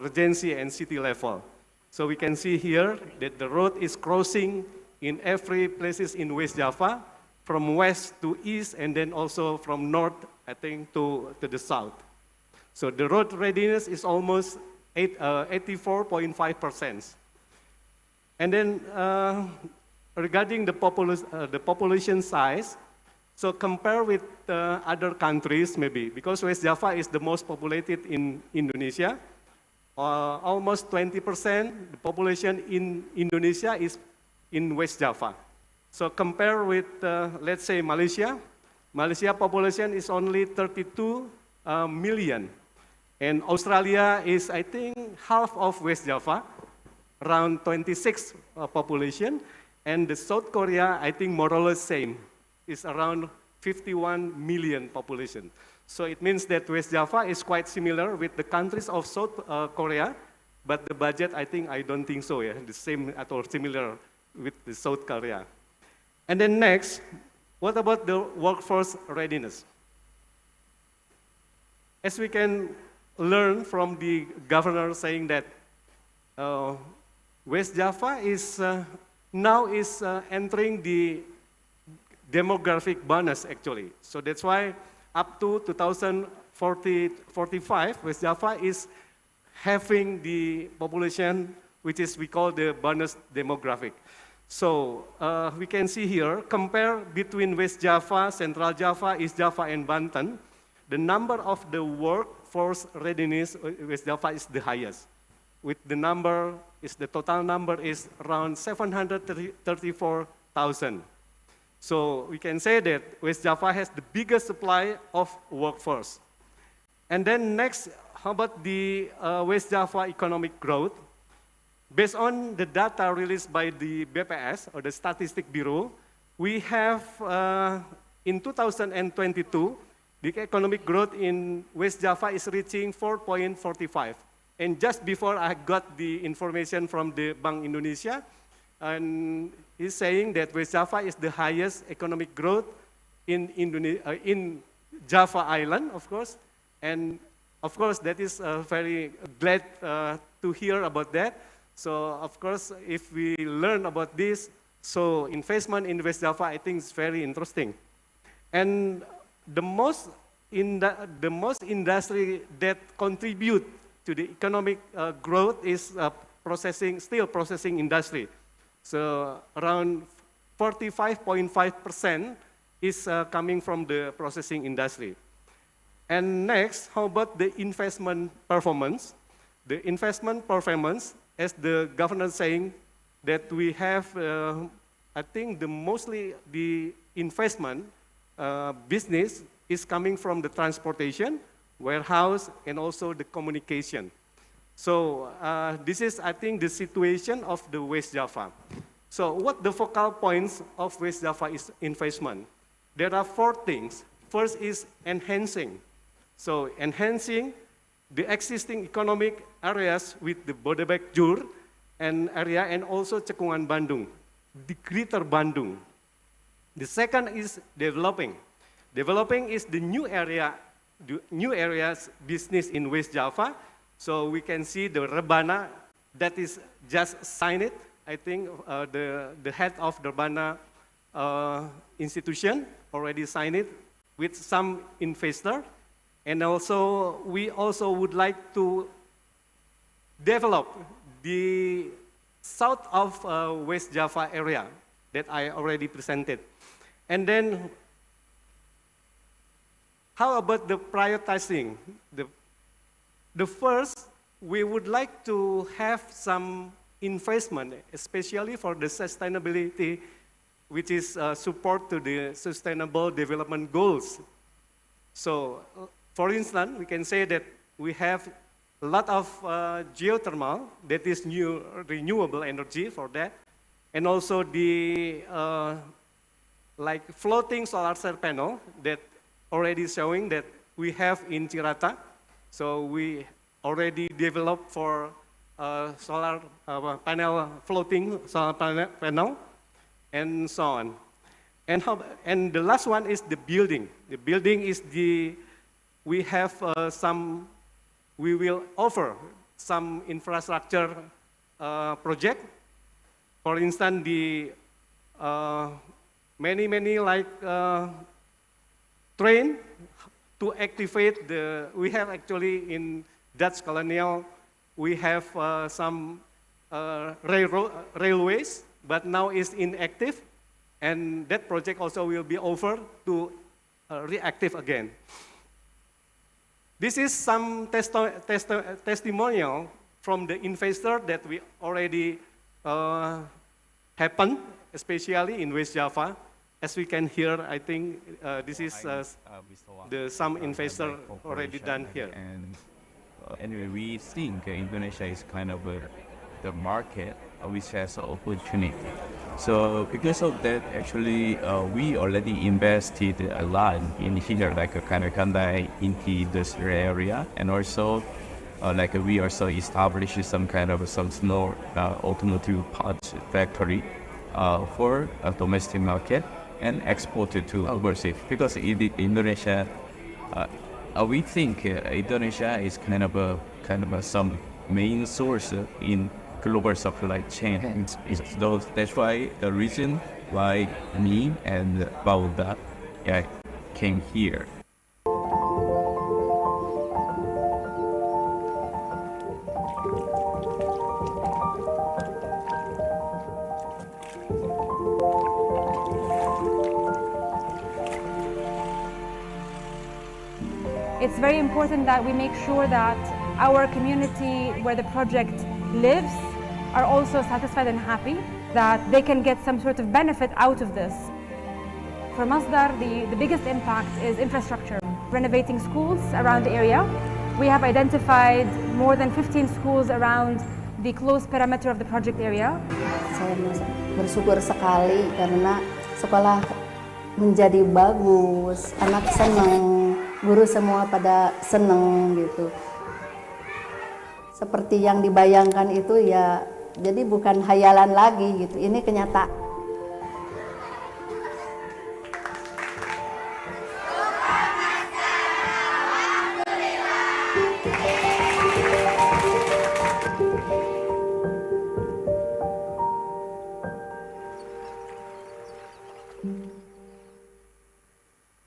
regency and city level. So we can see here that the road is crossing in every places in West Java, from west to east, and then also from north, I think, to the south. So the road readiness is almost 84.5%. And then regarding the population size, so compare with other countries maybe, because West Java is the most populated in Indonesia. Almost 20% the population in Indonesia is in West Java. So compare with, let's say, Malaysia. Malaysia population is only 32 million. And Australia is, I think, half of West Java, around 26 population. And the South Korea, I think, more or less same, is around 51 million population. So it means that West Java is quite similar with the countries of South Korea, but the budget, I don't think so, yeah, the same at all, similar with the South Korea. And then next, what about the workforce readiness? As we can learn from the governor saying that West Java is now entering the demographic bonus actually. So that's why up to 2045, West Java is having the population which is we call the bonus demographic. So we can see here, compare between West Java, Central Java, East Java, and Banten, the number of the workforce readiness, West Java is the highest. With the number, the total number is around 734,000. So we can say that West Java has the biggest supply of workforce. And then next, how about the West Java economic growth? Based on the data released by the BPS, or the Statistic Bureau, we have, in 2022, the economic growth in West Java is reaching 4.45. And just before I got the information from the Bank Indonesia, and he's saying that West Java is the highest economic growth in Java Island, of course. And of course, that is very glad to hear about that. So of course, if we learn about this, so investment in West Java, I think is very interesting. And the most industry that contribute to the economic growth is steel processing industry. So around 45.5% is coming from the processing industry. And next, how about the investment performance? The investment performance, as the governor saying, that we have, I think mostly the investment business is coming from the transportation, warehouse, and also the communication. So this is, I think, the situation of the West Java. So what the focal points of West Java is investment? There are 4 things. First is enhancing. So enhancing the existing economic areas with the Bodebek Jur and area, and also Cekungan Bandung, the Greater Bandung. The second is developing. Developing is the new areas business in West Java. So we can see the Rebana that is just signed it. I think the head of the Rebana institution already signed it with some investor. And also, we also would like to develop the south of West Java area that I already presented. And then, how about the prioritizing? The first we would like to have some investment, especially for the sustainability, which is support to the sustainable development goals. So, for instance, we can say that we have a lot of geothermal, that is new renewable energy for that, and also the like floating solar cell panel that already showing that we have in Cirata. So we already developed for solar panel, floating solar panel, and so on. And the last one is the building. The building is we have we will offer some infrastructure project. For instance, the many like train to activate we have actually in Dutch colonial, we have some railways, but now it's inactive, and that project also will be offered to reactive again. This is some testimonial from the investor that we already happened, especially in West Java. As we can hear, I think this is some investor already done here. And anyway, we think Indonesia is kind of the market which has opportunity. So because of that, actually, we already invested a lot in here, like Kanakandai into this area, and also like we also established some kind of some small automotive parts factory for a domestic market and exported to overseas. Because in Indonesia, we think Indonesia is kind of some main source in global supply chain. So that's why the reason why me and Bauda came here. It's very important that we make sure that our community where the project lives are also satisfied and happy, that they can get some sort of benefit out of this. For Masdar, the biggest impact is infrastructure, renovating schools around the area. We have identified more than 15 schools around the close perimeter of the project area. Saya bersyukur sekali karena sekolah menjadi bagus, anak senang, guru semua pada senang gitu. Seperti yang dibayangkan itu ya, jadi bukan hayalan lagi gitu, ini kenyataan.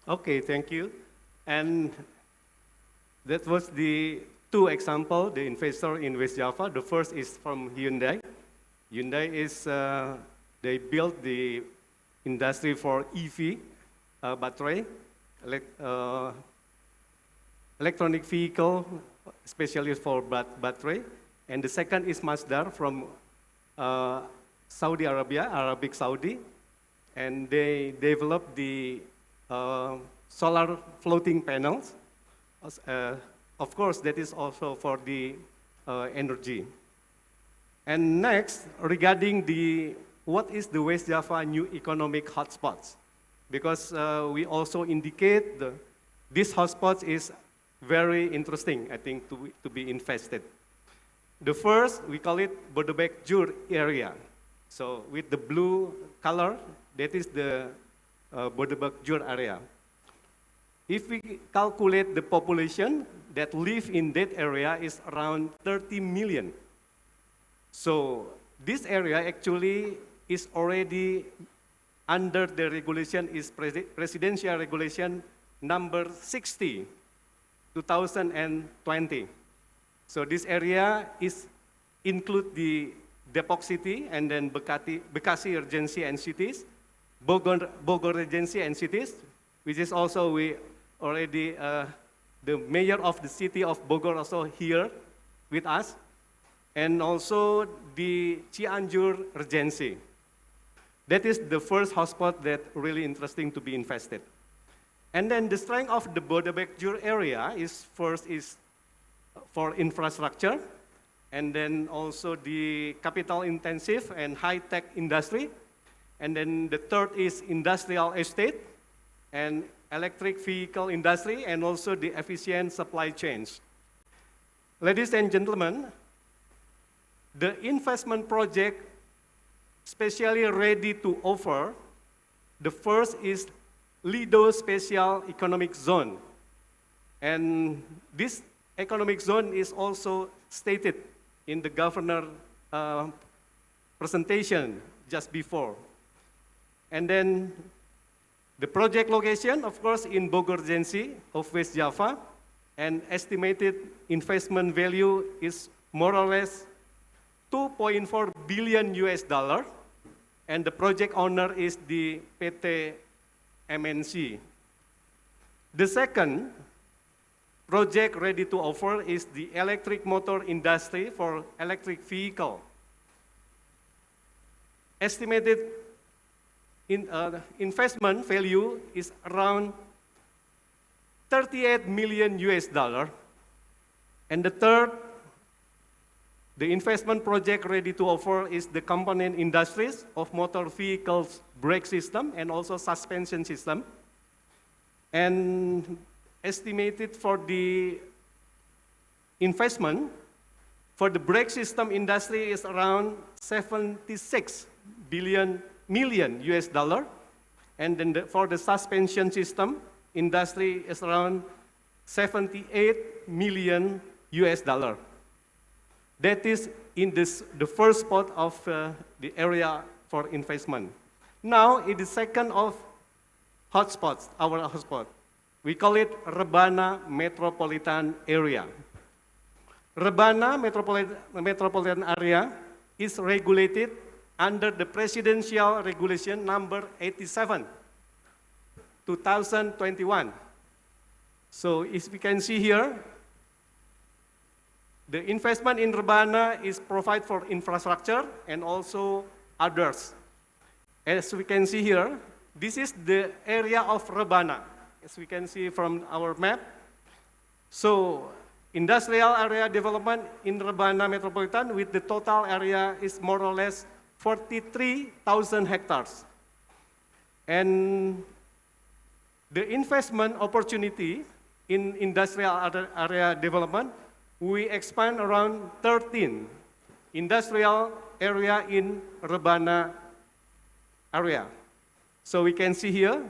Okay, thank you. And that was the two examples, the investor in West Java. The first is from Hyundai. Hyundai is, they built the industry for EV battery, electronic vehicle, especially for battery. And the second is Masdar from Saudi Arabia, Arabic Saudi. And they developed the solar floating panels. Of course, that is also for the energy. And next, regarding what is the West Java new economic hotspots? Because we also indicate this hotspot is very interesting, I think, to be invested. The first, we call it Bodebek Jur area. So with the blue color, that is the Bodebek Jur area. If we calculate the population that live in that area is around 30 million. So this area actually is already under the regulation, is presidential regulation number 60, 2020. So this area include the Depok City and then Bekasi Regency and cities, Bogor Regency and cities, which is also we already, the mayor of the city of Bogor also here, with us, and also the Cianjur Regency. That is the first hotspot that really interesting to be invested. And then the strength of the Bodebekjur area is first is for infrastructure, and then also the capital intensive and high-tech industry. And then the third is industrial estate and electric vehicle industry, and also the efficient supply chains. Ladies and gentlemen, the investment project specially ready to offer, the first is Lido Special Economic Zone. And this economic zone is also stated in the governor presentation just before. And then the project location, of course, in Bogor Regency of West Java, and estimated investment value is more or less 2.4 billion US dollar, and the project owner is the PT MNC. The second project ready to offer is the electric motor industry for electric vehicle. Estimated investment value is around 38 million US dollar. And the third, the investment project ready to offer is the component industries of motor vehicles brake system and also suspension system. And estimated for the investment for the brake system industry is around 76 million US dollar. And then for the suspension system industry is around 78 million US dollar. That is in the first spot of the area for investment. Now, in the second of hotspots, our hotspot, we call it Rebana Metropolitan Area. Rebana Metropolitan Area is regulated under the Presidential Regulation number 87, 2021. So as we can see here, the investment in Rebana is provide for infrastructure and also others. As we can see here, this is the area of Rebana, as we can see from our map. So industrial area development in Rebana Metropolitan with the total area is more or less 43,000 hectares. And the investment opportunity in industrial area development, we expand around 13 industrial area in Rebana area. So we can see here,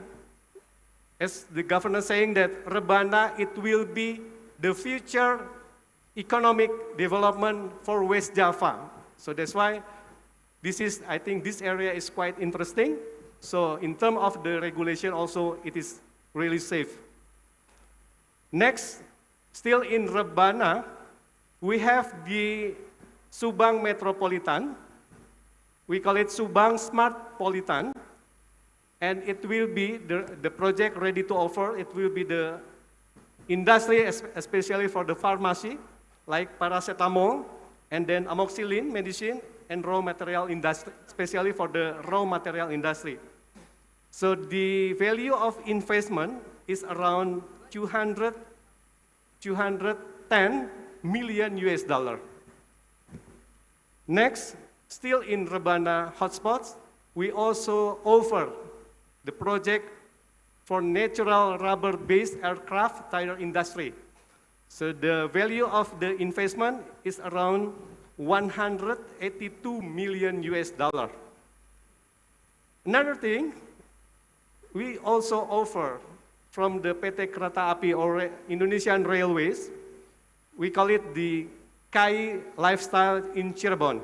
as the governor saying that Rebana, it will be the future economic development for West Java. So that's why this is, I think this area is quite interesting. So in terms of the regulation also, it is really safe. Next, still in Rebana, we have the Subang Metropolitan. We call it Subang Smart Politan. And it will be the project ready to offer. It will be the industry, especially for the pharmacy, like paracetamol, and then amoxicillin medicine, and raw material industry, especially for the raw material industry. So the value of investment is around 210 million US dollar. Next, still in Rebana hotspots, we also offer the project for natural rubber-based aircraft tire industry. So the value of the investment is around 182 million US dollar. Another thing, we also offer from the PT Kereta Api or Indonesian Railways, we call it the Kai Lifestyle in Cirebon.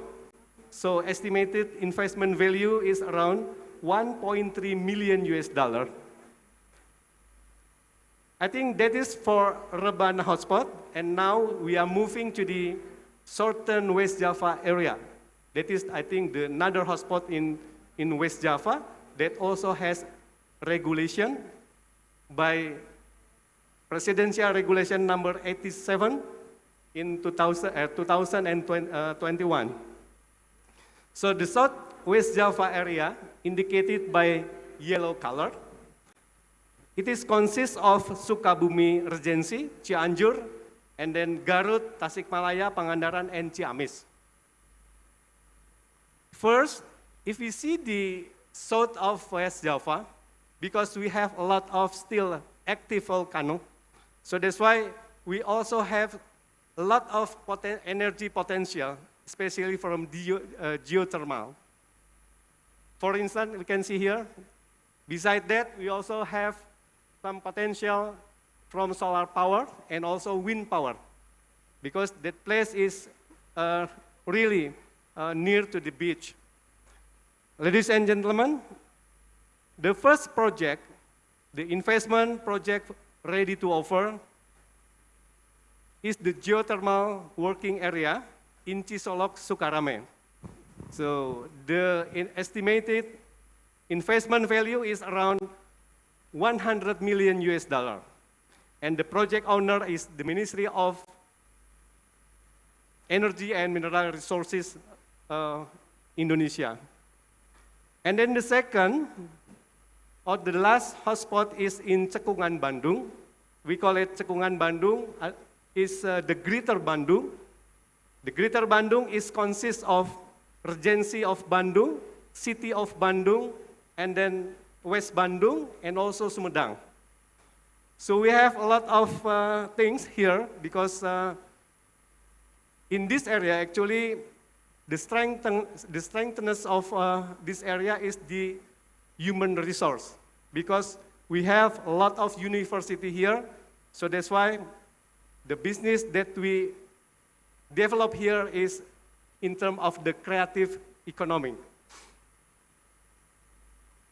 So estimated investment value is around 1.3 million US dollar. I think that is for Rebana hotspot, and now we are moving to the southern West Java area. That is, I think, the another hotspot in West Java that also has regulation by Presidential Regulation number 87, in 2021. So the Southwest Java area, indicated by yellow color, it is consists of Sukabumi Regency, Cianjur, and then Garut, Tasikmalaya, Pangandaran, and Ciamis. First, if we see the south of West Java, because we have a lot of still active volcano, so that's why we also have a lot of energy potential, especially from geothermal. For instance, we can see here, beside that, we also have some potential from solar power and also wind power, because that place is really near to the beach. Ladies and gentlemen, the first project, the investment project ready to offer, is the geothermal working area in Cisolok, Sukarame. So the estimated investment value is around 100 million US dollar. And the project owner is the Ministry of Energy and Mineral Resources, Indonesia. And then the second, or the last hotspot is in Cekungan, Bandung. We call it Cekungan, Bandung, is the Greater Bandung. The Greater Bandung consists of Regency of Bandung, City of Bandung, and then West Bandung, and also Sumedang. So we have a lot of things here, because in this area, actually, the strengthness of this area is the human resource, because we have a lot of university here, so that's why the business that we develop here is in terms of the creative economy.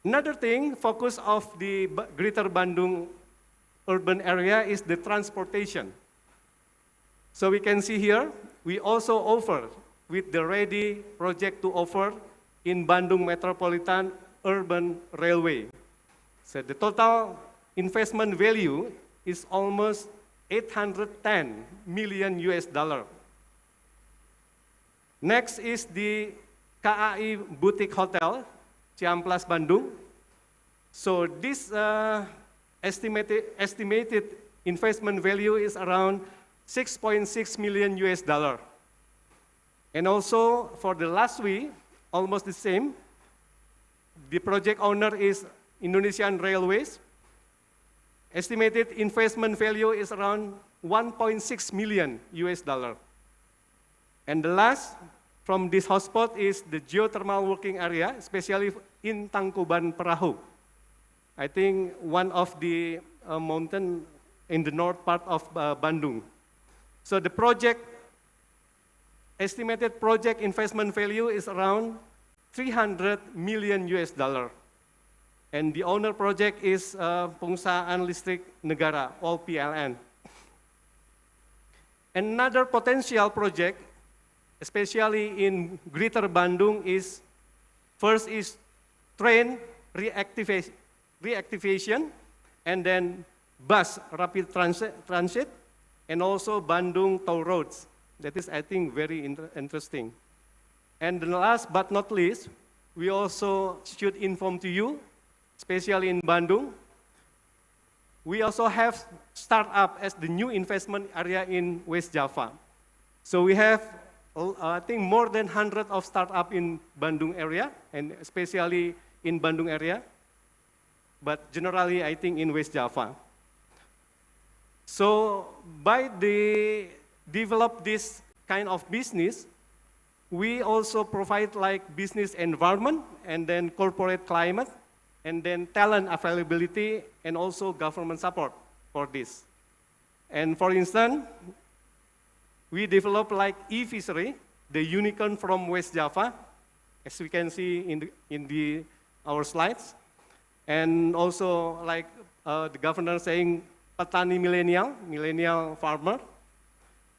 Another thing, focus of the Greater Bandung urban area is the transportation. So we can see here, we also offer with the ready project to offer in Bandung Metropolitan Urban Railway. So the total investment value is almost 810 million US dollar. Next is the KAI Boutique Hotel, Ciamplas, Bandung. So this estimated investment value is around 6.6 million US dollar. And also for the last week, almost the same, the project owner is Indonesian Railways. Estimated investment value is around 1.6 million US dollar. And the last from this hotspot is the geothermal working area, especially in Tangkuban Perahu. I think one of the mountain in the north part of Bandung. So the estimated project investment value is around 300 million US dollar. And the owner project is Pengusahaan Listrik Negara, or PLN. Another potential project, especially in Greater Bandung, is first is train reactivation, and then bus rapid transit, and also Bandung toll roads. That is, I think, very interesting. And the last but not least, we also should inform to you, especially in Bandung, we also have startup as the new investment area in West Java. So we have, I think, more than 100 of startup in Bandung area, and especially in Bandung area, but generally, I think, in West Java. So by develop this kind of business, we also provide like business environment, and then corporate climate, and then talent availability, and also government support for this. And for instance, we develop like e-fishery, the unicorn from West Java, as we can see in our slides. And also like the governor saying, petani millennial farmer,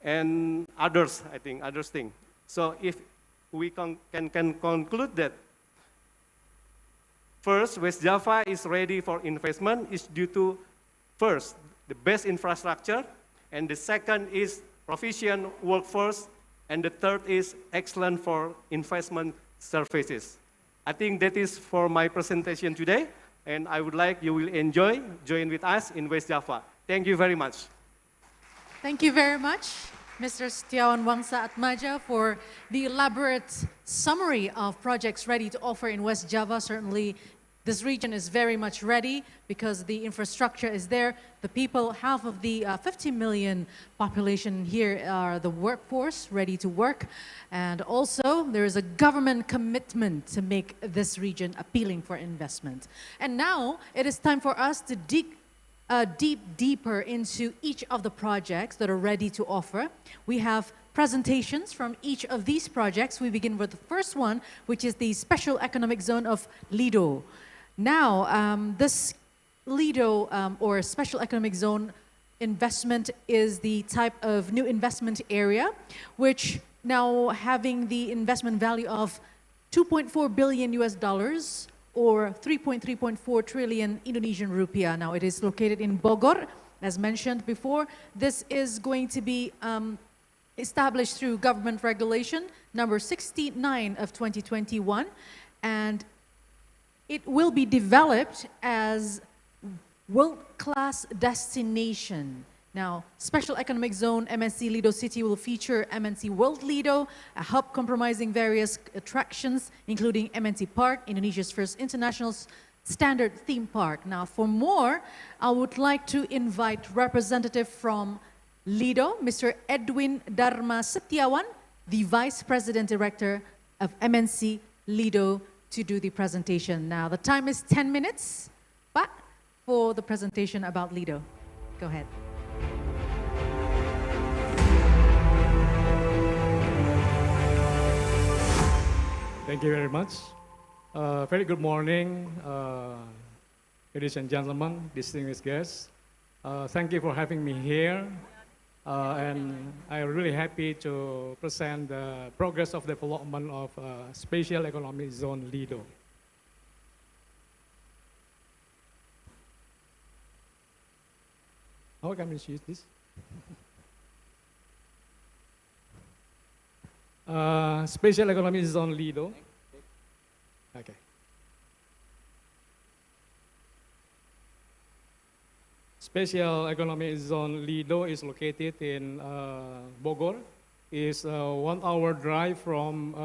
and others, I think, others thing. So if we can conclude that, first, West Java is ready for investment is due to, first, the best infrastructure, and the second is proficient workforce, and the third is excellent for investment services. I think that is for my presentation today, and I would like you will join with us in West Java. Thank you very much. Thank you very much, Mr. Setiawan Wangsa Atmaja, for the elaborate summary of projects ready to offer in West Java. Certainly, this region is very much ready because the infrastructure is there. The people, half of the 50 million population here are the workforce ready to work. And also, there is a government commitment to make this region appealing for investment. And now, it is time for us to dig deeper into each of the projects that are ready to offer. We have presentations from each of these projects. We begin with the first one, which is the Special Economic Zone of Lido. Now, this Lido or Special Economic Zone investment is the type of new investment area, which now having the investment value of 2.4 billion US dollars or 3.4 trillion Indonesian rupiah. Now, it is located in Bogor, as mentioned before. This is going to be established through government regulation number 69 of 2021, and it will be developed as world-class destination. Now, Special Economic Zone MNC Lido City will feature MNC World Lido, a hub comprising various attractions, including MNC Park, Indonesia's first international standard theme park. Now, for more, I would like to invite representative from Lido, Mr. Edwin Dharma Setiawan, the Vice President Director of MNC Lido, to do the presentation. Now, the time is 10 minutes, but for the presentation about Lido. Go ahead. Thank you very much. Very good morning, ladies and gentlemen, distinguished guests. Thank you for having me here. And I'm really happy to present the progress of development of Special Economic Zone Lido. How can we use this? Special Economic Zone Lido. Okay. Special Economic Zone Lido is located in Bogor. It's a 1 hour drive from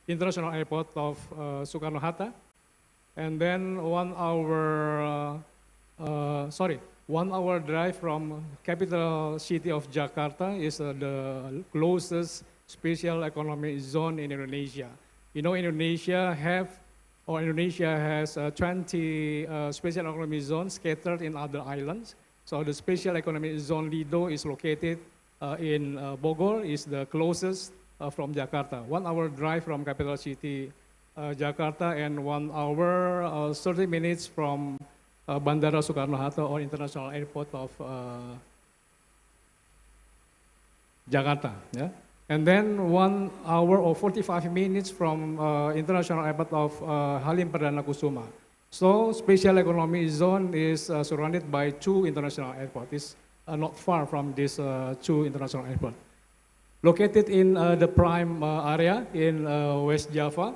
International Airport of Soekarno-Hatta. And then 1 hour, 1 hour drive from capital city of Jakarta is the closest special economic zone in Indonesia. You know, Indonesia has 20 special economic zones scattered in other islands. So the special economic zone Lido is located in Bogor, is the closest from Jakarta. 1 hour drive from capital city Jakarta and 1 hour 30 minutes from Bandara Soekarno-Hatta or International Airport of Jakarta. Yeah? And then 1 hour or 45 minutes from International Airport of Halim Perdana Kusuma. So special economic zone is surrounded by 2 international airports. It's not far from these 2 international airports. Located in the prime area in West Java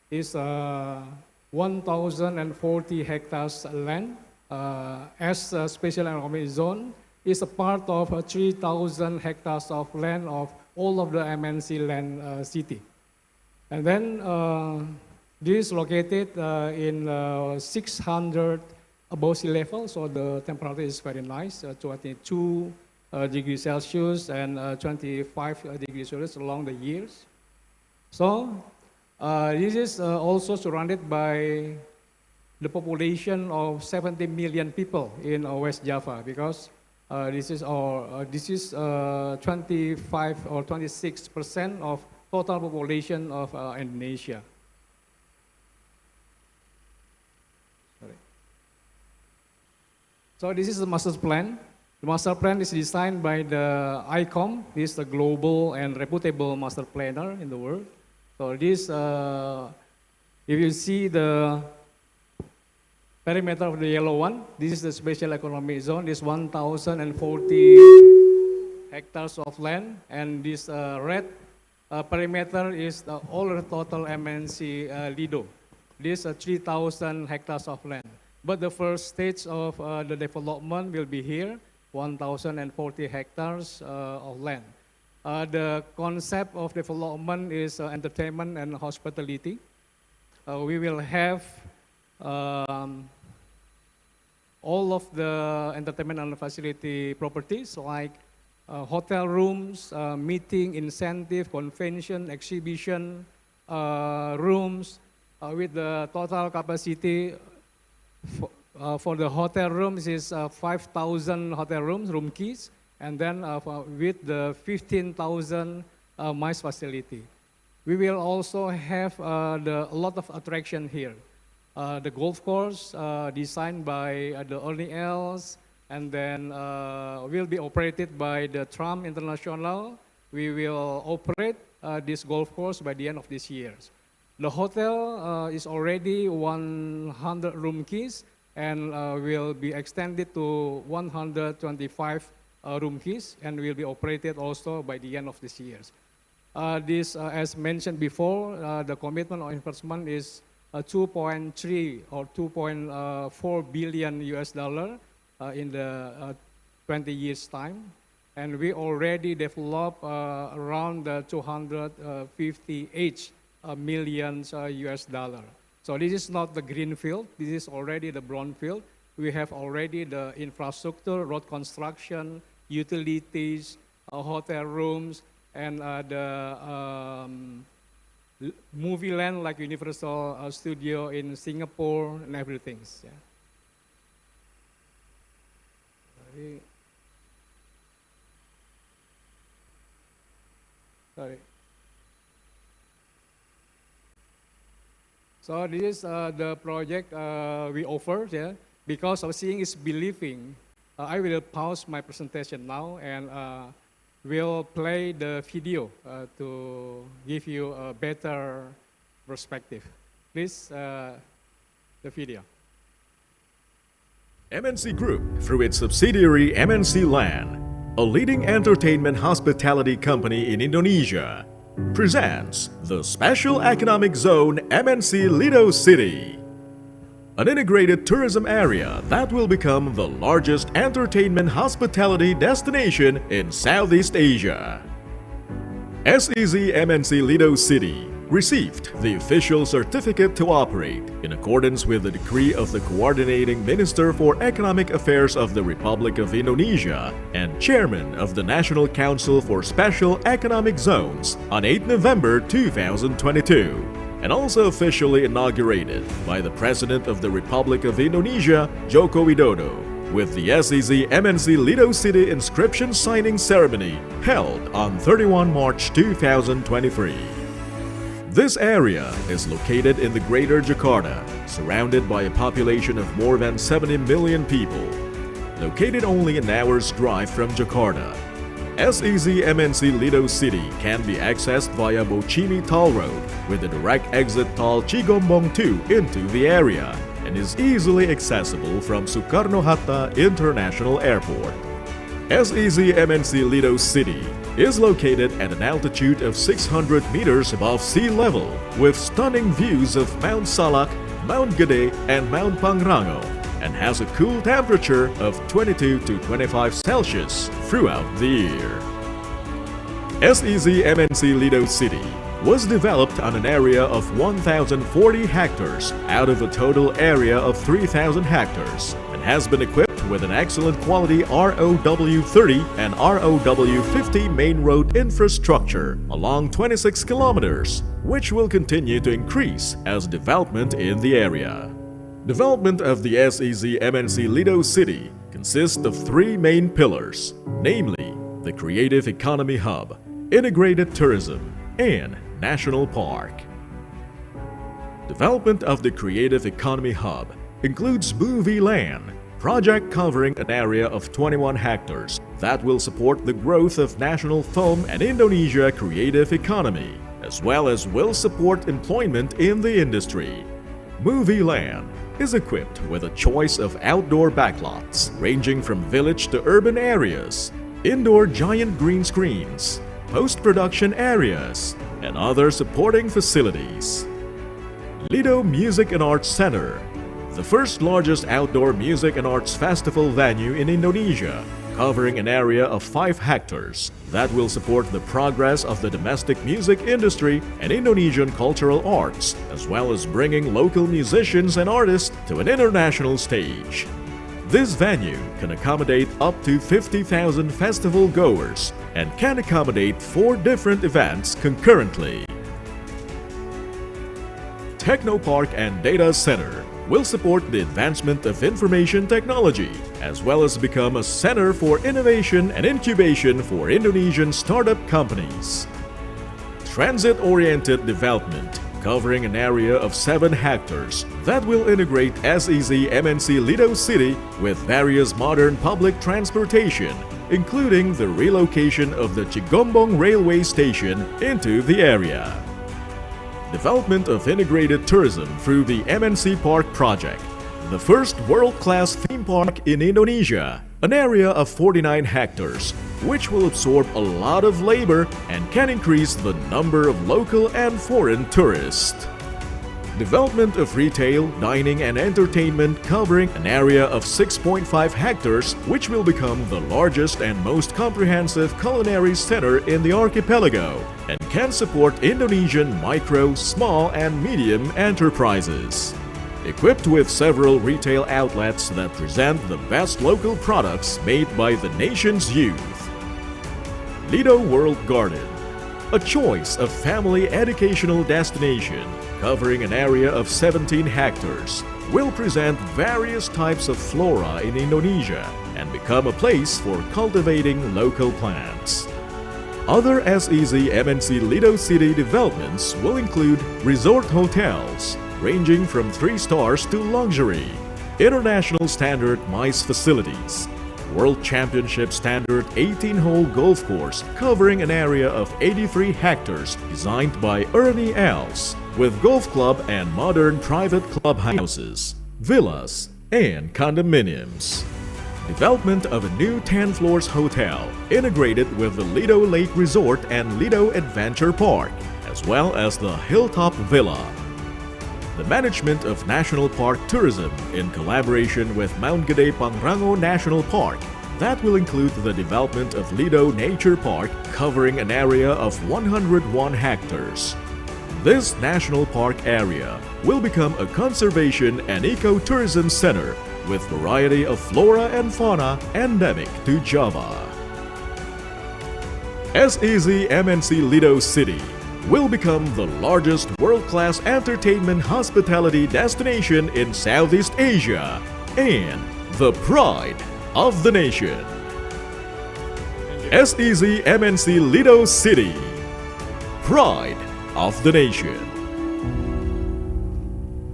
is 1,040 hectares land as a special economic zone. Is a part of 3,000 hectares of land of all of the MNC land city. And then this is located in 600 above sea level, so the temperature is very nice, 22 degrees Celsius and 25 degrees Celsius along the years. So this is also surrounded by the population of 70 million people in West Java, because this is 25 or 26% of total population of Indonesia. Sorry. So this is the master plan. The master plan is designed by the ICOM. This is the global and reputable master planner in the world. So this, if you see the perimeter of the yellow one, this is the special economic zone. This 1,040 hectares of land, and this red perimeter is the all total MNC Lido. This 3,000 hectares of land. But the first stage of the development will be here, 1,040 hectares of land. The concept of development is entertainment and hospitality. We will have all of the entertainment and facility properties like hotel rooms, meeting, incentive, convention, exhibition rooms with the total capacity for the hotel rooms is 5,000 hotel rooms, room keys, and then with the 15,000 MICE facility. We will also have a lot of attraction here. The golf course designed by the Ernie Els, and then will be operated by the Trump International. We will operate this golf course by the end of this year. The hotel is already 100 room keys and will be extended to 125 room keys and will be operated also by the end of this year. This, as mentioned before, the commitment of investment is 2.3 or 2.4 billion US dollar in the 20 years time. And we already developed around 258 million US dollar. So this is not the green field, this is already the brown field. We have already the infrastructure, road construction, utilities, hotel rooms, and the movie land like Universal Studio in Singapore and everything. Yeah. Sorry. So this is the project we offer. Yeah. Because of seeing is believing, I will pause my presentation now and we'll play the video to give you a better perspective. Please, the video. MNC Group, through its subsidiary MNC Land, a leading entertainment hospitality company in Indonesia, presents the Special Economic Zone MNC Lido City, an integrated tourism area that will become the largest entertainment hospitality destination in Southeast Asia. SEZ MNC Lido City received the official certificate to operate in accordance with the decree of the Coordinating Minister for Economic Affairs of the Republic of Indonesia and Chairman of the National Council for Special Economic Zones on 8 November 2022, and also officially inaugurated by the President of the Republic of Indonesia, Joko Widodo, with the SEZ MNC Lido City inscription signing ceremony held on 31 March 2023. This area is located in the Greater Jakarta, surrounded by a population of more than 70 million people. Located only an hour's drive from Jakarta, SEZ MNC Lido City can be accessed via Bochimi Toll Road with the direct exit toll Cigombong 2 into the area and is easily accessible from Soekarno-Hatta International Airport. SEZ MNC Lido City is located at an altitude of 600 meters above sea level with stunning views of Mount Salak, Mount Gede, and Mount Pangrango, and has a cool temperature of 22 to 25 Celsius throughout the year. SEZ MNC Lido City was developed on an area of 1,040 hectares out of a total area of 3,000 hectares and has been equipped with an excellent quality ROW30 and ROW50 main road infrastructure along 26 kilometers, which will continue to increase as development in the area. Development of the SEZ MNC Lido City consists of three main pillars, namely the Creative Economy Hub, Integrated Tourism, and National Park. Development of the Creative Economy Hub includes Movie Land, project covering an area of 21 hectares that will support the growth of national film and Indonesia creative economy, as well as will support employment in the industry. Movie Land is equipped with a choice of outdoor backlots ranging from village to urban areas, indoor giant green screens, post-production areas, and other supporting facilities. Lido Music and Arts Center, the first largest outdoor music and arts festival venue in Indonesia, covering an area of 5 hectares that will support the progress of the domestic music industry and Indonesian cultural arts, as well as bringing local musicians and artists to an international stage. This venue can accommodate up to 50,000 festival goers and can accommodate 4 different events concurrently. Technopark and Data Center will support the advancement of information technology, as well as become a center for innovation and incubation for Indonesian startup companies. Transit-oriented development, covering an area of 7 hectares that will integrate SEZ MNC Lido City with various modern public transportation, including the relocation of the Cigombong railway station into the area. Development of integrated tourism through the MNC Park project, the first world-class theme park in Indonesia, an area of 49 hectares, which will absorb a lot of labor and can increase the number of local and foreign tourists. Development of retail, dining and entertainment covering an area of 6.5 hectares, which will become the largest and most comprehensive culinary center in the archipelago and can support Indonesian micro, small and medium enterprises. Equipped with several retail outlets that present the best local products made by the nation's youth. Lido World Garden, a choice of family educational destination covering an area of 17 hectares, will present various types of flora in Indonesia and become a place for cultivating local plants. Other SEZ MNC Lido City developments will include resort hotels, ranging from 3 stars to luxury, international standard MICE facilities, World Championship standard 18-hole golf course covering an area of 83 hectares designed by Ernie Els, with golf club and modern private clubhouses, villas, and condominiums. Development of a new 10 floors hotel integrated with the Lido Lake Resort and Lido Adventure Park, as well as the Hilltop Villa. The management of National Park Tourism in collaboration with Mount Gede Pangrango National Park that will include the development of Lido Nature Park covering an area of 101 hectares. This national park area will become a conservation and ecotourism center with variety of flora and fauna endemic to Java. SEZ MNC Lido City will become the largest world-class entertainment hospitality destination in Southeast Asia and the pride of the nation. SEZ MNC Lido City, pride of the nation.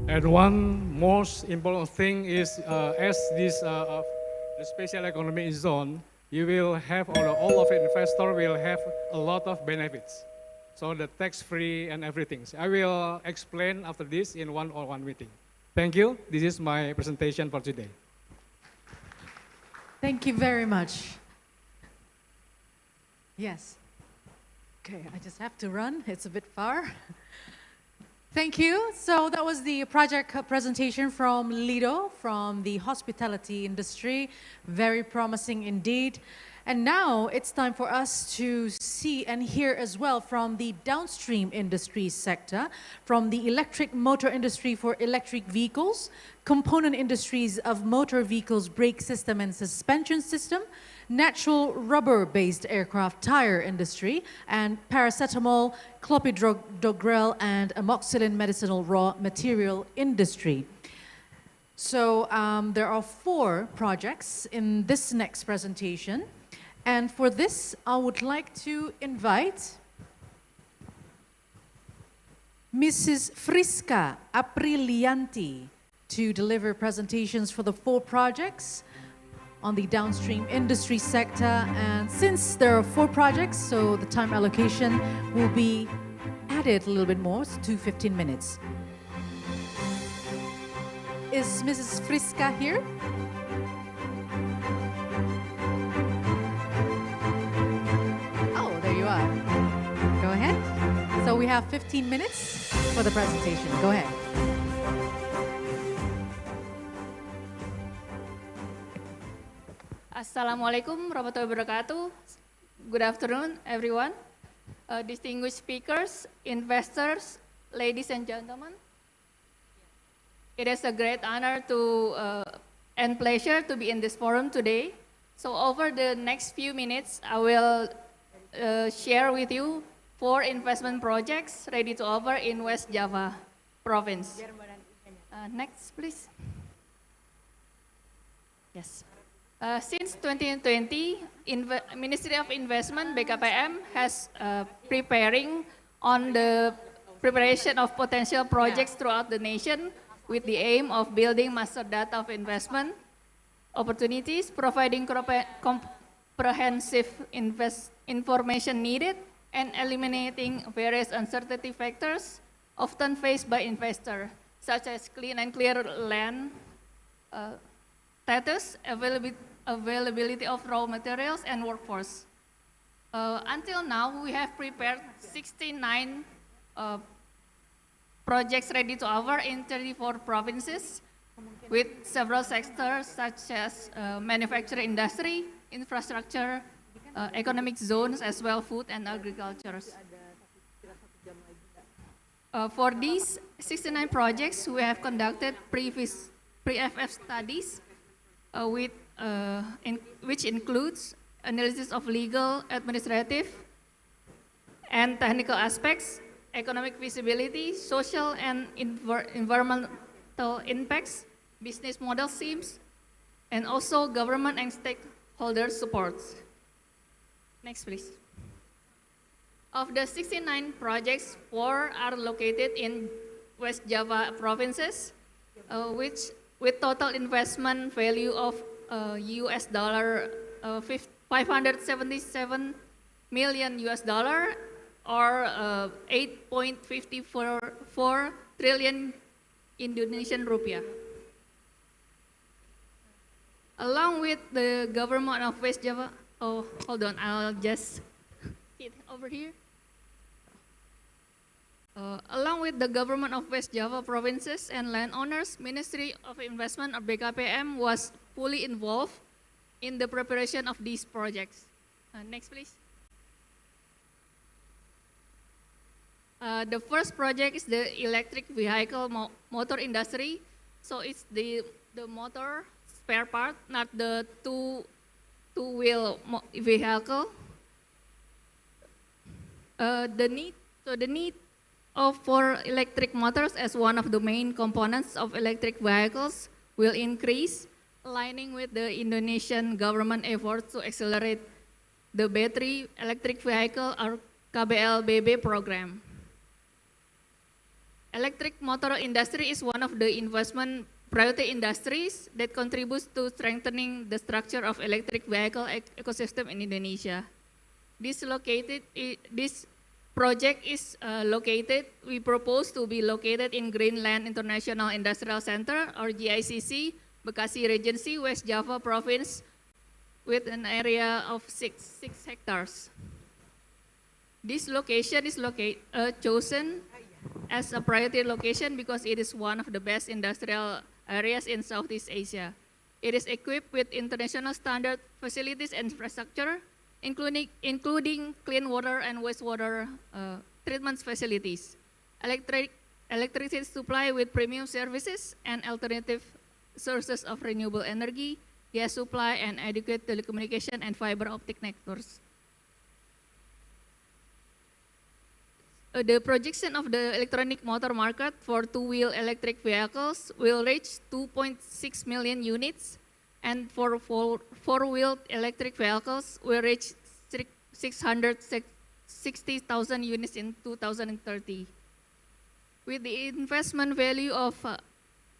And one most important thing is, as this the special economic zone, you will have, all of investor will have a lot of benefits. So the tax-free and everything. So I will explain after this in one-on-one meeting. Thank you. This is my presentation for today. Thank you very much. Yes. Okay, I just have to run. It's a bit far. Thank you. So that was the project presentation from Lido, from the hospitality industry. Very promising indeed. And now it's time for us to see and hear as well from the downstream industry sector, from the electric motor industry for electric vehicles, component industries of motor vehicles, brake system and suspension system, natural rubber-based aircraft tire industry, and paracetamol, clopidogrel, and amoxicillin medicinal raw material industry. So there are 4 projects in this next presentation. And for this, I would like to invite Mrs. Friska Aprilianti to deliver presentations for the 4 projects on the downstream industry sector. And since there are 4 projects, so the time allocation will be added a little bit more to 15 minutes. Is Mrs. Friska here? we have 15 minutes for the presentation. Go ahead. Assalamualaikum warahmatullahi wabarakatuh. Good afternoon, everyone. Distinguished speakers, investors, ladies and gentlemen. It is a great honor and pleasure to be in this forum today. So over the next few minutes, I will share with you 4 investment projects ready to offer in West Java province. Next, please. Yes. Since 2020, Ministry of Investment (BKPM) has preparing on the preparation of potential projects throughout the nation with the aim of building master data of investment opportunities, providing comprehensive information needed, and eliminating various uncertainty factors often faced by investors, such as clean and clear land status, availability of raw materials, and workforce. Until now, we have prepared 69 projects ready to offer in 34 provinces with several sectors such as manufacturing industry, infrastructure, economic zones, as well food and agriculture. For these 69 projects, we have conducted pre-FF studies which includes analysis of legal, administrative, and technical aspects, economic feasibility, social and environmental impacts, business model schemes, and also government and stakeholder supports. Next, please. Of the 69 projects, 4 are located in West Java provinces, which with total investment value of US dollar 577 million US dollar, or 8.54 trillion Indonesian rupiah. Along with the government of West Java, oh, hold on, I'll just sit over here. Along with the government of West Java provinces and landowners, Ministry of Investment or BKPM was fully involved in the preparation of these projects. Next, please. The first project is the electric vehicle motor industry. So it's the motor spare part, not the two-wheel vehicle. The need for electric motors as one of the main components of electric vehicles will increase, aligning with the Indonesian government efforts to accelerate the battery electric vehicle or KBLBB program. Electric motor industry is one of the investment priority industries that contributes to strengthening the structure of electric vehicle ecosystem in Indonesia. This project is we propose to be located in Greenland International Industrial Center or GICC, Bekasi Regency, West Java Province, with an area of 6 hectares. This location is chosen as a priority location because it is one of the best industrial areas in Southeast Asia. It is equipped with international standard facilities and infrastructure, including clean water and wastewater treatment facilities, electricity supply with premium services, and alternative sources of renewable energy, gas supply, and adequate telecommunication and fiber optic networks. The projection of the electronic motor market for two-wheel electric vehicles will reach 2.6 million units, and for four-wheel electric vehicles will reach 660,000 units in 2030. With the investment value of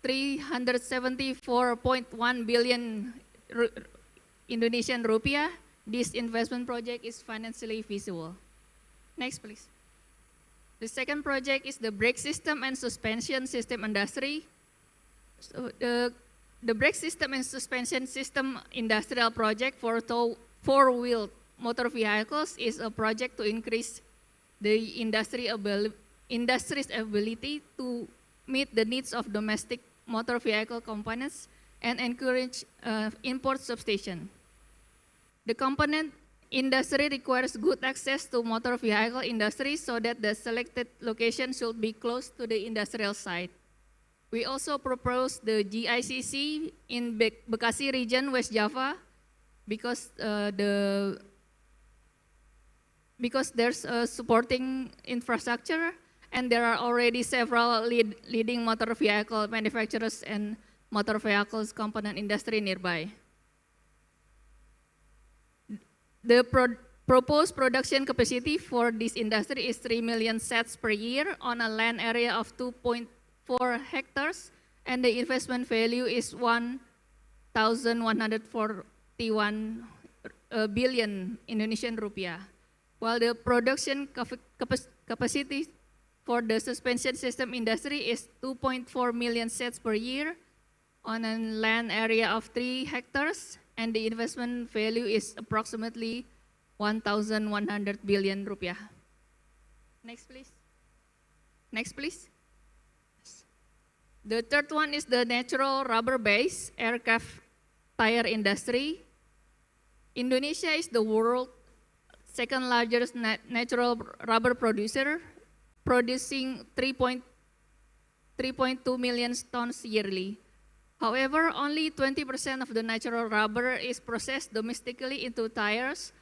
374.1 billion Indonesian rupiah, this investment project is financially feasible. Next, please. The second project is the brake system and suspension system industry. So the brake system and suspension system industrial project for four-wheel motor vehicles is a project to increase the industry's ability to meet the needs of domestic motor vehicle components and encourage import substitution. The component industry requires good access to motor vehicle industry so that the selected location should be close to the industrial site. We also propose the GICC in Bekasi region, West Java, because there's a supporting infrastructure and there are already several leading motor vehicle manufacturers and motor vehicles component industry nearby. The proposed production capacity for this industry is 3 million sets per year on a land area of 2.4 hectares, and the investment value is 1,141 billion Indonesian rupiah, while the production capacity for the suspension system industry is 2.4 million sets per year on a land area of 3 hectares, and the investment value is approximately 1,100 billion rupiah. Next, please. Next, please. The third one is the natural rubber-based aircraft tire industry. Indonesia is the world's second largest natural rubber producer, producing 3.2 million tons yearly. However, only 20% of the natural rubber is processed domestically into tires,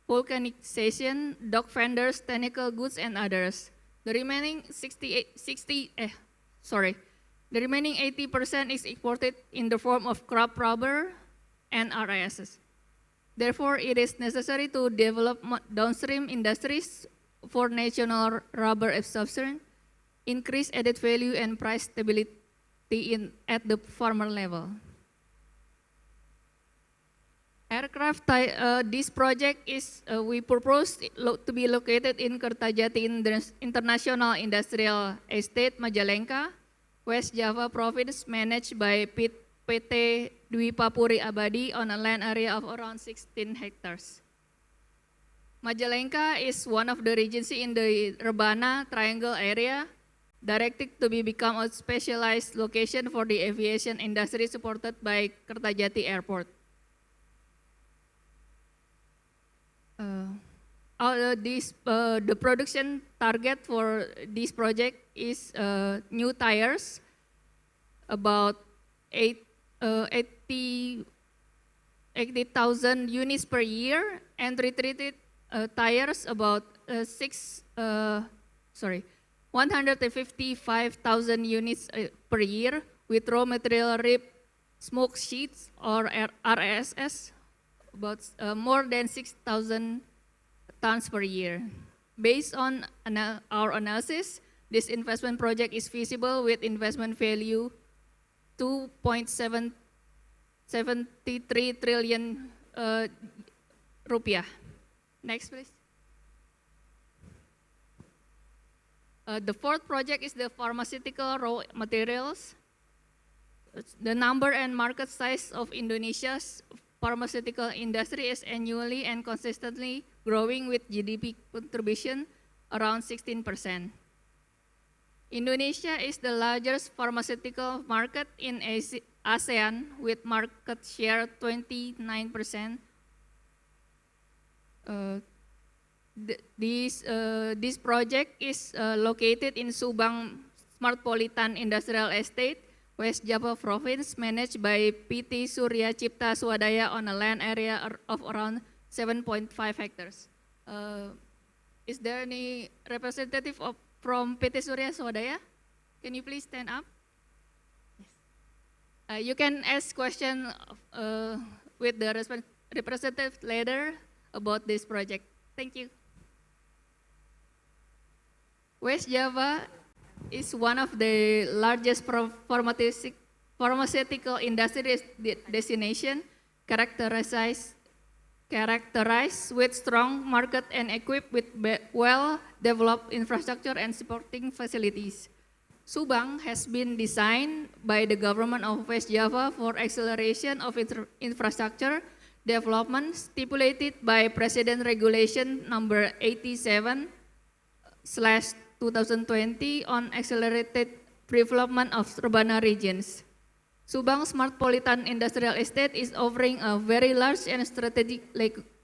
vulcanization, dock fenders, technical goods, and others. The remaining 80% is exported in the form of crop rubber and RISs. Therefore, it is necessary to develop downstream industries for natural rubber absorption, increase added value, and price stability at the farmer level. This project is, we propose to be located in Kertajati International Industrial Estate, Majalengka, West Java Province, managed by PT Dwi Papuri Abadi on a land area of around 16 hectares. Majalengka is one of the regency in the Rebana Triangle area, directed to become a specialized location for the aviation industry supported by Kertajati Airport. The production target for this project is new tires, about 80,000 units per year, and retreated tires about 155,000 units per year, with raw material rib smoke sheets or RSS, about more than 6,000 tons per year. Based on our analysis, this investment project is feasible with investment value 2.73 trillion rupiah. Next, please. The fourth project is the pharmaceutical raw materials. The number and market size of Indonesia's pharmaceutical industry is annually and consistently growing with GDP contribution around 16%. Indonesia is the largest pharmaceutical market in ASEAN with market share 29%. This project is located in Subang Smartpolitan Industrial Estate, West Java Province, managed by PT Surya Cipta Swadaya on a land area of around 7.5 hectares. Is there any representative from PT Surya Swadaya? Can you please stand up? Yes. You can ask questions with the representative later about this project. Thank you. West Java is one of the largest pharmaceutical industry destination, characterized with strong market and equipped with well-developed infrastructure and supporting facilities. Subang has been designed by the government of West Java for acceleration of infrastructure development stipulated by President Regulation number 87 2020 on accelerated development of urban regions. Subang Smartpolitan Industrial Estate is offering a very large and strategic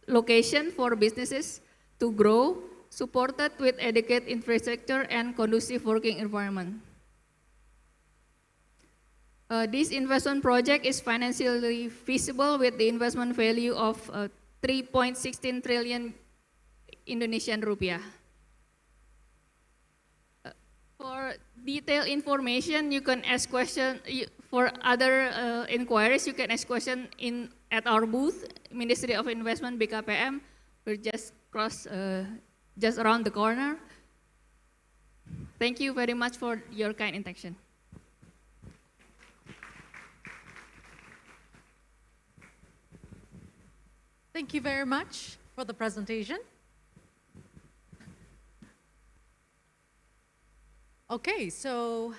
location for businesses to grow, supported with adequate infrastructure and conducive working environment. This investment project is financially feasible with the investment value of 3.16 trillion Indonesian rupiah. For detailed information, you can ask questions. For other inquiries, you can ask questions at our booth, Ministry of Investment, BKPM. We're just just around the corner. Thank you very much for your kind intention. Thank you very much for the presentation. Okay, so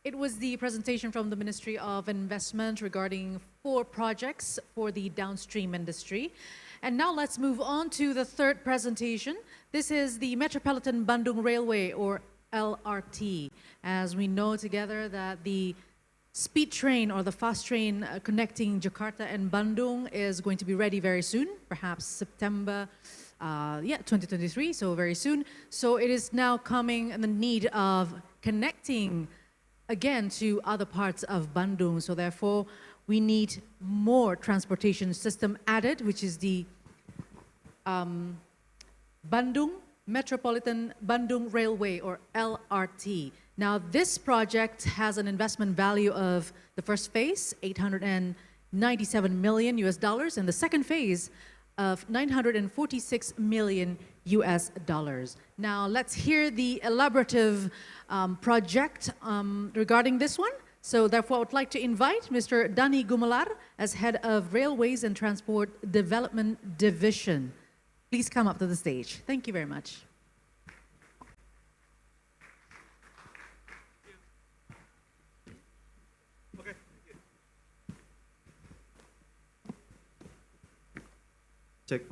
it was the presentation from the Ministry of Investment regarding 4 projects for the downstream industry. And now let's move on to the third presentation. This is the Metropolitan Bandung Railway, or LRT. As we know together that the speed train or the fast train connecting Jakarta and Bandung is going to be ready very soon, perhaps September 2023, so very soon. So it is now coming in the need of connecting again to other parts of Bandung. So therefore, we need more transportation system added, which is the Bandung Metropolitan Bandung Railway, or LRT. Now, this project has an investment value of the first phase, $897 million US dollars, and the second phase of $946 million US dollars. Now, let's hear the elaborative project regarding this one. So therefore, I would like to invite Mr. Dani Gumelar as Head of Railways and Transport Development Division. Please come up to the stage. Thank you very much. Check.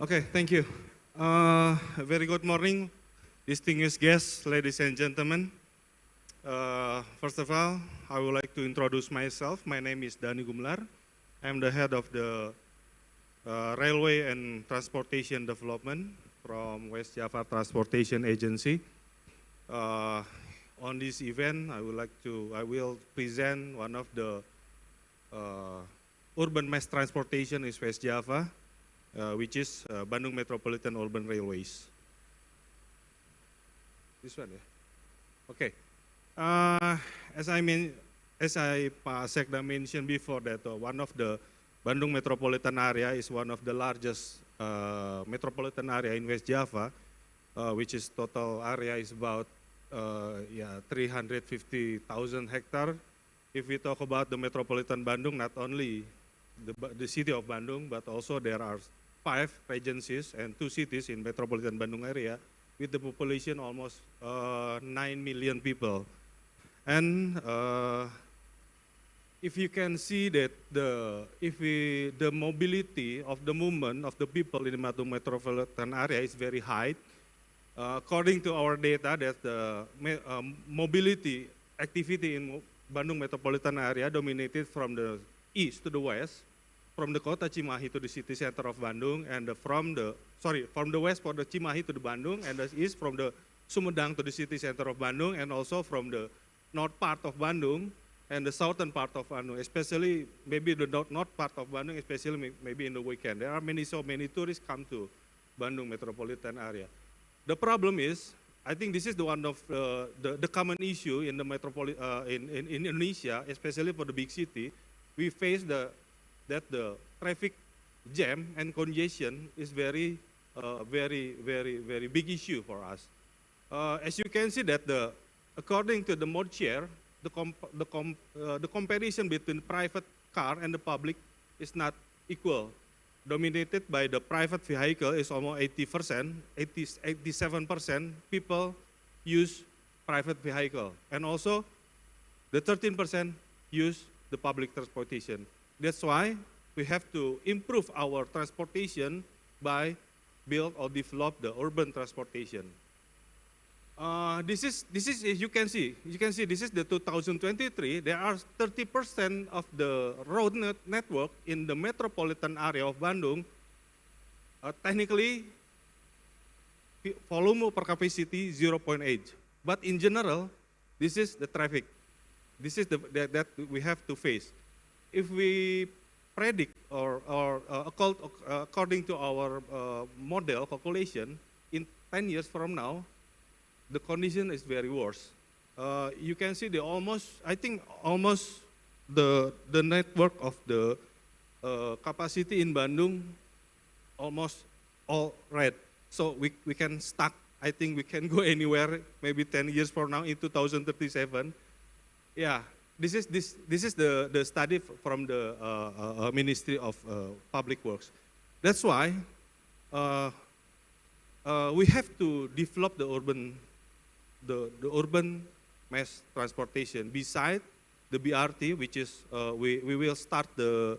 Okay, thank you. A very good morning, distinguished guests, ladies and gentlemen. First of all, I would like to introduce myself. My name is Dani Gumelar. I'm the head of the Railway and Transportation Development from West Java Transportation Agency. On this event, I will present one of the urban mass transportation in West Java, which is Bandung Metropolitan Urban Railways. This one, yeah. Okay. As Pak Sekda mentioned before, that one of the Bandung metropolitan area is one of the largest metropolitan area in West Java, which is total area is about 350,000 hectares. If we talk about the metropolitan Bandung, not only the city of Bandung, but also there are 5 regencies and 2 cities in metropolitan Bandung area with the population almost 9 million people. And if you can see that the mobility of the movement of the people in the Bandung metropolitan area is very high. According to our data, that the mobility activity in Bandung metropolitan area dominated from the east to the west, from the Kota Cimahi to the city center of Bandung, and from the west for the Cimahi to the Bandung, and the east from the Sumedang to the city center of Bandung, and also from the north part of Bandung and the southern part of Bandung, especially maybe the north part of Bandung, especially maybe in the weekend. There are so many tourists come to Bandung metropolitan area. The problem is, I think this is one of the common issue in the in Indonesia, especially for the big city. We face that the traffic jam and congestion is very big issue for us. As you can see that according to the mode share, the comparison between private car and the public is not equal. Dominated by the private vehicle is almost 80%, 87% people use private vehicle. And also, the 13% use the public transportation. That's why we have to improve our transportation by build or develop the urban transportation. This is you can see this is the 2023. There are 30% of the road network in the metropolitan area of Bandung. Technically, volume per capacity 0.8. But in general, this is the traffic. This is that we have to face. If we predict or according to our model calculation, in 10 years from now, the condition is very worse. You can see I think almost the network of the capacity in Bandung almost all red. So we can stuck. I think we can go anywhere. Maybe 10 years from now in 2037. Yeah, this is the study from the Ministry of Public Works. That's why we have to develop the urban mass transportation. Besides the BRT, which is we will start the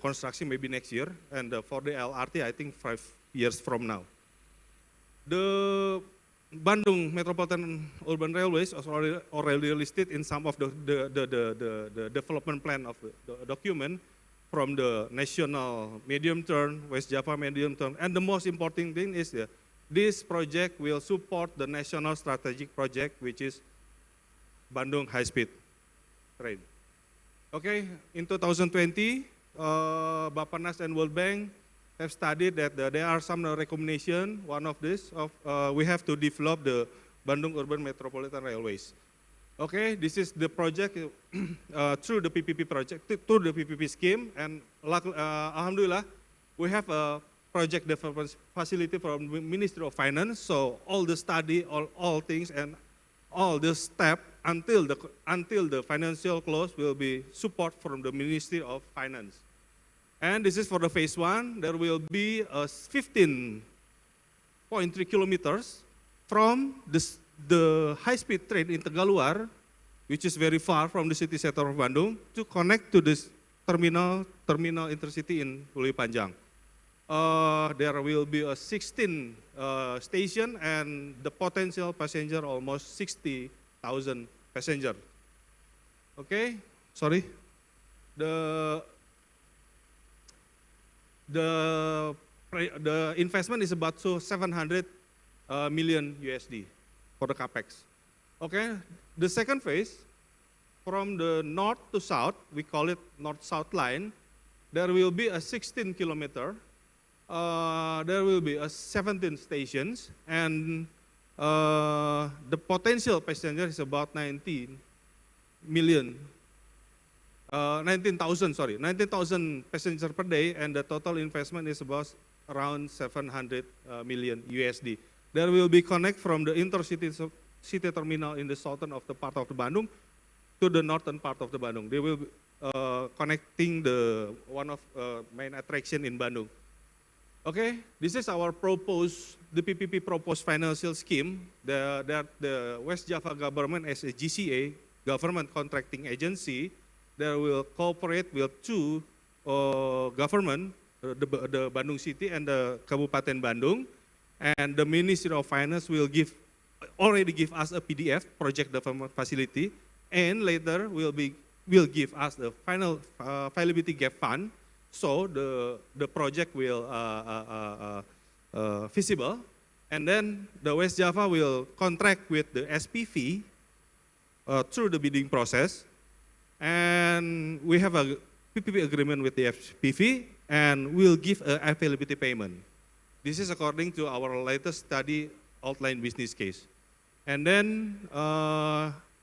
construction maybe next year, and for the LRT, I think 5 years from now. The Bandung Metropolitan Urban Railways is already listed in some of the development plan of the document from the national medium term, West Java medium term, and the most important thing is this project will support the national strategic project, which is Bandung High Speed Train. Okay, in 2020, Bappenas and World Bank have studied that there are some recommendations. One of this, we have to develop the Bandung Urban Metropolitan Railways. Okay, this is the project through the PPP project, through the PPP scheme, and Alhamdulillah, we have a project development facility from the Ministry of Finance. So all the study, all things, and all the step until the financial close will be support from the Ministry of Finance. And this is for the phase 1. There will be 15.3 kilometers from the high-speed train in Tegaluar, which is very far from the city center of Bandung, to connect to this terminal intercity in Hulu Panjang. There will be a 16 station, and the potential passenger almost 60,000 passenger. Okay, sorry. The investment is about 700 million USD for the capex. Okay, the second phase, from the north to south, we call it north-south line. There will be a 16 kilometer. There will be a 17 stations, and the potential passenger is about 19,000 passengers per day, and the total investment is about around 700 million USD. There will be connect from the intercity city terminal in the southern of the part of the Bandung to the northern part of the Bandung. They will be connecting the one of main attraction in Bandung. Okay, this is our the PPP proposed financial scheme. The West Java government as a GCA, government contracting agency, they will cooperate with two government, the Bandung City and the Kabupaten Bandung, and the Ministry of Finance will already give us a PDF, project development facility, and later will give us the final viability gap fund, so the project will feasible, and then the West Java will contract with the SPV through the bidding process. And we have a PPP agreement with the SPV, and we'll give a availability payment. This is according to our latest study outline business case. And then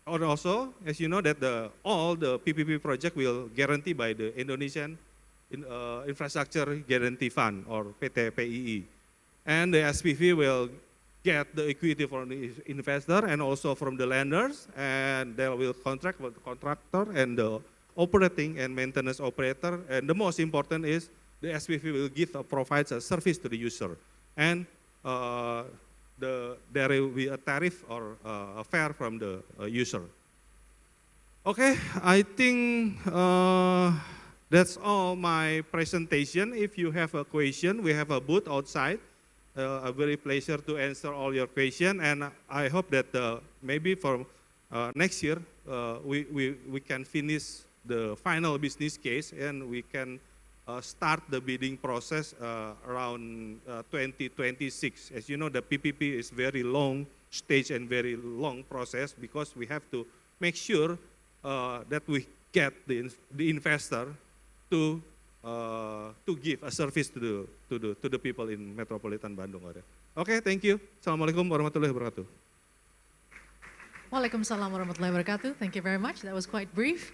also, as you know, that all the PPP project will guarantee by the Indonesian Infrastructure Guarantee Fund, or PT-PII. And the SPV will get the equity from the investor and also from the lenders, and they will contract with the contractor and the operating and maintenance operator. And the most important is the SPV will provides a service to the user. And there will be a tariff or a fare from the user. Okay, I think that's all my presentation. If you have a question, we have a booth outside. A very pleasure to answer all your questions, and I hope that maybe for next year we can finish the final business case and we can start the bidding process around 2026. As you know, the PPP is very long stage and very long process because we have to make sure that we get the investor to give a service to the people in Metropolitan Bandung area. Okay, thank you. Assalamualaikum warahmatullahi wabarakatuh. Waalaikumsalam warahmatullahi wabarakatuh. Thank you very much. That was quite brief.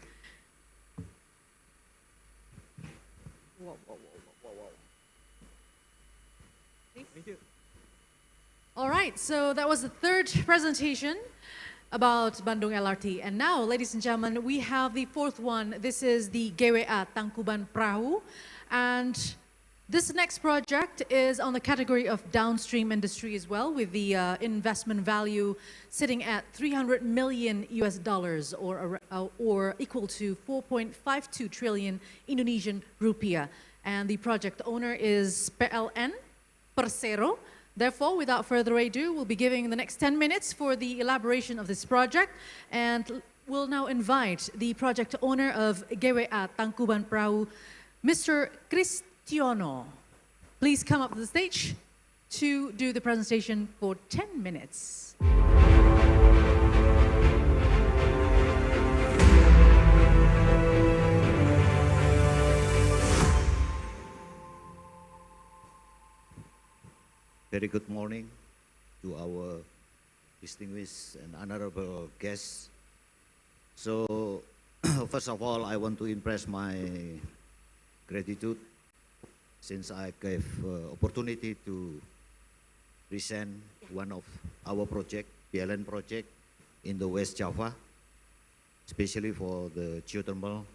Thank you. All right, so that was the third presentation about Bandung LRT. And now, ladies and gentlemen, we have the fourth one. This is the GWA Tangkuban Perahu. And this next project is on the category of downstream industry as well, with the investment value sitting at $300 million or equal to 4.52 trillion Indonesian rupiah. And the project owner is PLN Persero. Therefore, without further ado, we'll be giving the next 10 minutes for the elaboration of this project. And we'll now invite the project owner of GWA Tangkuban Perahu, Mr. Cristiono. Please come up to the stage to do the presentation for 10 minutes. Very good morning to our distinguished and honorable guests. So, first of all, I want to express my gratitude since I gave opportunity to present one of our project, PLN project in the West Java, especially for the geothermal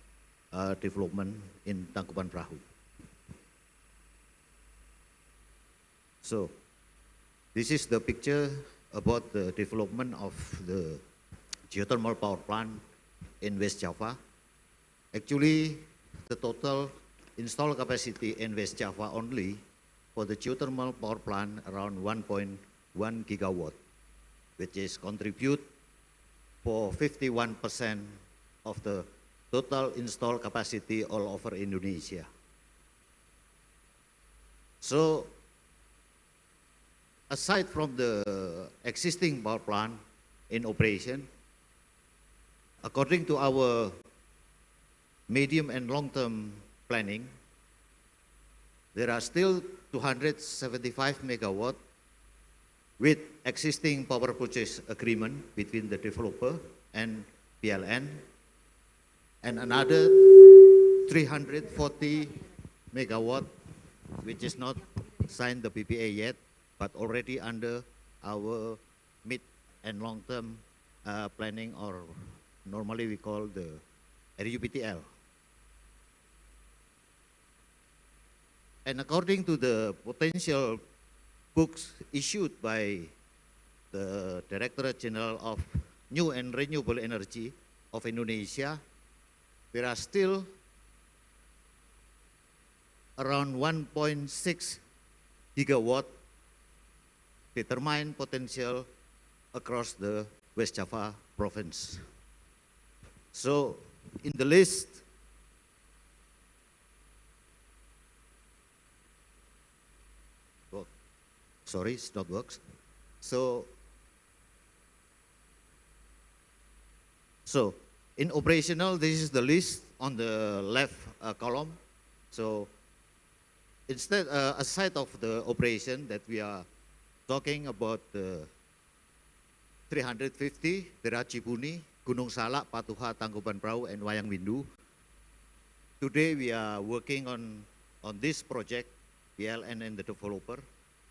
development in Tangkuban Perahu. So, this is the picture about the development of the geothermal power plant in West Java. Actually, the total installed capacity in West Java only for the geothermal power plant around 1.1 gigawatt, which is contribute for 51% of the total installed capacity all over Indonesia. So, aside from the existing power plant in operation, according to our medium and long-term planning, there are still 275 megawatt with existing power purchase agreement between the developer and PLN, and another 340 megawatt which is not signed the PPA yet, but already under our mid and long-term planning, or normally we call the RUPTL. And according to the potential books issued by the Directorate General of New and Renewable Energy of Indonesia, there are still around 1.6 gigawatt determined potential across the West Java province. So in the list, sorry, it's not works. So in operational, this is the list on the left column. So instead, aside of the operation that we are talking about, the 350, there are Cipuni, Gunung Salak, Patuha, Tangkuban Perahu, and Wayang Windu. Today we are working on this project, PLN and the developer,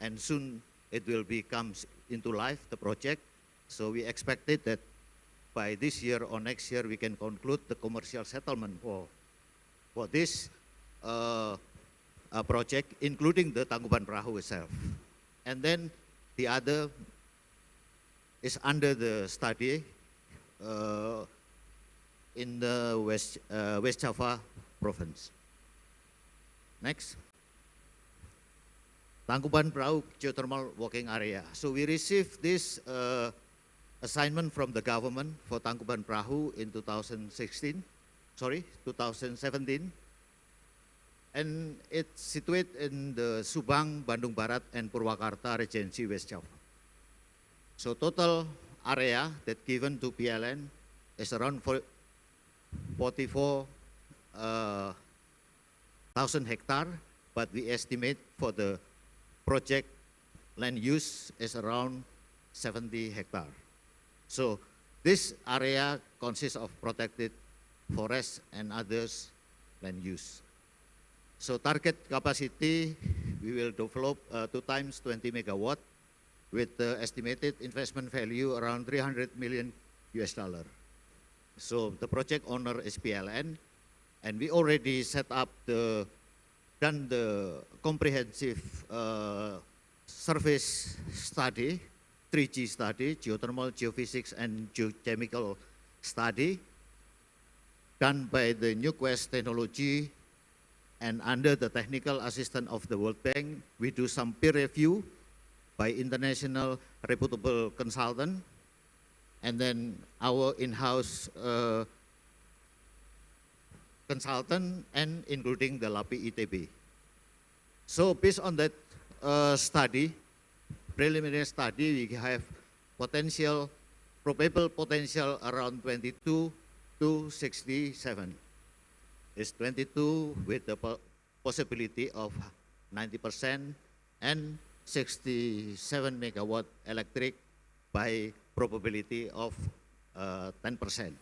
and soon it will become into life, the project. So we expected that by this year or next year we can conclude the commercial settlement for this project, including the Tangkuban Perahu itself. And then The other is under the study in the West Java province. Next. Tangkuban Perahu geothermal working area. So we received this assignment from the government for Tangkuban Perahu in 2017, and it's situated in the Subang, Bandung Barat, and Purwakarta Regency, West Java. So total area that given to PLN is around 44,000 hectare, but we estimate for the project land use is around 70 hectare. So this area consists of protected forest and others land use. So target capacity, we will develop 2 times 20 megawatt with the estimated investment value around 300 million US dollar. So the project owner is PLN, and we already set up done the comprehensive surface study, 3G study, geothermal, geophysics, and geochemical study, done by the New Quest technology, and under the technical assistance of the World Bank, we do some peer review by international reputable consultant, and then our in-house consultant, and including the LAPI ITB. So based on that study, preliminary study, we have probable potential around 22 to 67. It's 22 with the possibility of 90% and 67 megawatt electric by probability of 10%.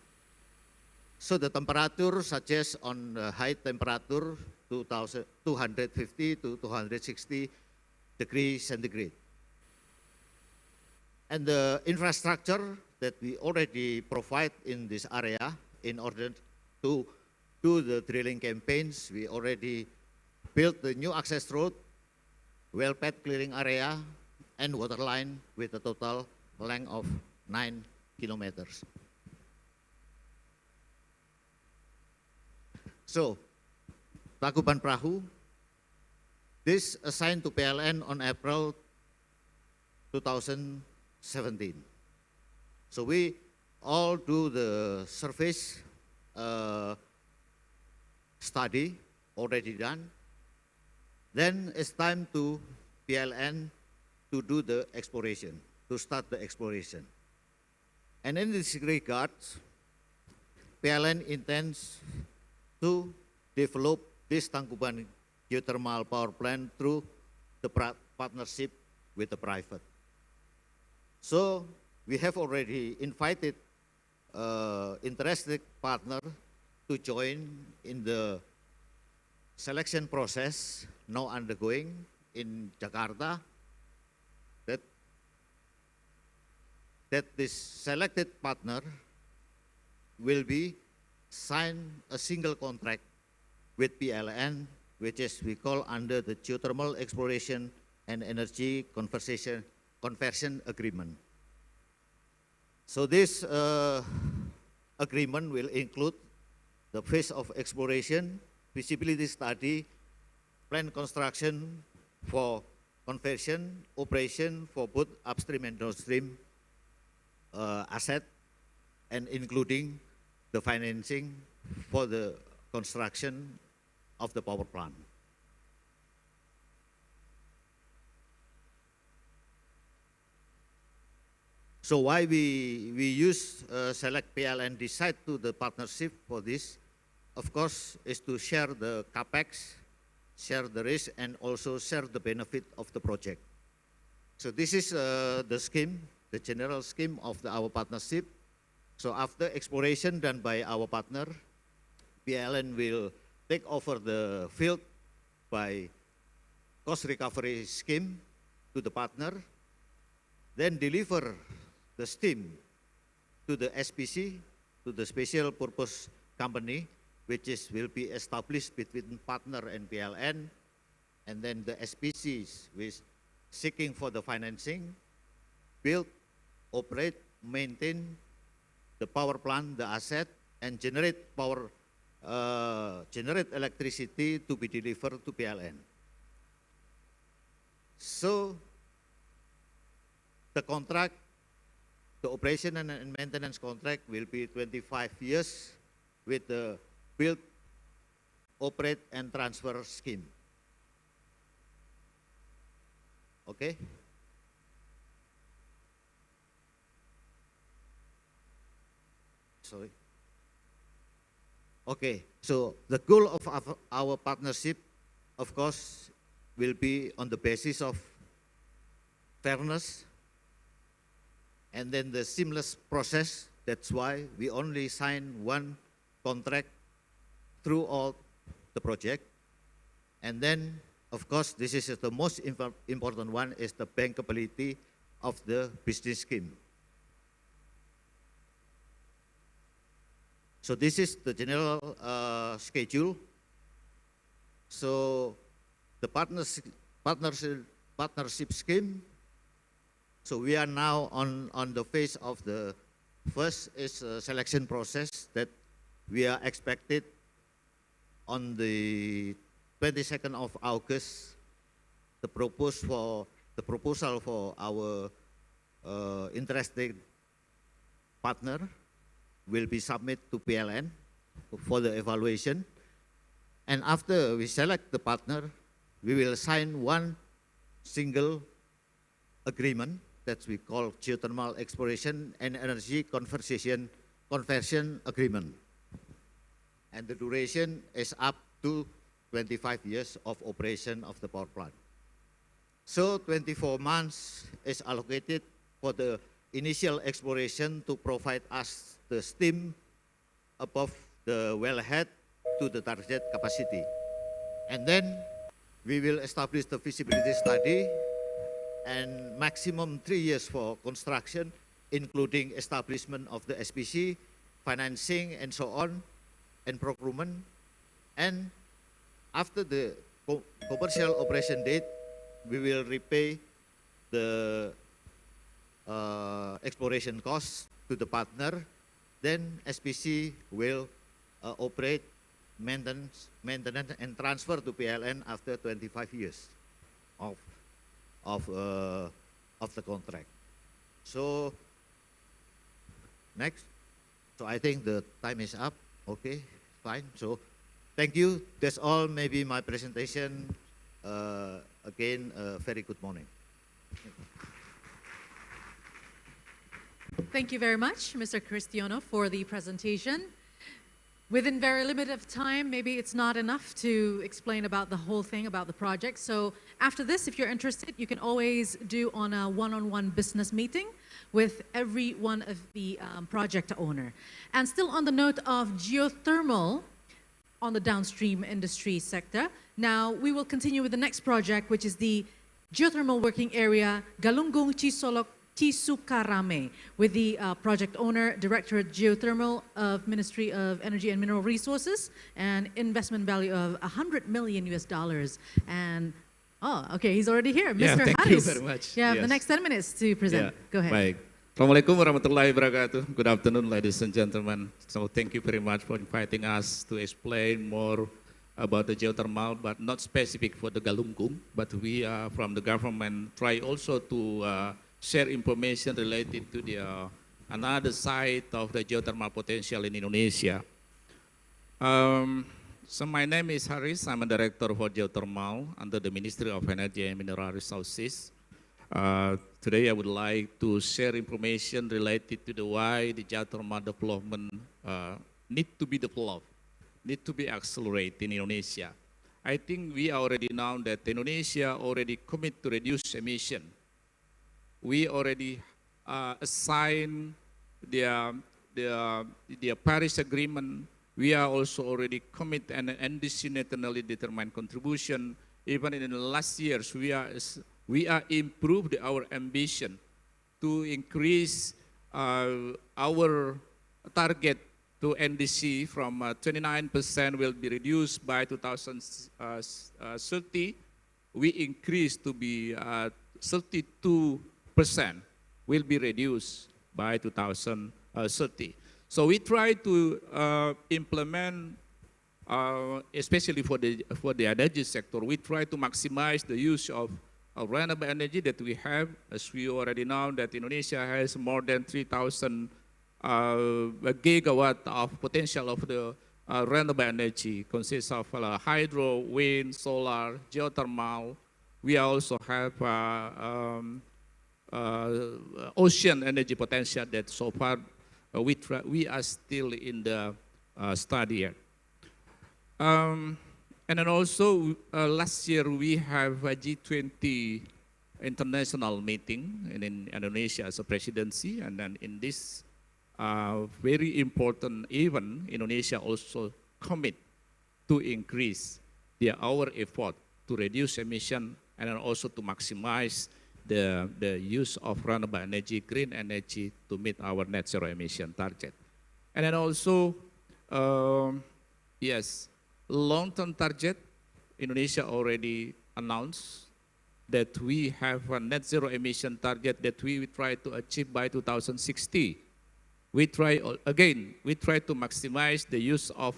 So the temperature suggests on high temperature 250 to 260 degrees centigrade. And the infrastructure that we already provide in this area in order to do the drilling campaigns, we already built the new access road, well pad clearing area, and water line with a total length of 9 kilometers. So, Tangkuban Perahu, this assigned to PLN on April 2017. So we all do the surface study, already done. Then it's time to PLN to do the exploration, to start the exploration. And in this regard, PLN intends to develop this Tangkuban geothermal power plant through the partnership with the private. So we have already invited interested partner to join in the selection process now undergoing in Jakarta, that this selected partner will be sign a single contract with PLN, which is we call under the Geothermal Exploration and Energy Conversion Agreement. So this agreement will include the phase of exploration, feasibility study, plan construction for conversion, operation for both upstream and downstream asset, and including the financing for the construction of the power plant. So why we use select PLN decide to the partnership for this, of course, is to share the capex, share the risk, and also share the benefit of the project. So this is the scheme, the general scheme of our partnership. So after exploration done by our partner, PLN will take over the field by cost recovery scheme to the partner, then deliver the steam to the SPC, to the special purpose company, which will be established between partner and PLN, and then the SPCs with seeking for the financing build, operate, maintain the power plant, the asset, and generate power, generate electricity to be delivered to PLN. So the contract, the operation and maintenance contract will be 25 years with the build, operate, and transfer scheme. Okay? Sorry. Okay, so the goal of our partnership, of course, will be on the basis of fairness and then the seamless process. That's why we only sign one contract throughout the project. And then, of course, this is the most important one, is the bankability of the business scheme. So this is the general schedule. So the partnership scheme. So we are now on the phase of the first is a selection process that we are expected on the 22nd of August. The proposal for our interested partner will be submitted to PLN for the evaluation. And after we select the partner, we will sign one single agreement that we call Geothermal Exploration and Energy Conversion Agreement. And the duration is up to 25 years of operation of the power plant. So 24 months is allocated for the initial exploration to provide us the steam above the wellhead to the target capacity. And then we will establish the feasibility study and maximum 3 years for construction, including establishment of the SPC, financing, and so on, and procurement. And after the commercial operation date, we will repay the exploration costs to the partner. Then SPC will operate, maintenance, and transfer to PLN after 25 years of the contract. So next. So I think the time is up. Okay, fine. So thank you. That's all. Maybe my presentation. Again, very good morning. Thank you very much, Mr. Cristiano, for the presentation. Within very limited time, maybe it's not enough to explain about the whole thing, about the project. So after this, if you're interested, you can always do on a one-on-one business meeting with every one of the project owner. And still on the note of geothermal on the downstream industry sector, now we will continue with the next project, which is the geothermal working area Galunggung Cisolok Cisukarame, with the project owner, Directorate Geothermal of Ministry of Energy and Mineral Resources, and investment value of $100 million. And oh, okay, he's already here, Yeah, Mr. thank Haris. you very much. You have Yes. the next 10 minutes to present. Yeah, Go ahead. Baik. Assalamualaikum warahmatullahi wabarakatuh. Good afternoon, ladies and gentlemen. So thank you very much for inviting us to explain more about the geothermal, but not specific for the Galunggung, but we are from the government try also to share information related to the another side of the geothermal potential in Indonesia. So my name is Haris. I'm a director for geothermal under the Ministry of Energy and Mineral Resources. Today I would like to share information related to the why the geothermal development need to be developed, need to be accelerated in Indonesia. I think we already know that Indonesia already commit to reduce emission. We already assigned the Paris Agreement. We are also already commit and nationally determined contribution. Even in the last years, we are improved our ambition to increase our target to NDC from 29% will be reduced by 2030. We increase to be 32%, will be reduced by 2030. So we try to implement, especially for the energy sector, we try to maximize the use of renewable energy that we have. As we already know that Indonesia has more than 3,000 gigawatt of potential of the renewable energy, consists of hydro, wind, solar, geothermal. We also have ocean energy potential that so far we are still in the study yet. And then also last year we have a G20 international meeting in Indonesia as a presidency, and then in this very important event, Indonesia also commit to increase our effort to reduce emission and then also to maximize the use of renewable energy, green energy, to meet our net zero emission target. And then also, yes, long-term target, Indonesia already announced that we have a net zero emission target that we will try to achieve by 2060. We try to maximize the use of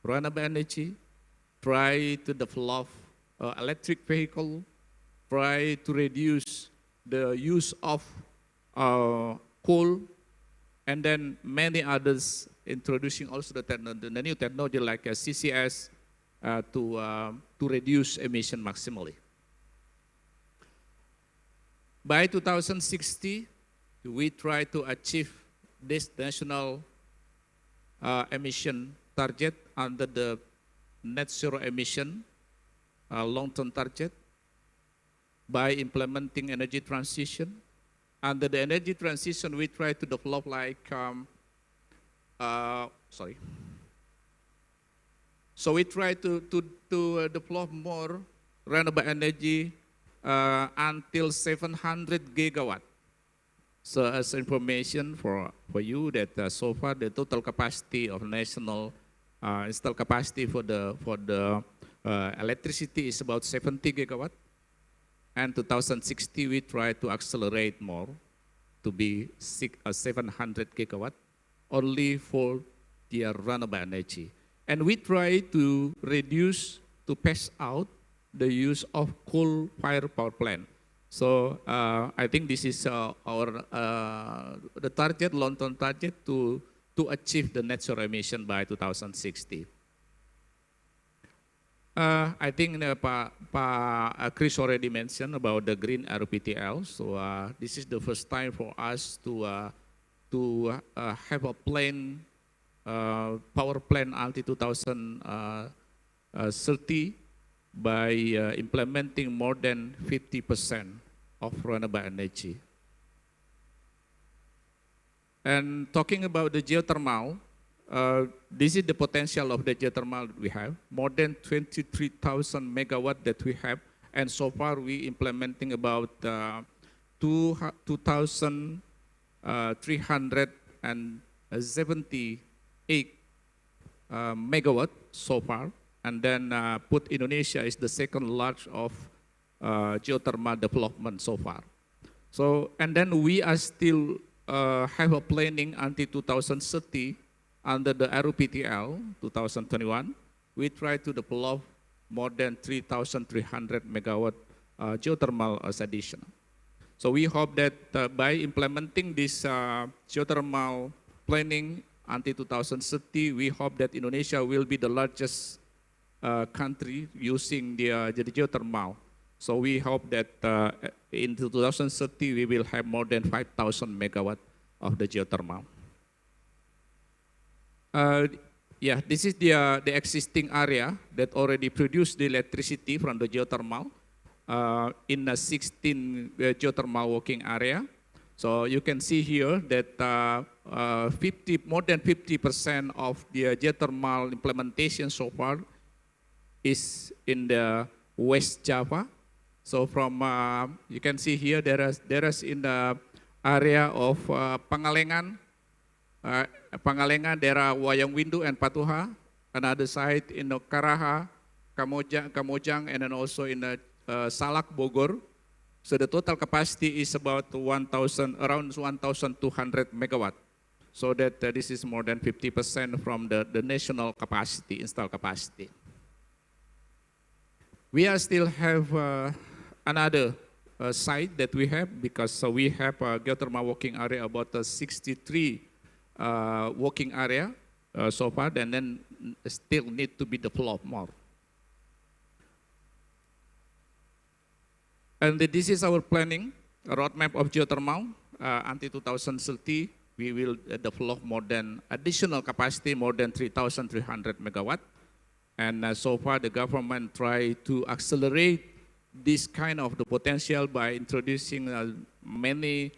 renewable energy, try to develop electric vehicle, try to reduce the use of coal, and then many others, introducing also the new technology like CCS to reduce emission maximally. By 2060, we try to achieve this national emission target under the net zero emission long-term target by implementing energy transition. Under the energy transition, we try to develop So we try to develop more renewable energy until 700 gigawatt. So as information for you that so far the total capacity of national installed capacity for the electricity is about 70 gigawatt. And 2060 we try to accelerate more to be 700 gigawatt only for the renewable energy. And we try to reduce, to pass out the use of coal-fired power plant. So I think this is the target, long-term target to achieve the net zero emission by 2060. I think Pak Chris already mentioned about the green RPTL. So this is the first time for us to have a plan, power plant until 2030 by implementing more than 50% of renewable energy. And talking about the geothermal, this is the potential of the geothermal we have, more than 23,000 megawatt that we have, and so far we implementing about 2,378 megawatt so far, and then put Indonesia is the second large of geothermal development so far. So, and then we are still have a planning until 2030 under the RPTL 2021. We try to develop more than 3,300 megawatt geothermal as additional. So we hope that by implementing this geothermal planning until 2030, we hope that Indonesia will be the largest country using the geothermal. So we hope that in 2030 we will have more than 5,000 megawatt of the geothermal. Yeah, this is the existing area that already produced the electricity from the geothermal in a 16 geothermal working area. So you can see here that more than 50% of the geothermal implementation so far is in the West Java. So from you can see here there is in the area of Pangalengan, daerah Wayang Windu and Patuha, another site in Karaha, Kamojang, and then also in Salak, Bogor. So the total capacity is about around 1,200 megawatt. So that this is more than 50% from the national capacity, installed capacity. We are still have another site that we have, because we have a geothermal working area, about 63 working area so far, and then still need to be developed more. And this is our planning, a roadmap of geothermal. Until 2030, we will develop more than additional capacity, more than 3,300 megawatt. And so far, the government try to accelerate this kind of the potential by introducing many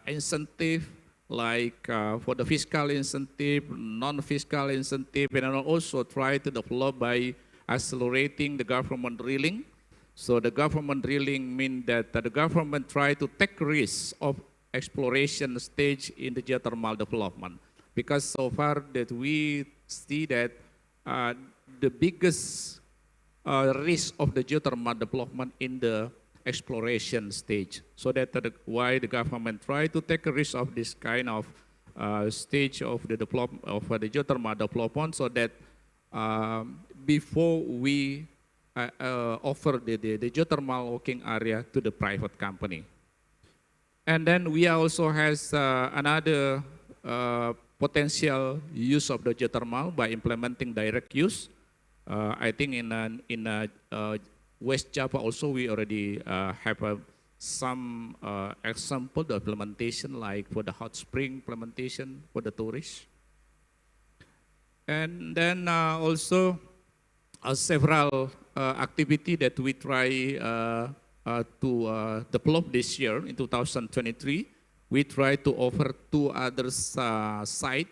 incentive, like for the fiscal incentive, non-fiscal incentive, and also try to develop by accelerating the government drilling. So the government drilling means that the government try to take risks of exploration stage in the geothermal development. Because so far that we see that the biggest risk of the geothermal development in the exploration stage. So that why the government try to take a risk of this kind of stage of the development of the geothermal development, so that before we offer the geothermal working area to the private company. And then we also has another potential use of the geothermal by implementing direct use. I think in West Java also we already have some example of implementation, like for the hot spring implementation for the tourists. And then also several activity that we try to develop this year in 2023. We try to offer two other sites.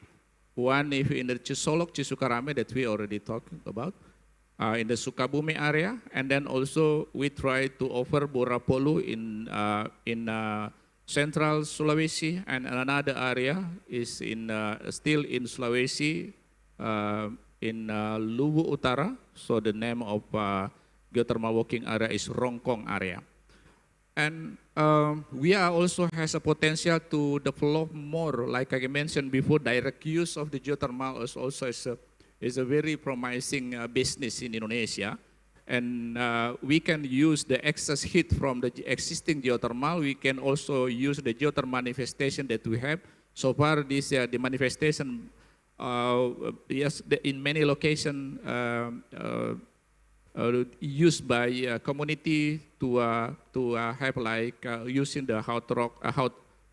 One is in the Cisolok, Cisukarame that we already talking about, in the Sukabumi area, and then also we try to offer Borapolu in central Sulawesi, and another area is in still in Sulawesi, in Luwu Utara. So the name of geothermal working area is Rongkong area. And we are also has a potential to develop more, like I mentioned before, direct use of the geothermal is also is a very promising business in Indonesia. And we can use the excess heat from the existing geothermal. We can also use the geothermal manifestation that we have. So far, this the manifestation, yes, in many locations used by community to have like using the hot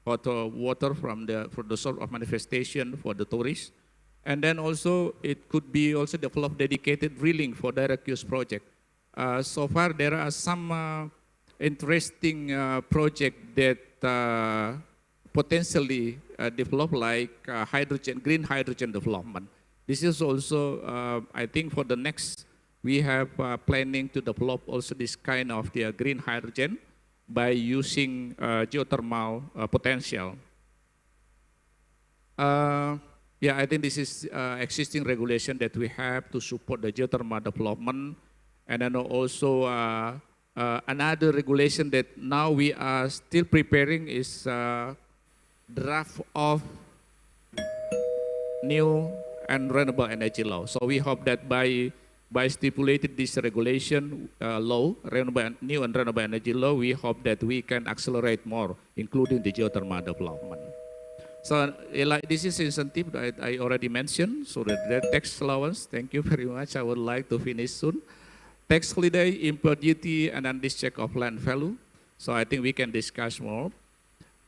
water from the source of manifestation for the tourists. And then also it could be also develop dedicated drilling for direct use project. So far there are some interesting project that potentially develop like green hydrogen development. This is also, I think for the next, we have planning to develop also this kind of the green hydrogen by using geothermal potential. Yeah, I think this is existing regulation that we have to support the geothermal development. And then also another regulation that now we are still preparing is draft of new and renewable energy law. So we hope that by stipulated this regulation law, new and renewable energy law, we hope that we can accelerate more, including the geothermal development. So like this is incentive that I already mentioned. So the tax allowance, thank you very much. I would like to finish soon. Tax holiday, import duty, and then this check of land value. So I think we can discuss more.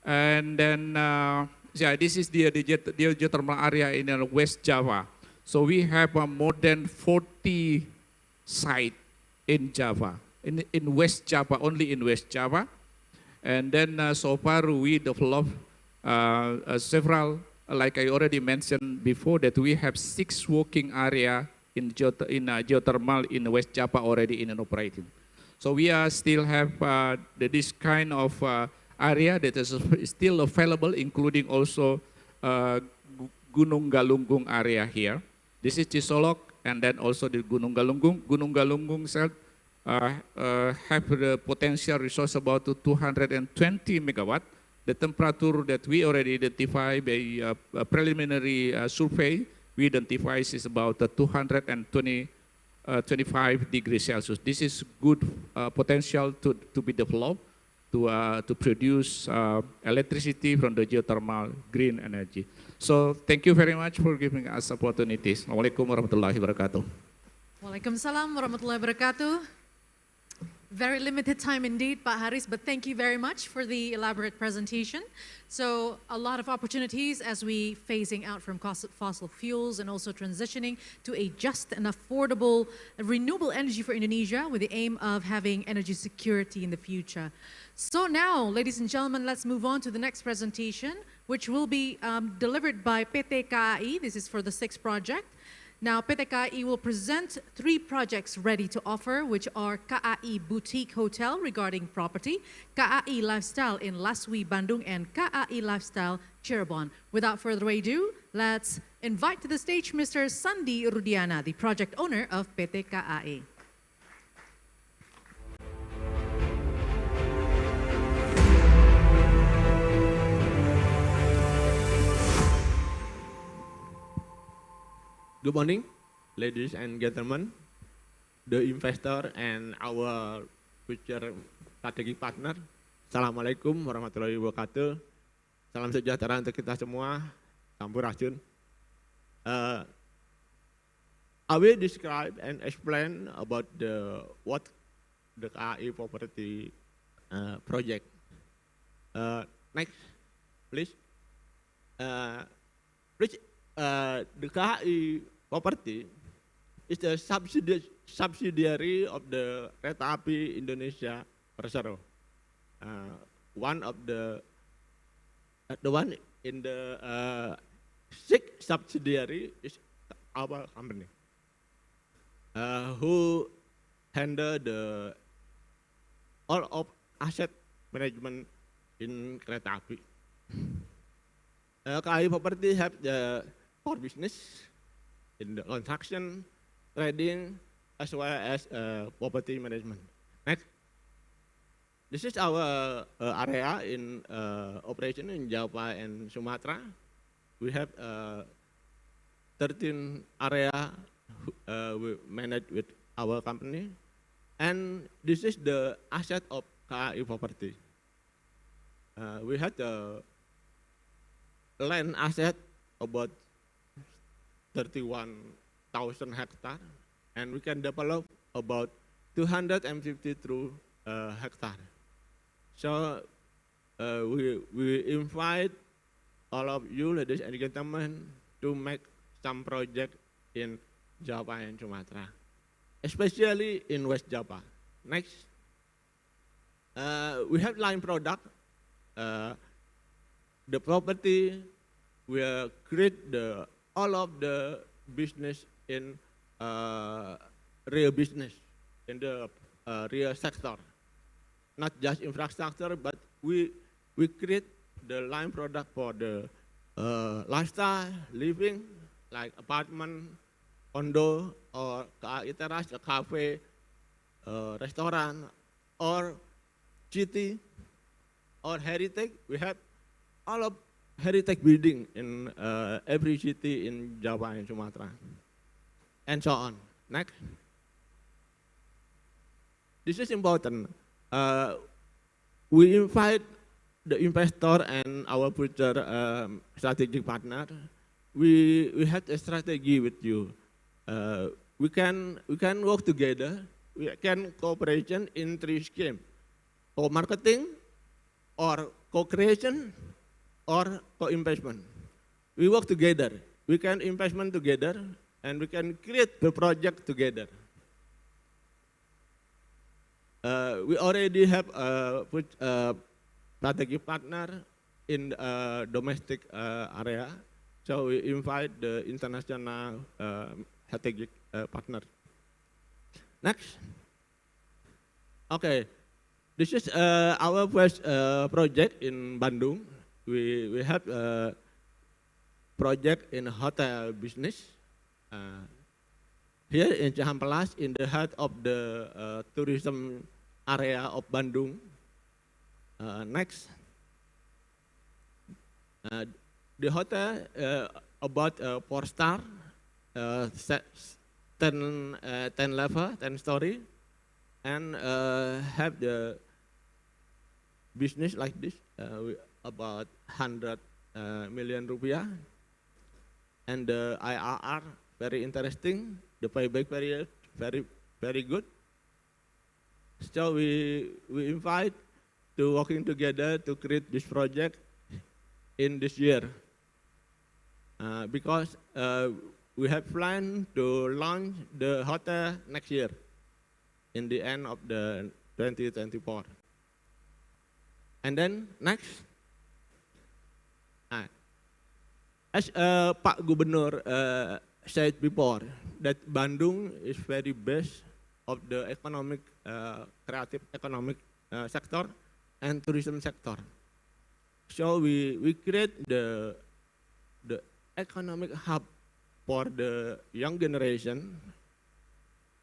And then, yeah, this is the geothermal area in West Java. So we have more than 40 sites in Java, in West Java, only in West Java. And then so far we developed several, like I already mentioned before, that we have 6 working area in geothermal in West Java already in operating. So we are still have this kind of area that is still available, including also Gunung Galunggung area here. This is Cisolok, and then also the Gunung Galunggung. Gunung Galunggung have the potential resource about 220 megawatt. The temperature that we already identify by a preliminary survey, we identify is about 25 degrees Celsius. This is good potential to be developed to produce electricity from the geothermal green energy. So thank you very much for giving us opportunities. Assalamualaikum warahmatullahi wabarakatuh. Waalaikumsalam warahmatullahi wabarakatuh. Very limited time indeed, Pak Haris, but thank you very much for the elaborate presentation. So a lot of opportunities as we phasing out from fossil fuels and also transitioning to a just and affordable renewable energy for Indonesia with the aim of having energy security in the future. So now, ladies and gentlemen, let's move on to the next presentation, which will be delivered by PT KAI. This is for the 6th project. Now, PT KAI will present 3 projects ready to offer, which are KAI Boutique Hotel regarding property, KAI Lifestyle in Laswi, Bandung, and KAI Lifestyle Cirebon. Without further ado, let's invite to the stage Mr. Sandi Rudiana, the project owner of PT KAI. Good morning, ladies and gentlemen, the investor and our future strategic partner. Assalamualaikum warahmatullahi wabarakatuh. Salam sejahtera untuk kita semua. Sampurasun. I will describe and explain about what the KAI property project. Next, please. The KAI property is the subsidiary of the Kereta Api Indonesia Persero. One of the one in the 6th subsidiary is our company, who handle all of asset management in Kereta Api. KAI property have the core business in the construction, trading, as well as property management. Next. This is our area in operation in Java and Sumatra. We have 13 area we manage with our company. And this is the asset of KAI property. We have the land asset about 31,000 hectares, and we can develop about 252 hectares. So we invite all of you, ladies and gentlemen, to make some project in Java and Sumatra, especially in West Java. Next, we have line product. The property will create all of the business in real business, in the real sector. Not just infrastructure, but we create the line product for the lifestyle, living, like apartment, condo, or KAI terrace, a cafe, restaurant, or city, or heritage. We have all of heritage building in every city in Java and Sumatra, and so on. Next. This is important. We invite the investor and our future strategic partner. We have a strategy with you. We can work together. We can cooperation in 3 schemes: co-marketing, or co-creation, or co-investment. We work together. We can investment together, and we can create the project together. We already have a strategic partner in domestic area, so we invite the international strategic partner. Next. Okay, this is our first project in Bandung. We have a project in hotel business. here in Cihampelas, in the heart of the tourism area of Bandung. Next. The hotel about 4-star, 10 level, 10 story, and have the business like this, about 100 million rupiah, and the IRR very interesting, the payback period very good. So we invite to working together to create this project in this year, because we have planned to launch the hotel next year, in the end of the 2024. And then next, as Pak Gubernur said before, that Bandung is very best of the economic, creative economic sector and tourism sector. So we create the economic hub for the young generation.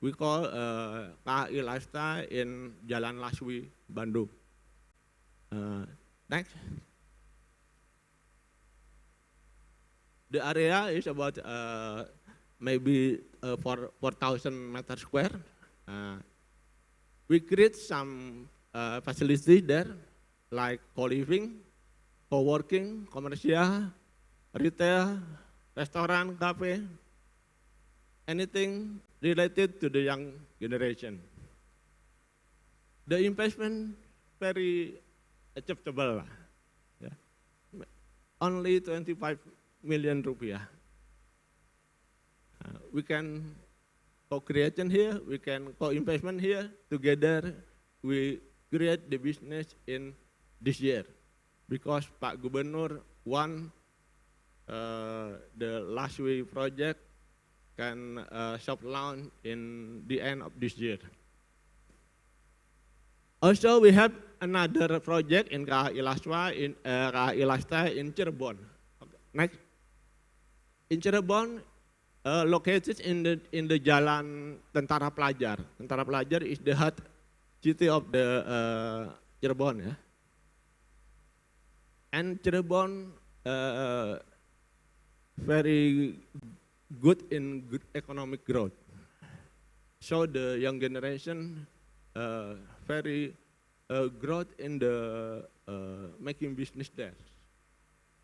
We call KAI Lifestyle in Jalan Laswi, Bandung. Next. The area is about maybe 4,000 meters square. We create some facilities there, like co-living, co-working, commercial, retail, restaurant, cafe, anything related to the young generation. The investment very acceptable, yeah. Only 25 million rupiah. We can co-creation here, we can co-investment here. Together, we create the business in this year, because Pak Gubernur want the last week project can soft launch in the end of this year. Also, we have another project in KAI Lifestyle in Cirebon. Okay. Next, in Cirebon, located in the Jalan Tentara Pelajar. Tentara Pelajar is the heart city of the Cirebon, yeah. And Cirebon very good in good economic growth. So the young generation very growth in the making business there.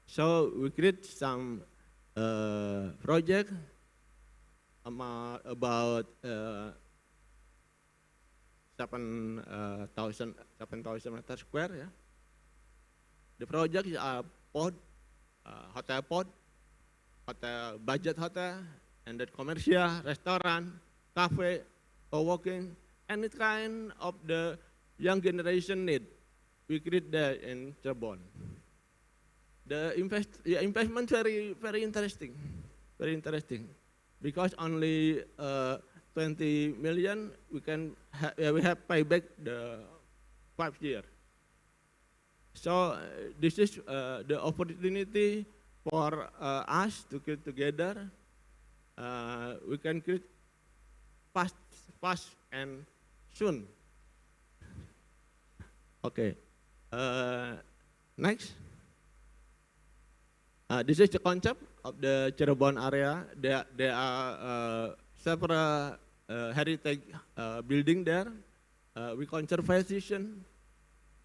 So we create some project about 7,000 meters square. Yeah. The project is a pod, hotel pod, hotel budget hotel, and then commercial, restaurant, cafe, co-working, any kind of the young generation need. We create that in Cirebon. The investment very interesting, because only 20 million we have payback the 5 years. So this is the opportunity for us to get together. We can create fast and soon. Okay. Next. This is the concept of the Cirebon area. There are several heritage building there. We conservation.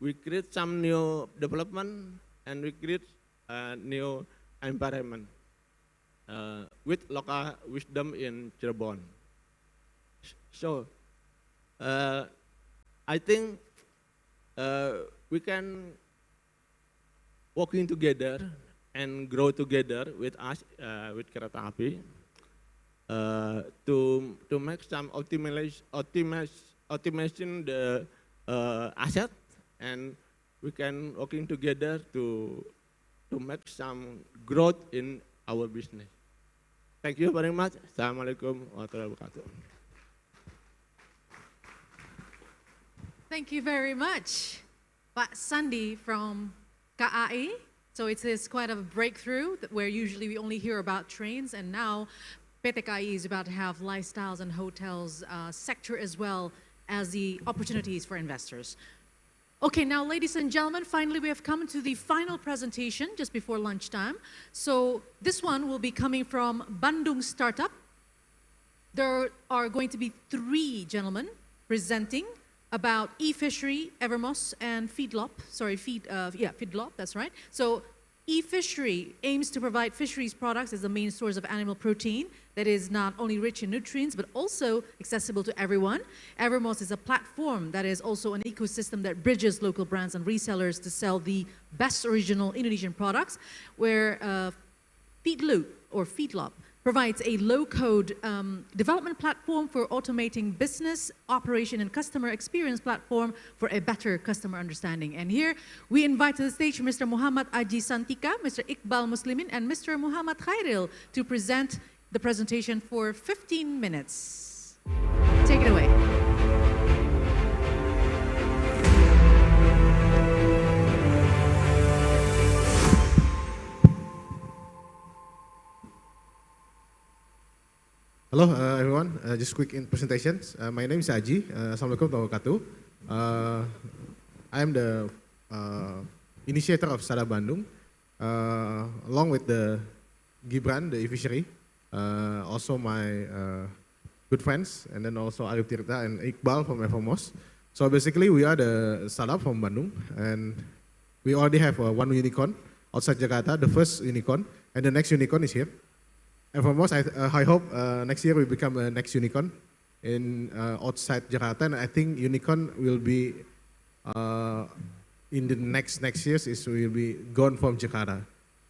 We create some new development, and we create a new environment with local wisdom in Cirebon. So I think we can working together and grow together with us, with Kereta Api, to make some optimization the asset, and we can working together to make some growth in our business. Thank you very much. Assalamualaikum warahmatullahi wabarakatuh. Thank you very much, Pak Sandi from KAI. So it is quite a breakthrough where usually we only hear about trains, and now PT KAI is about to have lifestyles and hotels sector as well as the opportunities for investors. Okay, now ladies and gentlemen, finally we have come to the final presentation just before lunchtime. So this one will be coming from Bandung Startup. There are going to be 3 gentlemen presenting about e-fishery, Evermos, and feedlot. Sorry, feedlot, that's right. So e-fishery aims to provide fisheries products as the main source of animal protein that is not only rich in nutrients, but also accessible to everyone. Evermos is a platform that is also an ecosystem that bridges local brands and resellers to sell the best original Indonesian products, where Feedlot provides a low-code development platform for automating business, operation, and customer experience platform for a better customer understanding. And here, we invite to the stage Mr. Muhammad Aji Santika, Mr. Iqbal Muslimin, and Mr. Muhammad Khairil to present the presentation for 15 minutes. Take it away. Hello everyone, just quick presentations. My name is Aji. Assalamualaikum warahmatullahi wabarakatuh. I am the initiator of Startup Bandung, along with the Gibran, the e-fishery, also my good friends, and then also Arif Tirta and Iqbal from Evermos. So basically we are the startup from Bandung, and we already have one unicorn outside Jakarta, the first unicorn, and the next unicorn is here. Evermos, I hope next year we become a next unicorn in outside Jakarta, and I think unicorn will be in the next years will be gone from Jakarta.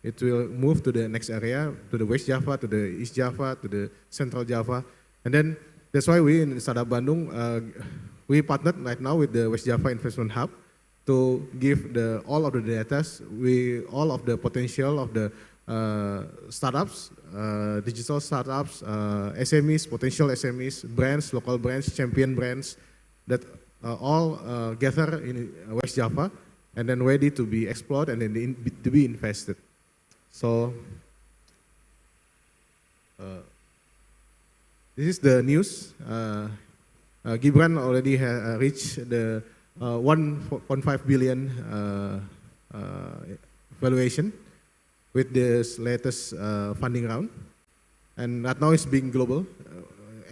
It will move to the next area, to the West Java, to the East Java, to the Central Java, and then that's why we in Startup Bandung we partnered right now with the West Java Investment Hub to give all of the data, all of the potential of the startups, digital startups, SMEs, potential SMEs, brands, local brands, champion brands that all gather in West Java and then ready to be explored and then to be invested. So this is the news. Gibran already reached the 1.5 billion valuation with this latest funding round, and right now it's being global,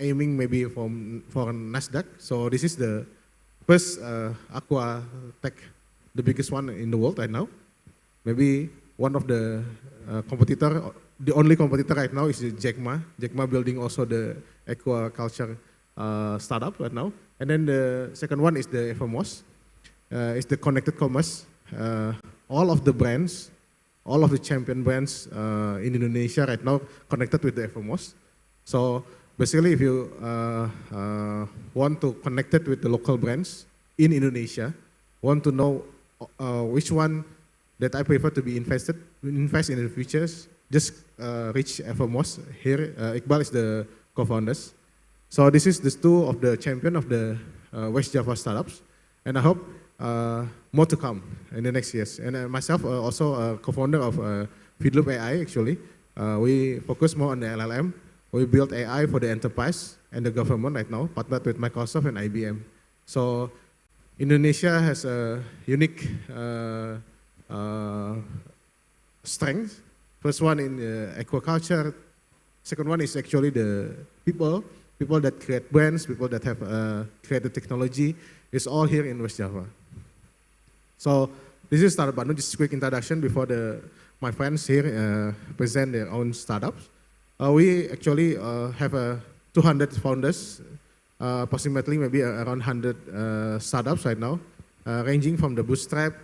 aiming maybe for Nasdaq. So this is the first aqua tech, the biggest one in the world right now. Maybe one of the competitor, the only competitor right now is Jack Ma. Jack Ma building also the aquaculture startup right now. And then the second one is the Evermos. It's the connected commerce. All of the brands, all of the champion brands in Indonesia right now connected with the Evermos. So basically if you want to connect it with the local brands in Indonesia, want to know which one that I prefer to be invest in the futures, just reach Evermos. Here Iqbal is the co-founders. So this is the two of the champion of the West Java startups, and I hope more to come in the next years. And myself also a co-founder of Feedloop AI actually. We focus more on the LLM. We build AI for the enterprise and the government right now, partnered with Microsoft and IBM. So Indonesia has a unique strength. First one in aquaculture. Second one is actually the people that create brands, people that have created technology. It's all here in West Java. So this is Startup Bandung, just a quick introduction before my friends here present their own startups. We actually have 200 founders, approximately maybe around 100 startups right now, ranging from the bootstrap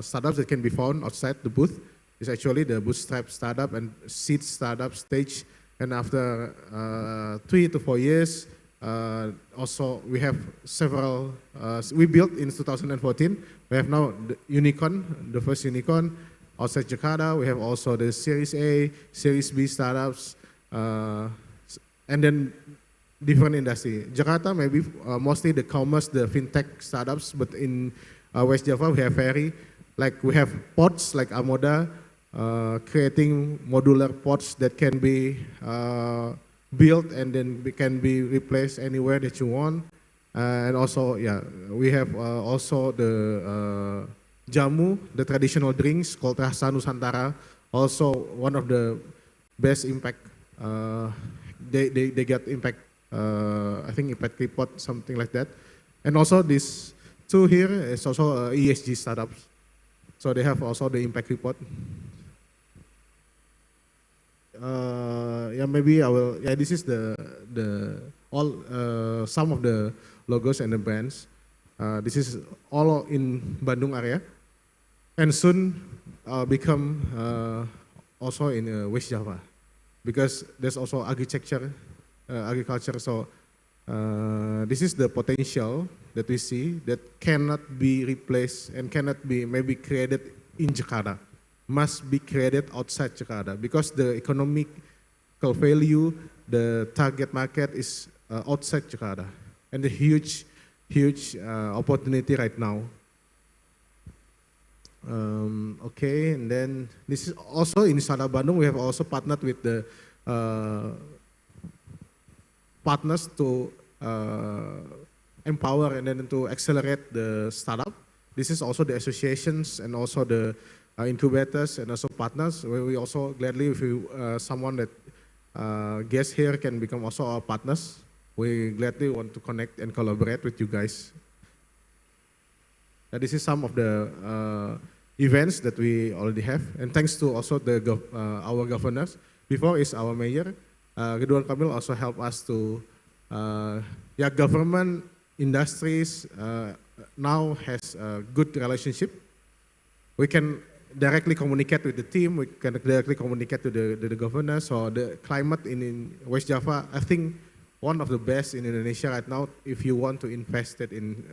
startups that can be found outside the booth. It's actually the bootstrap startup and seed startup stage. And after 3 to 4 years, also we have several, we built in 2014. We have now the unicorn, the first unicorn outside Jakarta. We have also the Series A, Series B startups, and then different industry. Jakarta maybe mostly the commerce, the fintech startups, but in West Java we have we have ports like Amoda, creating modular pods that can be built and then can be replaced anywhere that you want. And also, yeah, we have also the jamu, the traditional drinks called Rasa Nusantara. Also, one of the best impact. They get impact. I think impact report, something like that. And also this two here is also ESG startups. So they have also the impact report. Yeah, maybe I will. Yeah, this is the all some of the logos and the brands. This is all in Bandung area, and soon become also in West Java, because there's also agriculture. So this is the potential that we see that cannot be replaced and cannot be maybe created in Jakarta. Must be created outside Jakarta, because the economical value, the target market is outside Jakarta, and the huge opportunity right now. Okay, and then this is also in Startup Bandung. We have also partnered with the partners to empower and then to accelerate the startup. This is also the associations and also the incubators and also partners, where we also gladly, if you, someone that guests here can become also our partners, we gladly want to connect and collaborate with you guys. This is some of the events that we already have, and thanks to also the our governors. Before is our mayor, Ridwan Kamil also help us to, yeah, government, industries now has a good relationship. We can directly communicate with the team, we can directly communicate to the governor. So the climate in West Java, I think one of the best in Indonesia right now if you want to invest it in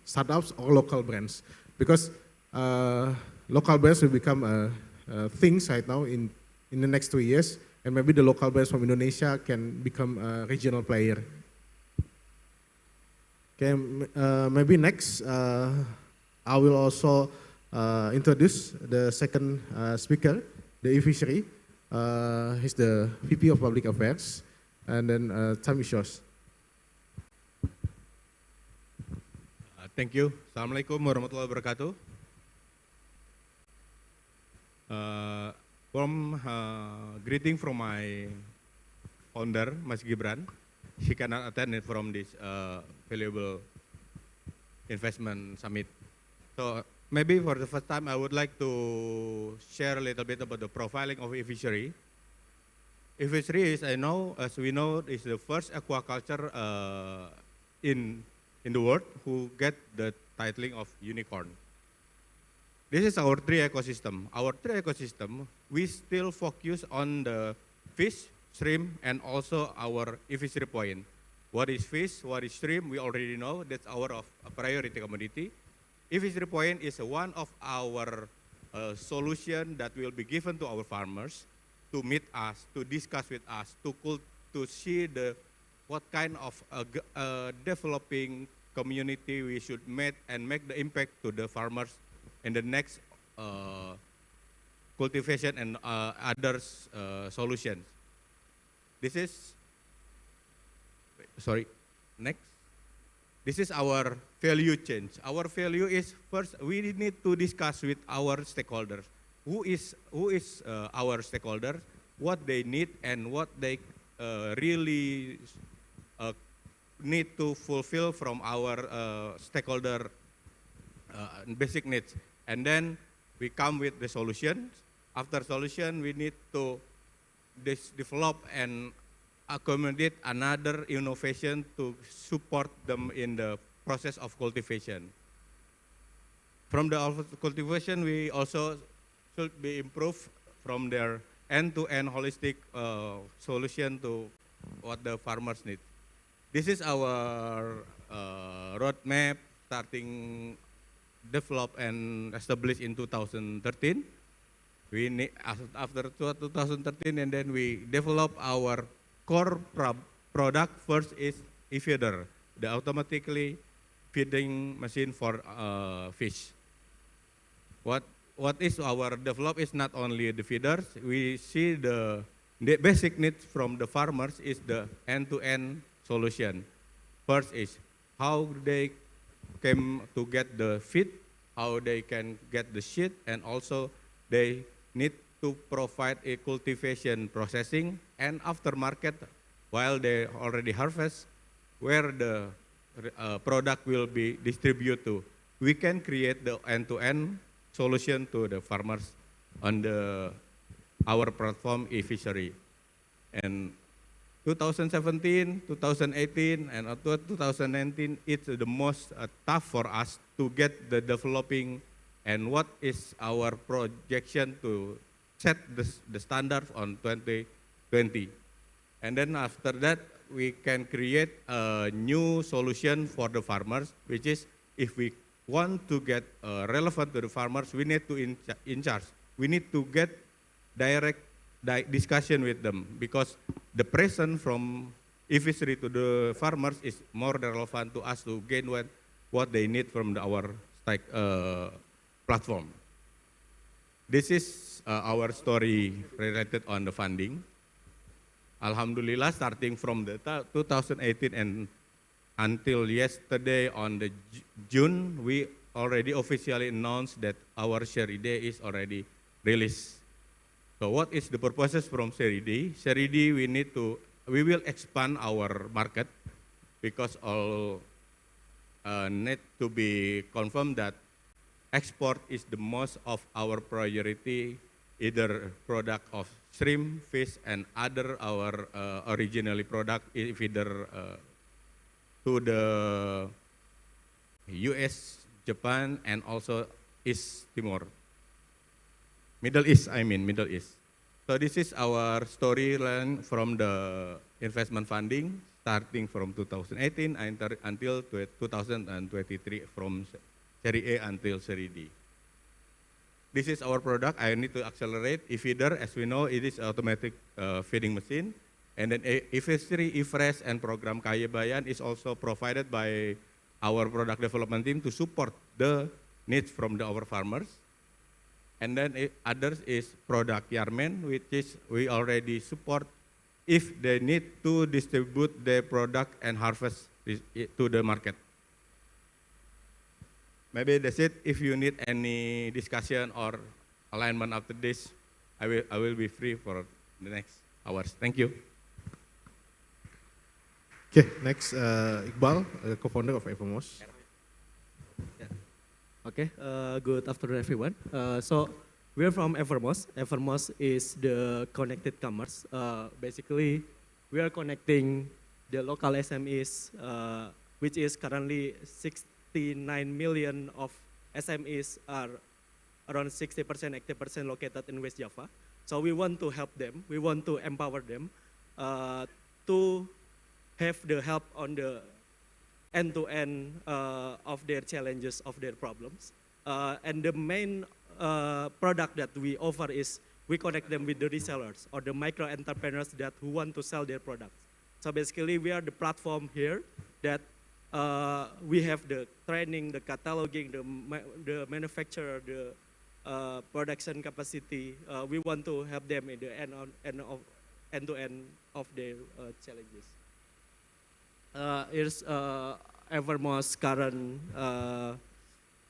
startups or local brands. Because local brands will become things right now in the next 2 years, and maybe the local brands from Indonesia can become a regional player. Okay, maybe next I will also introduce the second speaker, the e-fishery. He's the VP of Public Affairs, and then time is yours. Thank you. Assalamualaikum warahmatullahi wabarakatuh. Greeting from my founder, Mas Gibran. He cannot attend it from this valuable investment summit. So maybe for the first time, I would like to share a little bit about the profiling of e-fishery. E-fishery is, as we know, is the first aquaculture in the world who get the titling of unicorn. This is our three ecosystem. Our three ecosystem, we still focus on the fish, shrimp, and also our e-fishery point. What is fish, what is shrimp, we already know, that's our priority commodity. E-fishery point is one of our solution that will be given to our farmers to meet us, to discuss with us, to see what kind of developing community we should make and make the impact to the farmers in the next cultivation and other solutions. This is, next. This is our value change. Our value is, first, we need to discuss with our stakeholders. Who is our stakeholder, what they need and what they really need to fulfill from our stakeholder basic needs. And then we come with the solutions. After solution, we need to develop and accommodate another innovation to support them in the process of cultivation. From the cultivation, we also should be improved from their end-to-end holistic solution to what the farmers need. This is our roadmap starting developed and established in 2013. We need, after 2013, and then we develop our core product. First is e-feeder, the automatically feeding machine for fish. What what is our develop is not only the feeders. We see the basic needs from the farmers is the end-to-end solution. First is how they came to get the feed, how they can get the seed, and also they need to provide a cultivation processing and aftermarket while they already harvest, where the product will be distributed to. We can create the end-to-end solution to the farmers on our platform e-fishery. And 2017, 2018, and 2019, it's the most tough for us to get the developing and what is our projection to set the standard on 2020. And then after that, we can create a new solution for the farmers, which is if we want to get relevant to the farmers, we need to in charge. We need to get direct discussion with them, because the present from e-fishery to the farmers is more relevant to us to gain what they need from our platform. This is our story related on the funding. Alhamdulillah, starting from the 2018 and until yesterday on the June, we already officially announced that our Series D is already released. So what is the purposes from Series D? Series D, we will expand our market, because all need to be confirmed that export is the most of our priority, either product of shrimp, fish, and other our originally product, either to the US, Japan, and also East Timor. Middle East. So this is our storyline from the investment funding, starting from 2018 until 2023, from Series A until Series D. This is our product. I need to accelerate. E-feeder, as we know, it is automatic feeding machine. And then e-fishery, e-fresh, and program Kaya Bayan is also provided by our product development team to support the needs from our farmers. And then others is product Yarmen, which is we already support if they need to distribute their product and harvest to the market. Maybe that's it. If you need any discussion or alignment after this, I will be free for the next hours. Thank you. Okay, next, Iqbal, co-founder of Evermos. Okay, good afternoon, everyone. So we're from Evermos. Evermos is the connected commerce. Basically, we are connecting the local SMEs, which is currently 69 million of SMEs are around 60%, 80% located in West Java. So we want to help them. We want to empower them to have the help on the end-to-end of their challenges, of their problems. And the main product that we offer is we connect them with the resellers or the micro entrepreneurs who want to sell their products. So basically we are the platform here that we have the training, the cataloging, the manufacturer, the production capacity. We want to help them in the end-to-end of their challenges. Here's Evermos current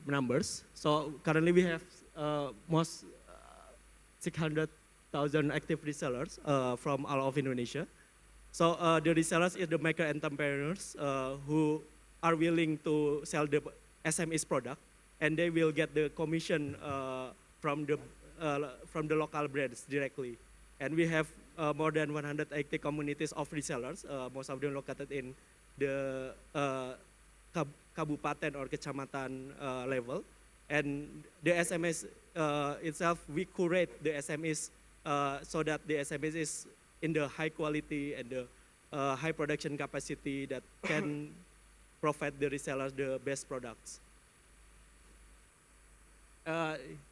numbers. So currently we have most 600,000 active resellers from all of Indonesia. So the resellers is the micro entrepreneurs who are willing to sell the SMEs product, and they will get the commission from the local brands directly. And we have more than 180 communities of resellers, most of them located in the kabupaten or kecamatan level. And the SMS itself, we curate the SMEs so that the SMEs is in the high quality and the high production capacity that can provide the resellers the best products.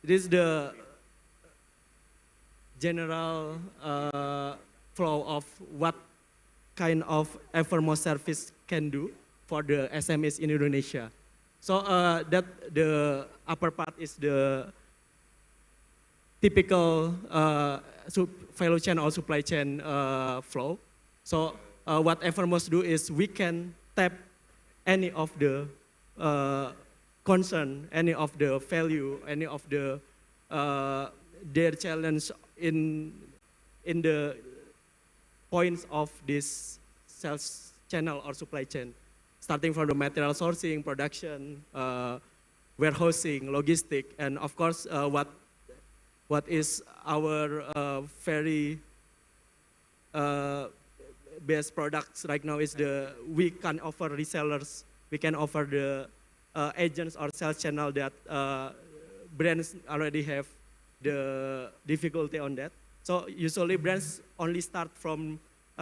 This is the general flow of what kind of Evermos service can do for the SMEs in Indonesia. So that the upper part is the typical value chain or supply chain flow. So what Evermost do is we can tap any of the concern, any of the value, any of the their challenge in the points of this sales channel or supply chain, starting from the material sourcing, production, warehousing, logistic, and of course what is our very best products right now is we can offer resellers, we can offer the agents or sales channel that brands already have the difficulty on that. So usually brands only start from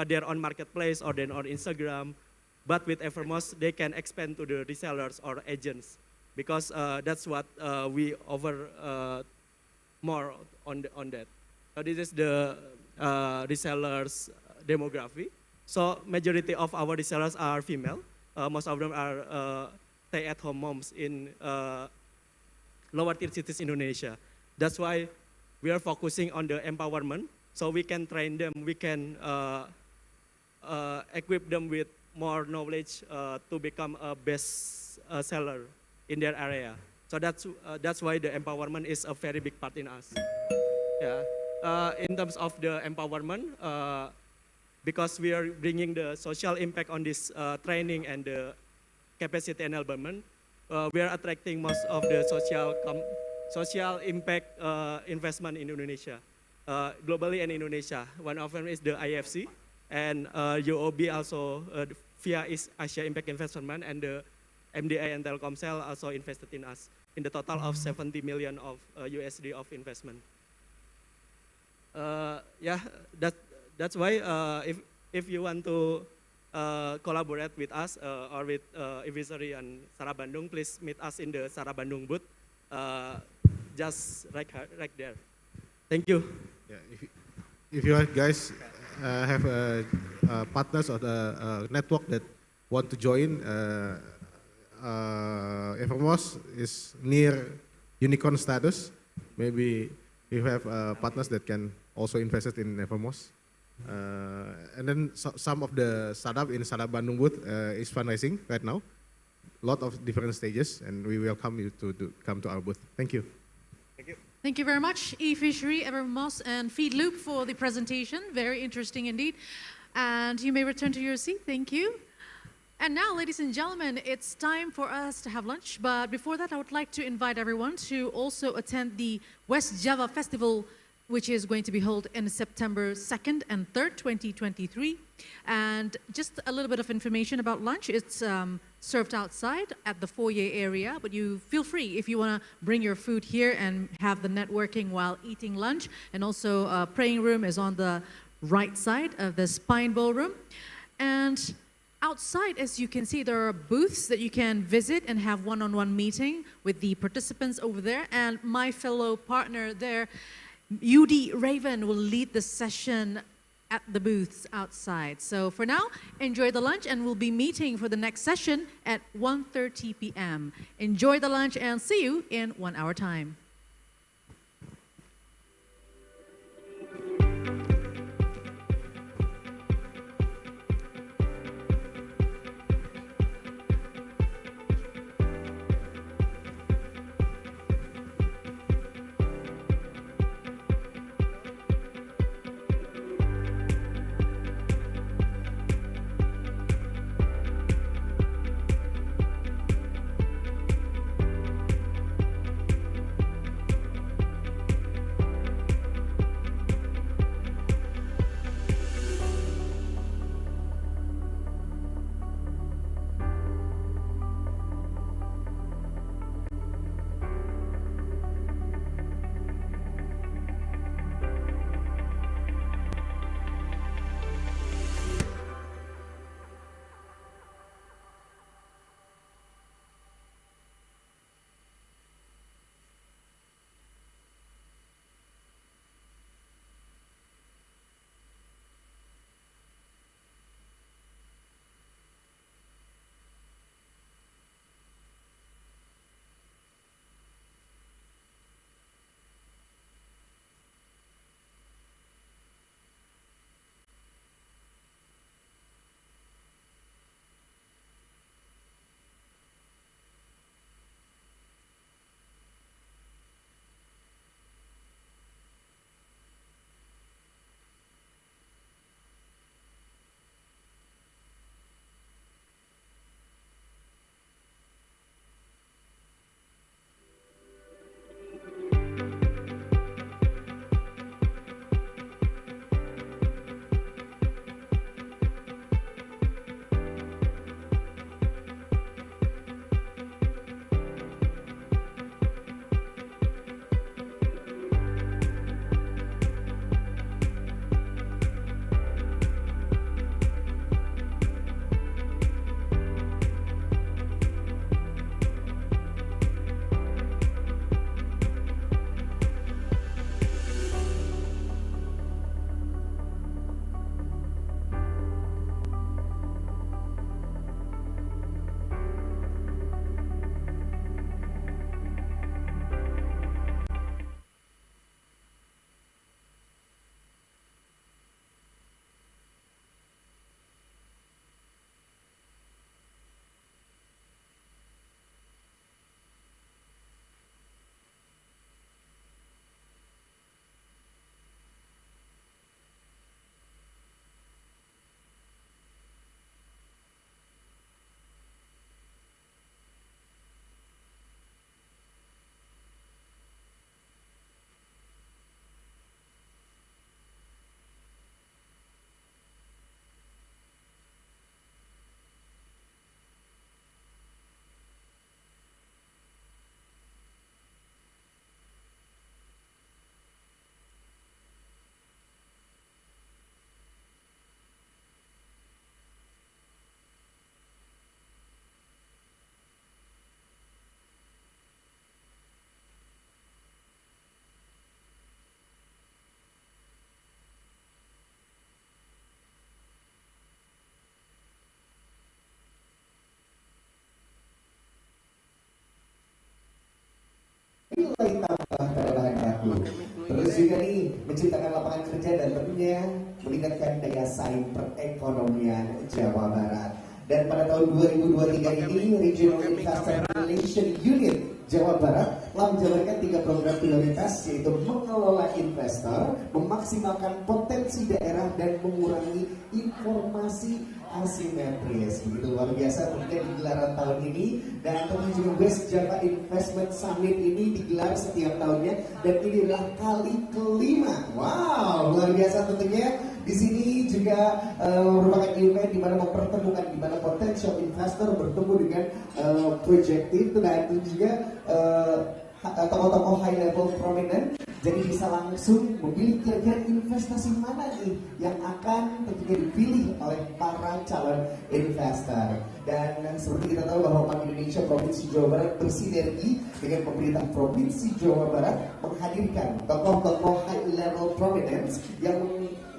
their own marketplace or then on Instagram, but with Evermost they can expand to the resellers or agents because that's what we offer more on that. So this is the resellers demography. So majority of our resellers are female. Most of them are stay-at-home moms in lower tier cities in Indonesia. That's why we are focusing on the empowerment. So we can train them, we can equip them with more knowledge to become a best seller in their area. So that's why the empowerment is a very big part in us. Yeah. In terms of the empowerment, because we are bringing the social impact on this training and the capacity enablement, we are attracting most of the social impact investment in Indonesia, globally and Indonesia. One of them is the IFC, and UOB also via Asia Impact Investment, and the MDA and Telkomsel also invested in us in the total of 70 million of USD of investment. Yeah, that's why if you want to collaborate with us or with Advisory and Sara Bandung, please meet us in the Sara Bandung booth, just right there. Thank you. Yeah, if you guys have partners or the network that want to join, Evermost is near unicorn status. Maybe you have partners that can also invest in Evermost. And then some of the startup in Sara Bandung booth is fundraising right now. Lot of different stages, and we welcome you to come to our booth. Thank you. Thank you. Thank you very much, eFishery, Evermost, and Feedloop for the presentation. Very interesting indeed. And you may return to your seat. Thank you. And now, ladies and gentlemen, it's time for us to have lunch. But before that, I would like to invite everyone to also attend the West Java Festival, which is going to be held in September 2nd and 3rd, 2023. And just a little bit of information about lunch. It's served outside at the foyer area, but you feel free if you want to bring your food here and have the networking while eating lunch. And also, praying room is on the right side of the spine ballroom. And outside, as you can see, there are booths that you can visit and have one-on-one meeting with the participants over there. And my fellow partner there, UD Raven, will lead the session at the booths outside. So for now, enjoy the lunch, and we'll be meeting for the next session at 1:30 p.m. Enjoy the lunch and see you in 1 hour time. nilai tambah pada bahan baku. Terus juga nih menciptakan lapangan kerja dan tentunya meningkatkan daya saing perekonomian Jawa Barat. Dan pada tahun 2023 ini Regional Investor Relation Unit Jawa Barat telah menjalankan 3 program prioritas, yaitu mengelola investor, memaksimalkan potensi daerah, dan mengurangi informasi asimetris. Begitu luar biasa tentunya di gelaran tahun ini. Dan tentunya juga West Java Investment Summit ini digelar setiap tahunnya, dan ini adalah kali kelima. Wow, luar biasa tentunya. Di sini juga merupakan event di mana mempertemukan di mana potensial investor bertemu dengan projective, dan itu juga tokoh-tokoh high level prominent. Jadi bisa langsung memilih kira-kira investasi mana nih yang akan tentunya dipilih oleh para calon investor. Dan seperti kita tahu bahwa Bank Indonesia Provinsi Jawa Barat bersinergi dengan pemerintah Provinsi Jawa Barat menghadirkan tokoh-tokoh high level prominence yang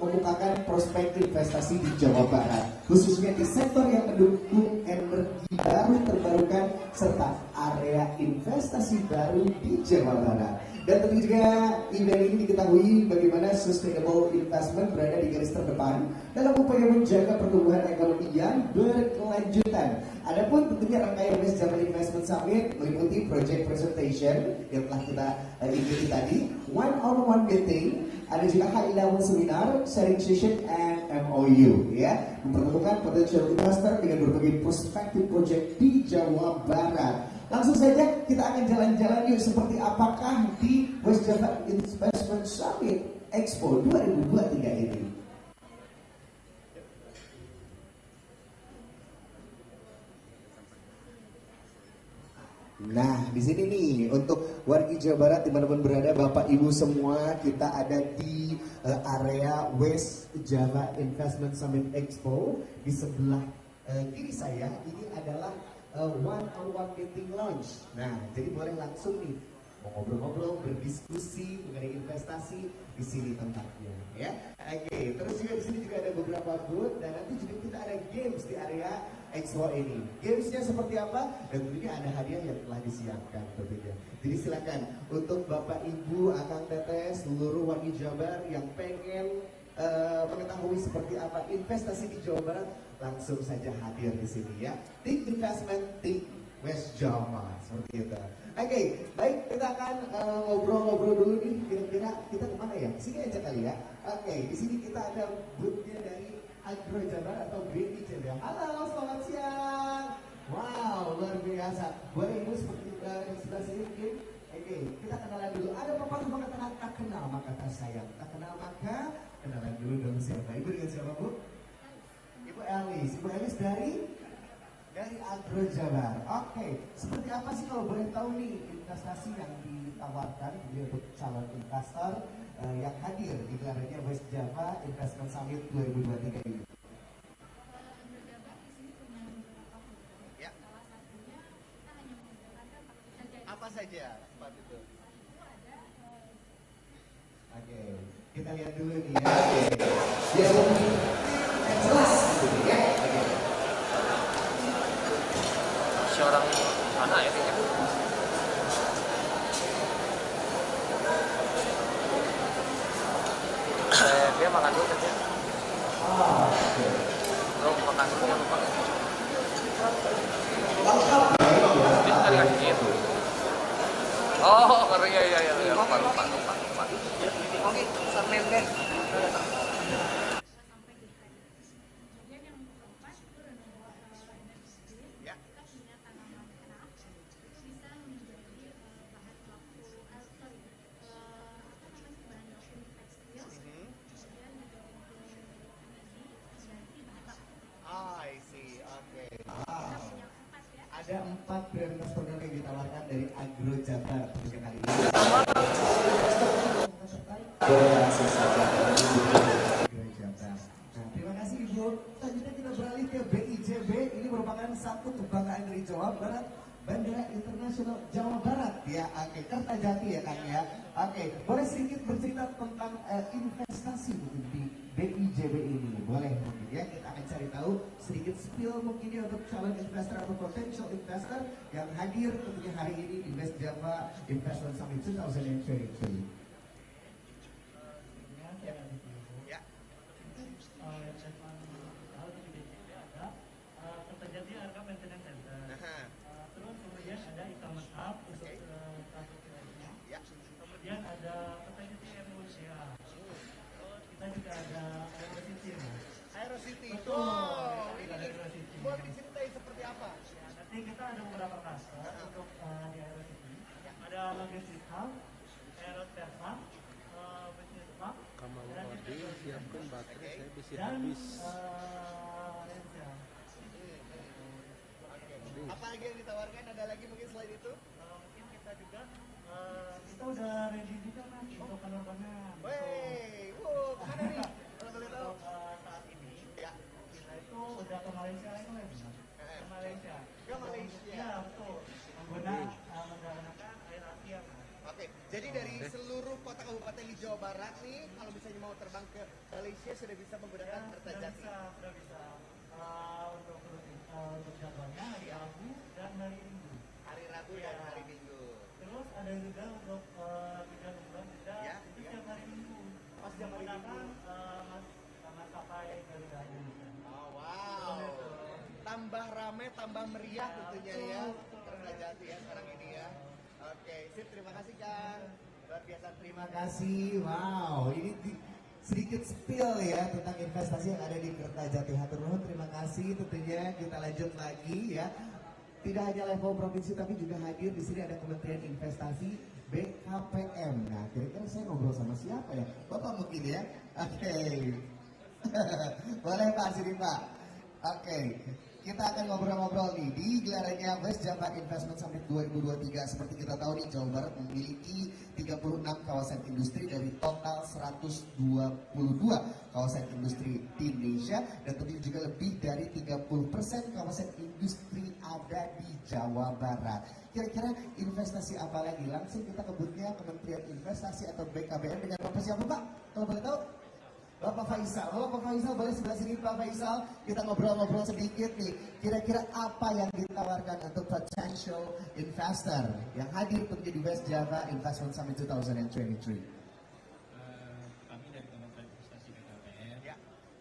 membukakan prospek investasi di Jawa Barat, khususnya di sektor yang mendukung energi baru terbarukan serta area investasi baru di Jawa Barat. Dan tentu juga event ini diketahui bagaimana sustainable investment berada di garis terdepan dalam upaya menjaga pertumbuhan ekonomi yang berkelanjutan. Adapun tentunya rangkaian West Java Investment Summit meliputi project presentation yang telah kita ikuti tadi, one-on-one meeting, ada juga high level seminar, sharing session, and MOU, ya, mempertemukan potential investor dengan berbagai perspektif project di Jawa Barat. Langsung saja kita akan jalan-jalan yuk seperti apakah di West Java Investment Summit Expo 2023 ini. Nah, di sini nih untuk warga Jawa Barat dimanapun berada, Bapak Ibu semua, kita ada di area West Java Investment Summit Expo. Di sebelah kiri saya ini adalah one-on-one meeting lounge. Nah, jadi boleh langsung nih mau ngobrol-ngobrol, berdiskusi mengenai investasi, di sini tempatnya, ya. Oke, terus juga di sini juga ada beberapa booth, dan nanti juga kita ada games di area Expo ini. Gamesnya seperti apa? Dan tentunya ada hadiah yang telah disiapkan tentunya. Jadi silakan untuk Bapak Ibu, Akang Teteh, seluruh warga Jabar yang pengen mengetahui seperti apa investasi di Jawa Barat, langsung saja hadir di sini, ya. Think Investment, Think West Java, seperti itu. Oke, baik, kita akan ngobrol-ngobrol dulu nih. Kira-kira kita kemana ya? Sini aja kali ya. Oke, di sini kita ada boothnya dari Agro Jabar atau BIJB. Halo, selamat siang. Wow, luar biasa. Boleh Ibu seperti sebelah sini mungkin? Oke, kita kenalan dulu. Ada pepatah mengatakan tak kenal maka tak sayang, tak kenal maka kenalan dulu dong siapa. Ibu dengan siapa, Bu? Ibu Elis. Ibu Elis dari Agro Jabar. Oke, seperti apa sih kalau boleh tahu nih investasi yang ditawarkan untuk calon investor yang hadir di gelarannya West Java Investment Summit 2023 ini? Ya. Apa saja tempat itu? Oke, kita lihat dulu nih ya. Biar lebih jelas gitu ya. Oke. Orang mana ya kayaknya? Dia makan dulu kan ya? Lo makan dulu yang lupa. Dia nggak dikasih gitu. Oh, karena ya lupa. Oke, sampai deh. Ada 4 prioritas program yang ditawarkan dari Agro Jabar pada kali ini. Langsung saja Agro Jabar. Nah, terima kasih Ibu. Selanjutnya kita beralih ke BIJB. Ini merupakan satu kebanggaan dari Jawa Barat, Bandara Internasional Jawa Barat. Ya, oke, Kertajati ya Kang ya. Oke, boleh sedikit bercerita tentang investasi di BIJB ini? Boleh mungkin ya, kita akan cari tahu sedikit sedikit spill mungkin ya untuk calon investor atau potential investor yang hadir tentunya hari ini di West Java Investment Summit 2023. Kemudian ada petani Indonesia. Kita juga ada Aerocity. Itu boleh diceritain seperti apa? Ya, nanti kita ada beberapa cluster untuk di Aerocity. Ada logistik hub, aerospace park, business park, dan siapkan baterai, saya bisa dan habis. Rensia. Apa lagi yang ditawarkan? Ada lagi mungkin selain itu? Mungkin kita juga kita udah ready juga mas untuk penerbangan. Wey, kemana nih? Kalau boleh tahu? Saat ini kita itu udah ke Malaysia Airlines. Ke Malaysia. Ke Malaysia. Ya betul. Menggunakan Air Asia. Oke, jadi dari seluruh kota kabupaten di Jawa Barat nih, kalau misalnya mau terbang ke Malaysia sudah bisa menggunakan Kertajati. Sudah bisa. Untuk jadwalnya hari Rabu dan hari Minggu. Hari Rabu dan hari Minggu. Terus ada juga untuk tiga bulan juga itu setiap hari Minggu. Pas jam hari Minggu. Maskapai Garuda Indonesia. Oh wow. Tambah rame, tambah meriah tentunya ya. Kertajati ya sekarang ini ya. Oke, sip, terima kasih Kang. Luar biasa, terima kasih. Wow, ini sedikit spill ya tentang investasi yang ada di Kertajati. Hatur nuhun, terima kasih. Tentunya kita lanjut lagi ya. Tidak hanya level provinsi tapi juga hadir di sini ada Kementerian Investasi BKPM. Nah, kira-kira saya ngobrol sama siapa ya? Bapak mungkin ya? Oke. Boleh Pak, sini Pak. Oke. Kita akan ngobrol-ngobrol nih di gelarannya West Java Investment Summit 2023. Seperti kita tahu nih, Jawa Barat memiliki 36 kawasan industri dari total 122 kawasan industri di Indonesia, dan tentunya juga lebih dari 30% kawasan industri ada di Jawa Barat. Kira-kira investasi apa lagi? Langsung kita kebutnya Kementerian Investasi atau BKPM dengan Bapak siapa Pak? Kalau boleh tahu? Bapak Faisal. Bapak Faisal boleh sebelah sini Pak Faisal. Kita ngobrol-ngobrol sedikit nih. Kira-kira apa yang ditawarkan untuk potential investor yang hadir untuk di West Java Investment Summit 2023? Kami dari Kementerian Investasi BKPM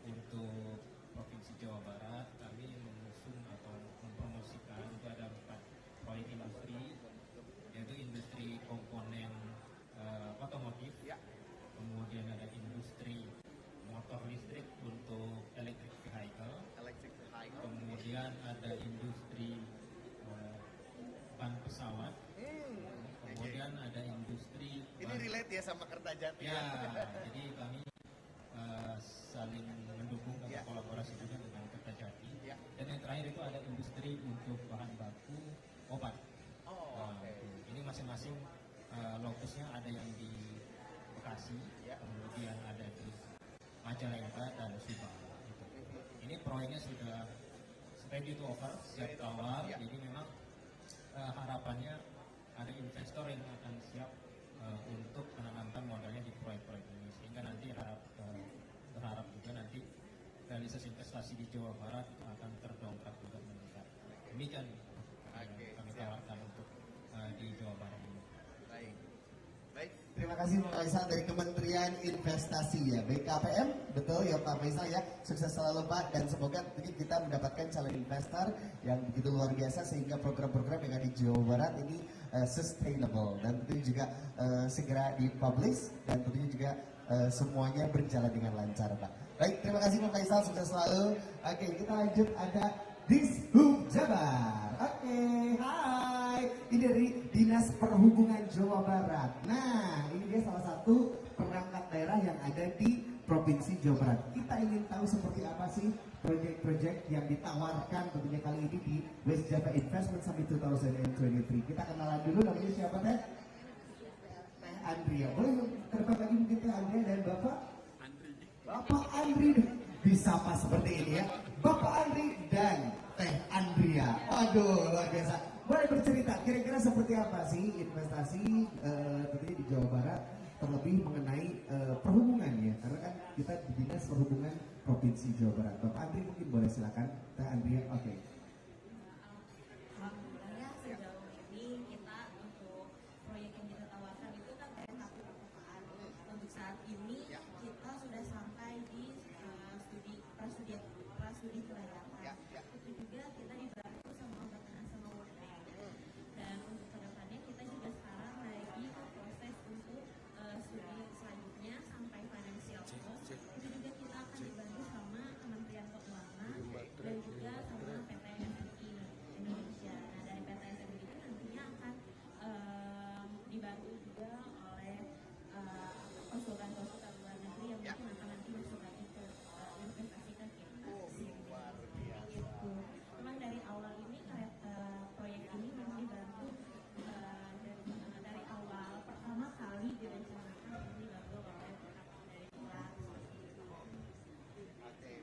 untuk Provinsi Jawa Barat, kami mengusung atau mempromosikan itu ada 4 proyek industri, yaitu industri komponen otomotif, kemudian ada industri motor listrik untuk electric vehicle, kemudian ada industri ban pesawat, kemudian ada industri ini relate ya sama Kertajati ya. Jadi kami saling mendukung dan kolaborasi juga dengan Kertajati. Dan yang terakhir itu ada industri untuk bahan baku obat. Ini masing-masing lokusnya ada yang di Bekasi, kemudian ada di Majalengka dan Subang. Ini proyeknya sudah ready to offer, siap tawar. Jadi memang harapannya ada investor yang akan siap untuk menanamkan modalnya di proyek-proyek ini, sehingga nanti berharap juga nanti realisasi investasi di Jawa Barat itu akan terdongkrak juga meningkat. Demikian kami tawarkan untuk di Jawa Barat ini. Baik, terima kasih Pak Faisal dari Kementerian Investasi ya, BKPM, betul ya Pak Faisal ya, sukses selalu Pak, dan semoga tentunya kita mendapatkan calon investor yang begitu luar biasa sehingga program-program yang ada di Jawa Barat ini sustainable dan tentunya juga segera dipublish dan tentunya juga semuanya berjalan dengan lancar Pak. Baik, terima kasih Pak Faisal, sukses selalu. Oke, kita lanjut, ada Dishub Jabar. Oke, hai. Ini dari Dinas Perhubungan Jawa Barat. Nah, ini dia salah satu perangkat daerah yang ada di Provinsi Jawa Barat. Kita ingin tahu seperti apa sih proyek-proyek yang ditawarkan tentunya kali ini di West Java Investment Summit 2023. Kita kenalan dulu, namanya siapa Teh? Teh Andria. Boleh terbang lagi mungkin Teh Andria dan Bapak? Bapak Andri. Disapa seperti ini ya, Bapak Andri dan Teh Andria. Waduh, luar biasa. Boleh bercerita kira-kira seperti apa sih investasi tentunya di Jawa Barat, terlebih mengenai perhubungan ya, karena kan kita di Dinas Perhubungan Provinsi Provinsi Jawa Barat. Bapak Andri mungkin boleh silakan. Teh Andri, oke. Alhamdulillah sejauh ini kita untuk proyek yang kita tawarkan itu kan dari tahap permukaan. Untuk saat ini kita sudah sampai di prastudi kelayakan. Itu juga kita dibantu sama angkatan sama World Bank. Dan untuk kedepannya kita juga sekarang lagi proses untuk studi selanjutnya sampai financial close. Itu juga kita akan dibantu sama Kementerian Keuangan dan juga sama PT SMI Indonesia. Nah dari PT SMI itu nantinya akan dibantu juga oleh konsultan-konsultan luar negeri yang mungkin akan nanti masuk lagi ke investasi ke kita. Itu. Memang dari awal ini proyek ini memang dibantu dari awal pertama kali direncanakan ini dibantu oleh dari pihak.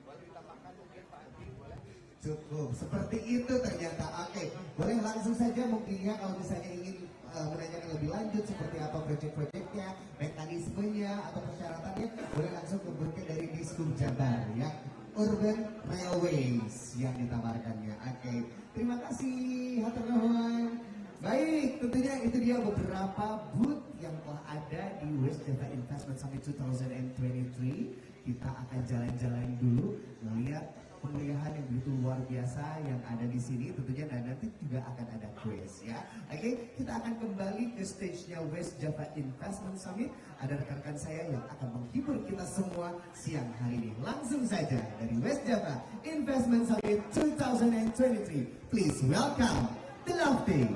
Boleh ditambahkan mungkin Pak Andi, boleh? Cukup, seperti itu ternyata. Oke, boleh langsung saja mungkin ya kalau misalnya ingin menanyakan lebih lanjut seperti apa proyek-proyeknya, mekanismenya atau persyaratannya, boleh langsung ke mungkin dari Diskup Jabar ya. Urban Railways yang ditawarkannya. Oke, terima kasih, hatur nuhun. Baik, tentunya itu dia beberapa booth yang telah ada di Wjis Java Investment Summit 2023. Kita akan jalan-jalan dulu melihat pemilihan yang begitu luar biasa yang ada di sini tentunya, dan nanti juga akan ada quiz ya. Oke, kita akan kembali ke stage-nya Wjis Java Investment Summit. Ada rekan-rekan saya yang akan menghibur kita semua siang hari ini. Langsung saja dari Wjis Java Investment Summit 2023. Please welcome the Lofty.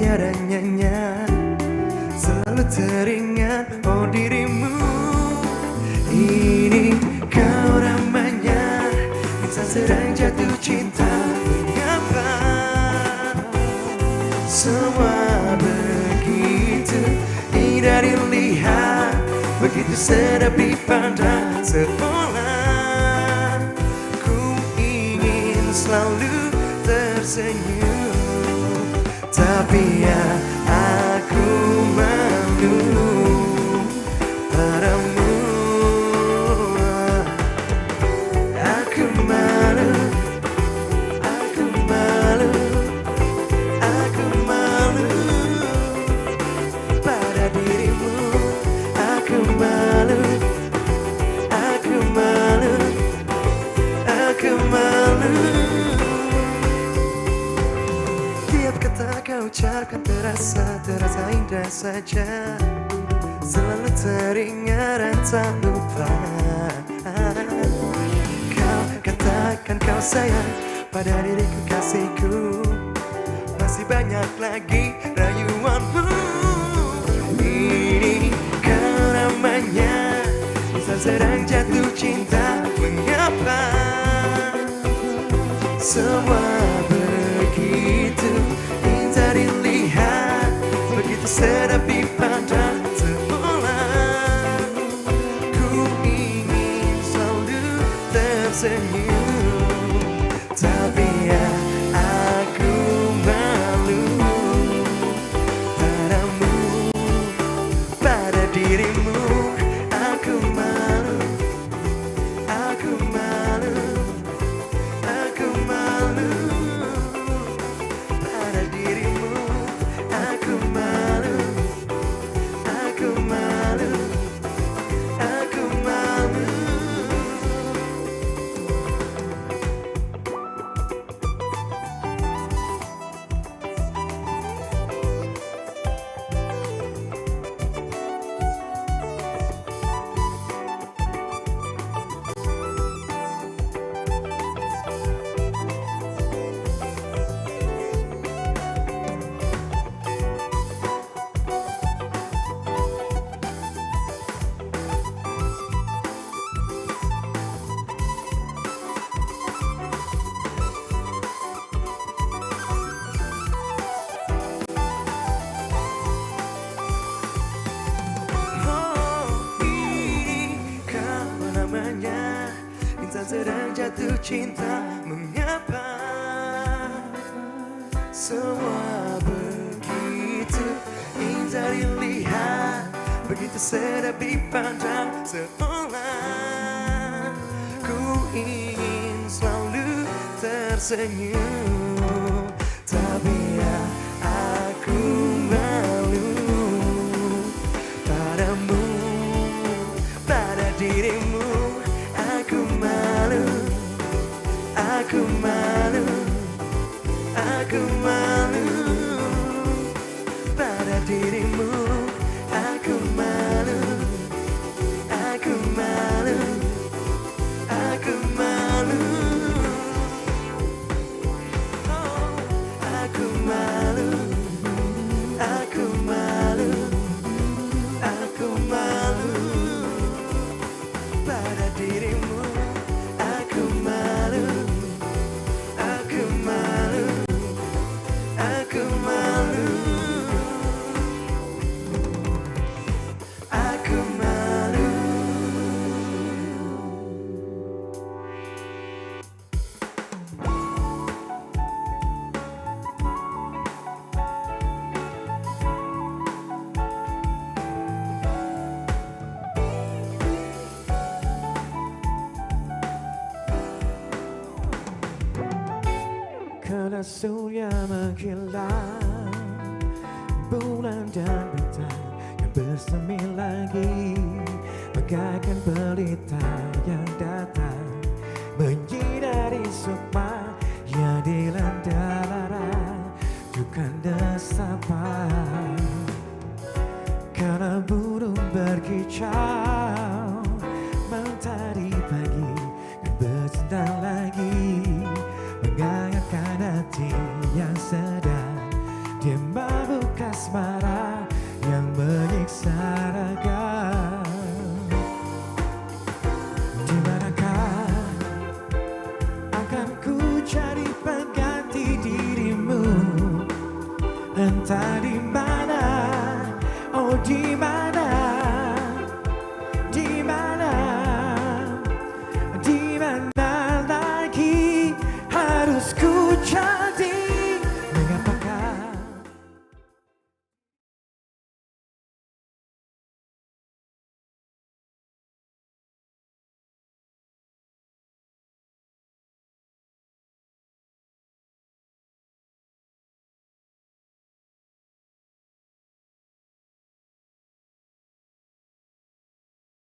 tiada nyanyi, selalu teringat oh dirimu. Ini kau namanya insan sedang jatuh cinta. Mengapa semua begitu indah dilihat, begitu sedap dipandang, seolah ku ingin selalu tersenyum. Tapi ya aku malu padamu. Aku malu, aku malu, aku malu pada dirimu. Aku malu, aku malu, aku malu. Tiap kata kau ucapkan terasa indah saja, selalu teringat dan tak lupa. Kau katakan kau sayang pada diriku kasihku, masih banyak lagi rayuanmu. Ini kau namanya insan sedang jatuh cinta. Mengapa semua begitu indah dilihat, begitu sedap dipandang, seolah ku ingin selalu tersenyum. Tapi ya aku malu padamu, pada dirimu. Aku malu, aku malu, aku malu pada dirimu. Aku malu, aku malu, aku malu. Insan sedang jatuh cinta. Mengapa semua begitu indah dilihat, begitu sedap dipandang, seolah ku ingin selalu tersenyum. Tapi ya aku malu padamu, pada dirimu. Aku malu, aku malu, aku malu pada dirimu. Aku malu, aku malu, aku malu. Oh, aku malu, aku malu, aku malu pada dirimu. Aku malu, aku malu, aku malu, aku malu. Kala surya menghilang, bulan dan bintang yang bersemi lagi, bagaikan pelita yang datang menyinari sukma yang dilanda lara, bukan desapa. Kala burung berkicau, mentari pagi kan bersendang lagi, menghangatkan hati yang sedang dia mabuk asmara yang menyiksa raga. Di manakah akan ku cari pengganti dirimu? Entah di mana, oh di mana.